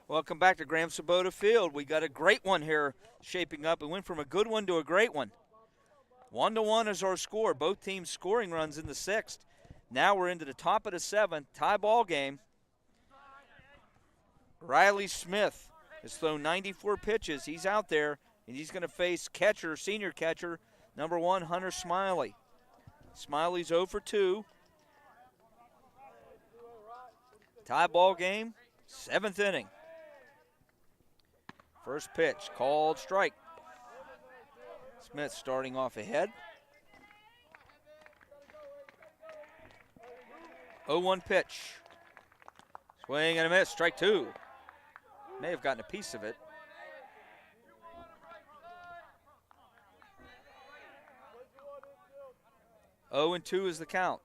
Welcome back to Graham Sabota Field. We got a great one here shaping up. We went from a good one to a great one. 1-1 is our score. Both teams scoring runs in the 6th. Now we're into the top of the 7th. Tie ball game. Riley Smith has thrown 94 pitches. He's out there, and he's going to face catcher, senior catcher, number 1, Hunter Smiley. Smiley's 0 for 2. Tie ball game, 7th inning. First pitch, called strike. Smith starting off ahead. 0-1 pitch. Swing and a miss, strike 2. May have gotten a piece of it. Oh and 2 is the count.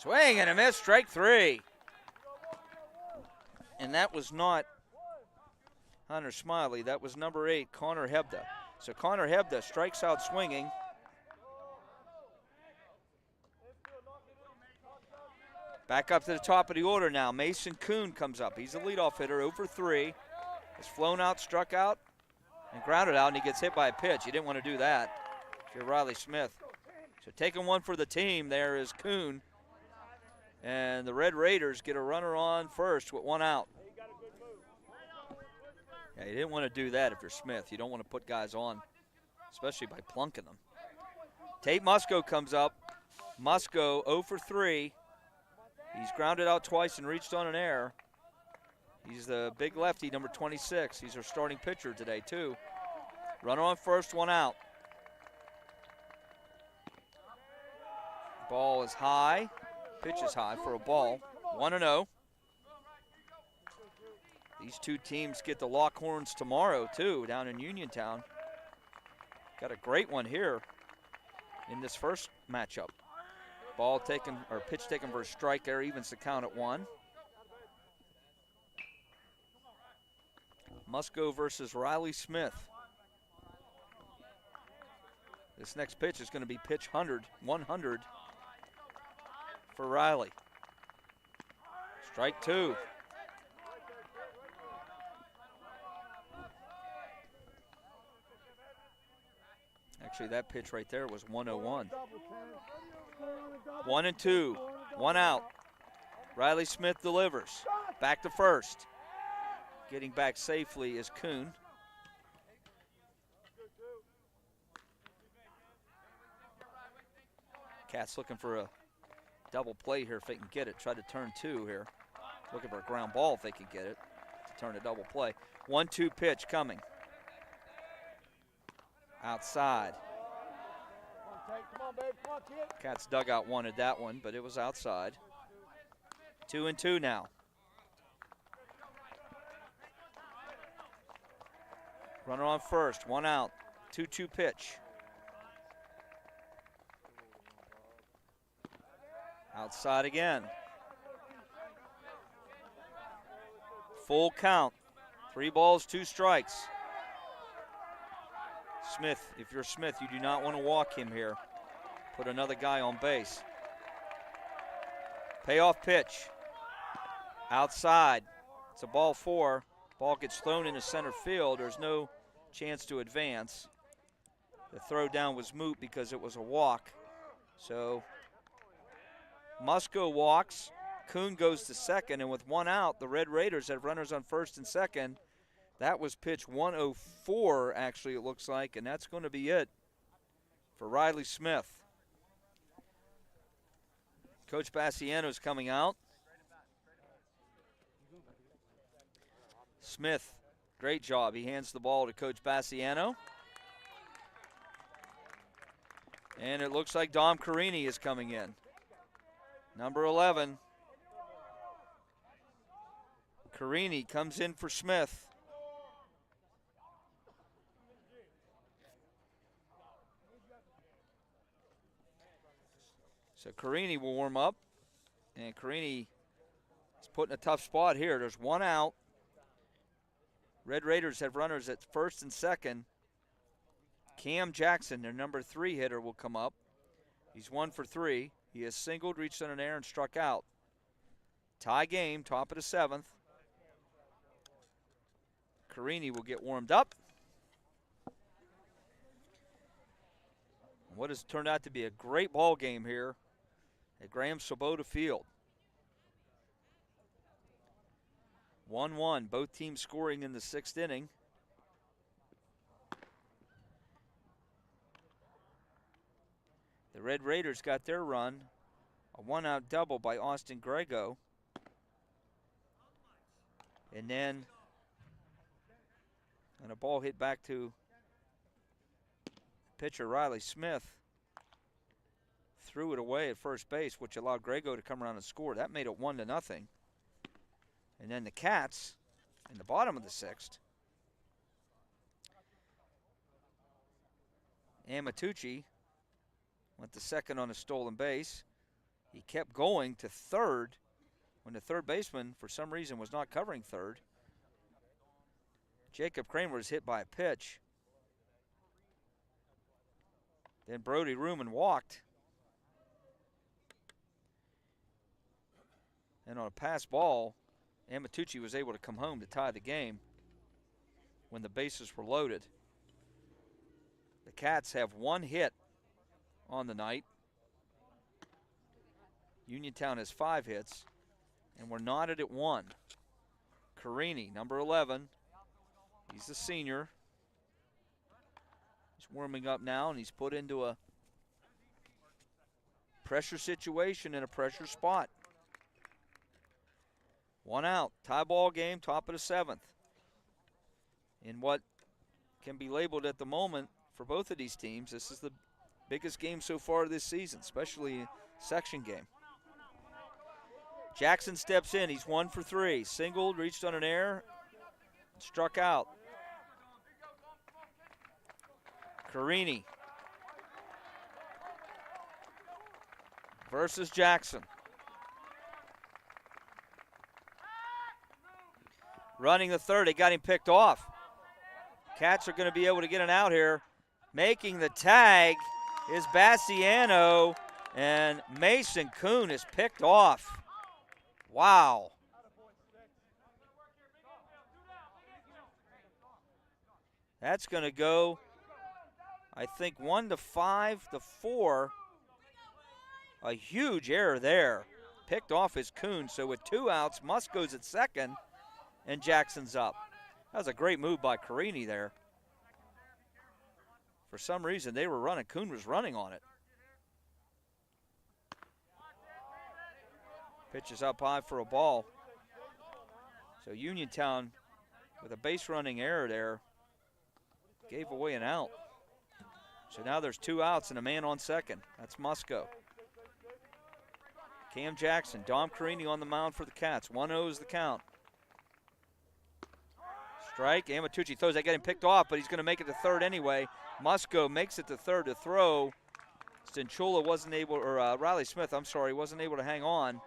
Swing and a miss, strike 3. And that was not Hunter Smiley. That was number 8, Connor Hebda. So Connor Hebda strikes out swinging. Back up to the top of the order now. Mason Kuhn comes up. He's a leadoff hitter, 0 for 3. Has flown out, struck out, and grounded out, and he gets hit by a pitch. You didn't want to do that if you're Riley Smith. So taking one for the team there is Kuhn. And the Red Raiders get a runner on first with 1 out. Yeah, you didn't want to do that if you're Smith. You don't want to put guys on, especially by plunking them. Tate Musco comes up. Musco 0 for 3. He's grounded out twice and reached on an error. He's the big lefty, number 26. He's our starting pitcher today, too. Runner on first, 1 out. Ball is high. Pitch is high for a ball. 1-0. These two teams get the Lockhorns tomorrow, too, down in Uniontown. Got a great one here in this first matchup. Ball taken, or pitch taken for a strike there, evens the count at 1. Musco versus Riley Smith. This next pitch is going to be pitch 100 for Riley. Strike 2. Actually, that pitch right there was 101. 1-2, 1 out. Riley Smith delivers. Back to first. Getting back safely is Kuhn. Cats looking for a double play here if they can get it. Try to turn 2 here. Looking for a ground ball if they can get it to turn a double play. 1-2 pitch coming. Outside. Cats dugout wanted that one, but it was outside. 2-2 now. Runner on first, 1 out. 2-2 pitch. Outside again. Full count. 3 balls, 2 strikes. Smith, if you're Smith, you do not want to walk him here. Put another guy on base. Payoff pitch. Outside. It's a ball 4. Ball gets thrown into center field. There's no chance to advance. The throw down was moot because it was a walk. So Musco walks. Kuhn goes to second, and with 1 out, the Red Raiders have runners on first and second. That was pitch 104, actually, it looks like, and that's going to be it for Riley Smith. Coach Bassiano's coming out. Smith, great job. He hands the ball to Coach Bassiano. And it looks like Dom Carini is coming in. Number 11. Carini comes in for Smith. So Carini will warm up, and Carini is put in a tough spot here. There's 1 out. Red Raiders have runners at first and second. Cam Jackson, their number 3 hitter, will come up. He's 1 for 3. He has singled, reached on an error, and struck out. Tie game, top of the 7th. Carini will get warmed up. What has turned out to be a great ball game here at Graham Swoboda Field. 1-1, both teams scoring in the 6th inning. The Red Raiders got their run, a 1-out double by Austin Grego. And then a ball hit back to pitcher Riley Smith. Threw it away at first base, which allowed Grego to come around and score. That made it 1-0. And then the Cats, in the bottom of the 6th, Amatucci went to second on a stolen base. He kept going to third when the third baseman, for some reason, was not covering third. Jacob Kramer was hit by a pitch. Then Brody Ruman walked. And on a pass ball, Amatucci was able to come home to tie the game when the bases were loaded. The Cats have one hit on the night. Uniontown has 5 hits, and we're knotted at 1. Carini, number 11, he's the senior. He's warming up now, and he's put into a pressure situation in a pressure spot. 1 out, tie ball game, top of the 7th. In what can be labeled at the moment for both of these teams, this is the biggest game so far this season, especially section game. Jackson steps in, he's 1 for 3. Singled, reached on an error, struck out. Carini versus Jackson. Running the third, they got him picked off. Cats are going to be able to get an out here. Making the tag is Bassiano, and Mason Kuhn is picked off. Wow. That's going to go, I think, 1 to 5 to 4. A huge error there. Picked off is Kuhn, so with 2 outs, Musk goes at second, and Jackson's up. That was a great move by Carini there. For some reason, they were running. Kuhn was running on it. Pitch is up high for a ball. So Uniontown, with a base running error there, gave away an out. So now there's 2 outs and a man on second. That's Musco. Cam Jackson, Dom Carini on the mound for the Cats. 1-0 is the count. Strike, Amatucci throws, they get him picked off, but he's going to make it to third anyway. Musco makes it to third to throw. Stinchula wasn't able, or Riley Smith, I'm sorry, wasn't able to hang on.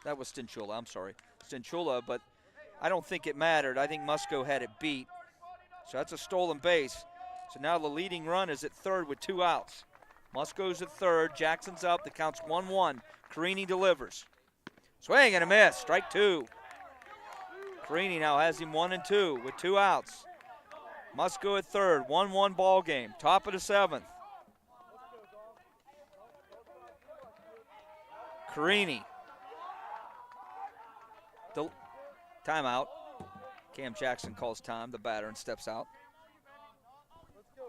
That was Stinchula, I'm sorry. Stinchula, but I don't think it mattered. I think Musco had it beat. So that's a stolen base. So now the leading run is at third with 2 outs. Musco's at third, Jackson's up, the count's 1-1. Carini delivers. Swing and a miss, strike 2. Carini now has him 1 and 2 with 2 outs. Musco at third, 1-1 ball game, top of the 7th. Carini. Timeout. Cam Jackson calls time, the batter, and steps out.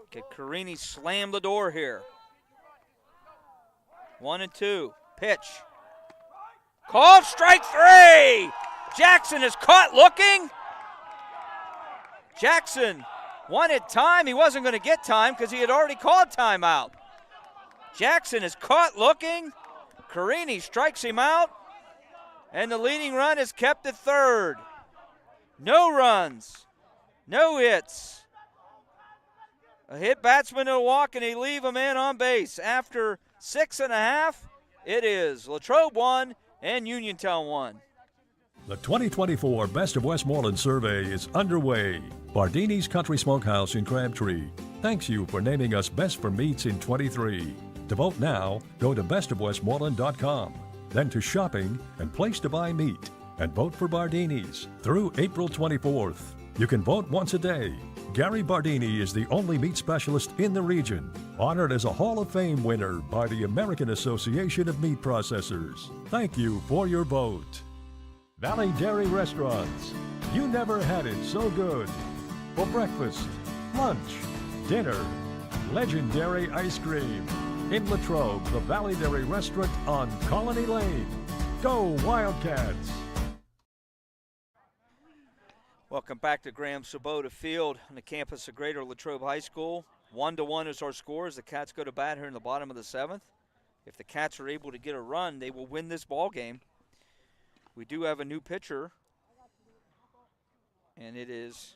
Okay, Carini slammed the door here. 1 and 2, pitch. Called strike 3. Jackson is caught looking. Jackson wanted time. He wasn't going to get time because he had already called timeout. Jackson is caught looking. Carini strikes him out. And the leading run is kept at third. No runs, no hits. A hit batsman to a walk, and they leave a man on base. After 6.5, it is Latrobe 1 and Uniontown 1. The 2024 Best of Westmoreland survey is underway. Bardini's Country Smokehouse in Crabtree thanks you for naming us Best for Meats in 23. To vote now, go to bestofwestmoreland.com, then to shopping and place to buy meat, and vote for Bardini's through April 24th. You can vote once a day. Gary Bardini is the only meat specialist in the region, honored as a Hall of Fame winner by the American Association of Meat Processors. Thank you for your vote. Valley Dairy Restaurants. You never had it so good. For breakfast, lunch, dinner, legendary ice cream. In Latrobe, the Valley Dairy Restaurant on Colony Lane. Go Wildcats! Welcome back to Graham Sabota Field on the campus of Greater Latrobe High School. 1-1 is our score as the Cats go to bat here in the bottom of the 7th. If the Cats are able to get a run, they will win this ball game. We do have a new pitcher, and it is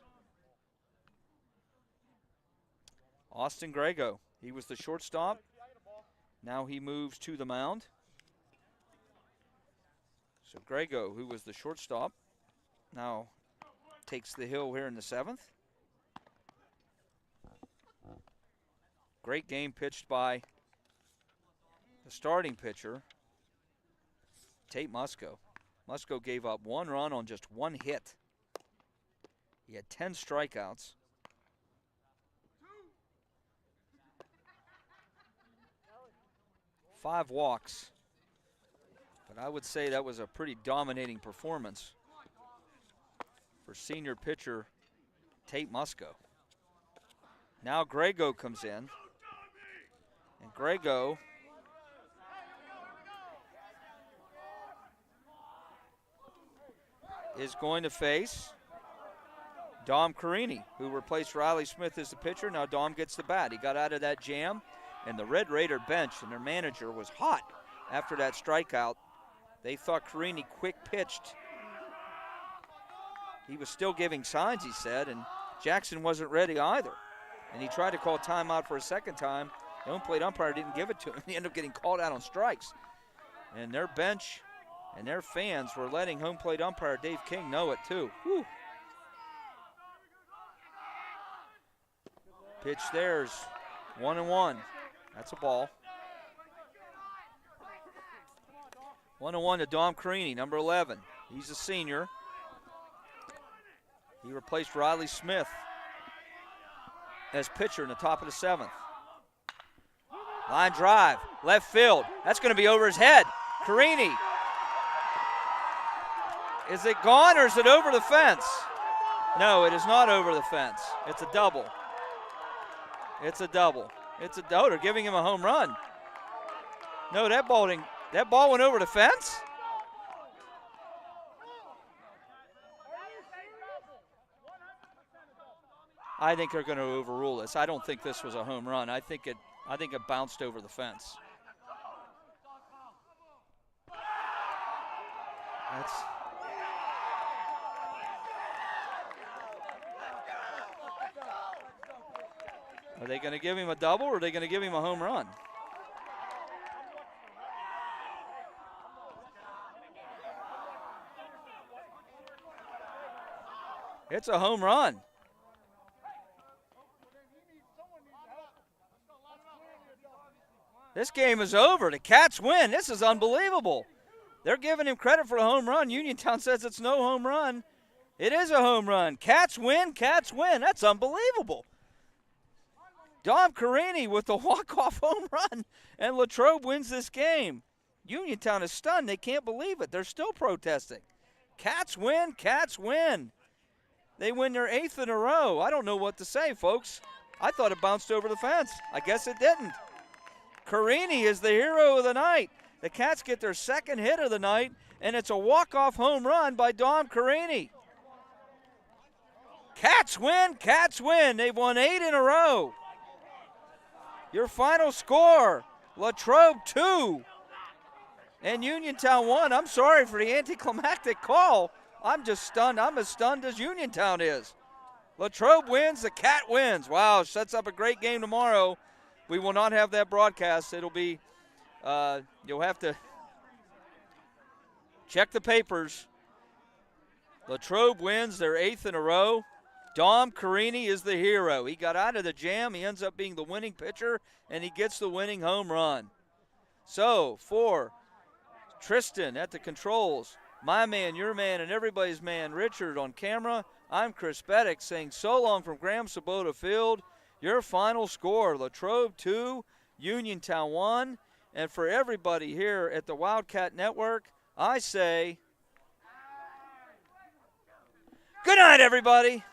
Austin Grego. He was the shortstop. Now he moves to the mound. So Grego, who was the shortstop, now takes the hill here in the 7th. Great game pitched by the starting pitcher, Tate Musco. Musco gave up 1 run on just 1 hit. He had 10 strikeouts. Five walks. But I would say that was a pretty dominating performance for senior pitcher Tate Musco. Now Grego comes in. And Grego is going to face Dom Carini, who replaced Riley Smith as the pitcher. Now Dom gets the bat. He got out of that jam, and the Red Raider bench and their manager was hot after that strikeout. They thought Carini quick pitched. He was still giving signs, he said, and Jackson wasn't ready either. And he tried to call timeout for a second time. The home plate umpire didn't give it to him. He ended up getting called out on strikes. And their bench and their fans were letting home plate umpire Dave King know it too. Whew. Pitch there's 1-1. That's a ball. 1-1 to Dom Carini, number 11. He's a senior. He replaced Riley Smith as pitcher in the top of the 7th. Line drive, left field. That's going to be over his head. Carini. Is it gone or is it over the fence? No, it is not over the fence. It's a double. It's a double. It's a double. They're giving him a home run. No, that ball went over the fence? I think they're going to overrule this. I don't think this was a home run. I think it bounced over the fence. Are they going to give him a double or are they going to give him a home run? It's a home run. This game is over. The Cats win. This is unbelievable. They're giving him credit for a home run. Uniontown says it's no home run. It is a home run. Cats win. Cats win. That's unbelievable. Dom Carini with the walk-off home run, and Latrobe wins this game. Uniontown is stunned. They can't believe it. They're still protesting. Cats win. Cats win. They win their 8th in a row. I don't know what to say, folks. I thought it bounced over the fence. I guess it didn't. Carini is the hero of the night. The Cats get their 2nd hit of the night, and it's a walk-off home run by Dom Carini. Cats win, Cats win. They've won 8 in a row. Your final score, Latrobe 2 and Uniontown 1. I'm sorry for the anticlimactic call. I'm just stunned. I'm as stunned as Uniontown is. Latrobe wins, the Cat wins. Wow, sets up a great game tomorrow. We will not have that broadcast. It'll be, you'll have to check the papers. Latrobe wins their 8th in a row. Dom Carini is the hero. He got out of the jam. He ends up being the winning pitcher, and he gets the winning home run. So, for Tristan at the controls, my man, your man, and everybody's man, Richard on camera, I'm Chris Beddick saying so long from Graham Sabota Field. Your final score, Latrobe 2, Uniontown 1. And for everybody here at the Wildcat Network, I say, good night, everybody.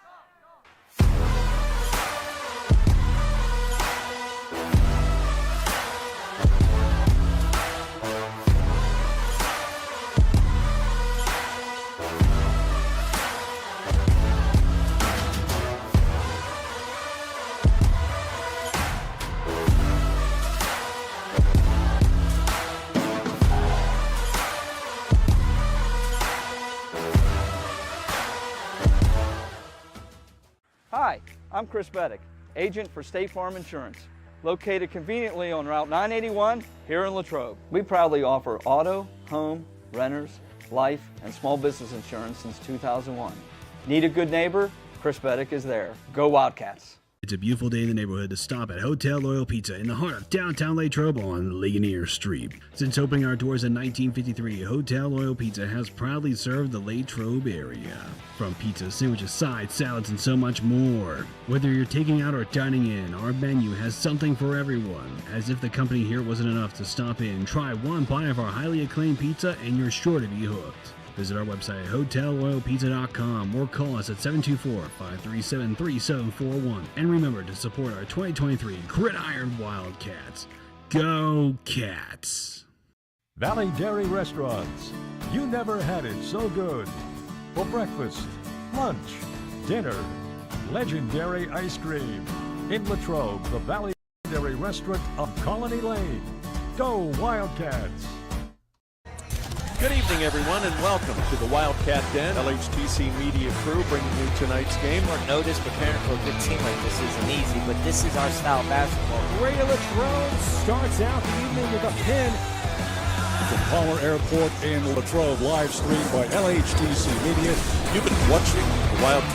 Hi, I'm Chris Beddick, agent for State Farm Insurance, located conveniently on Route 981 here in Latrobe. We proudly offer auto, home, renters, life, and small business insurance since 2001. Need a good neighbor? Chris Beddick is there. Go Wildcats. It's a beautiful day in the neighborhood to stop at Hotel Loyal Pizza in the heart of downtown Latrobe on Ligonier Street. Since opening our doors in 1953, Hotel Loyal Pizza has proudly served the Latrobe area. From pizza, sandwiches, sides, salads, and so much more. Whether you're taking out or dining in, our menu has something for everyone. As if the company here wasn't enough to stop in, try one bite of our highly acclaimed pizza and you're sure to be hooked. Visit our website at hotelloyalpizza.com or call us at 724-537-3741. And remember to support our 2023 Gridiron Wildcats. Go Cats! Valley Dairy Restaurants. You never had it so good. For breakfast, lunch, dinner, legendary ice cream. In Latrobe, the Valley Dairy Restaurant on Colony Lane. Go Wildcats! Good evening, everyone, and welcome to the Wildcat Den. LHTC Media Crew bringing you tonight's game. Short notice, preparing for a good team like this isn't easy, but this is our style of basketball. Greater Latrobe starts out the evening with a pin from Palmer Airport in Latrobe, live streamed by LHTC Media. You've been watching the Wildcat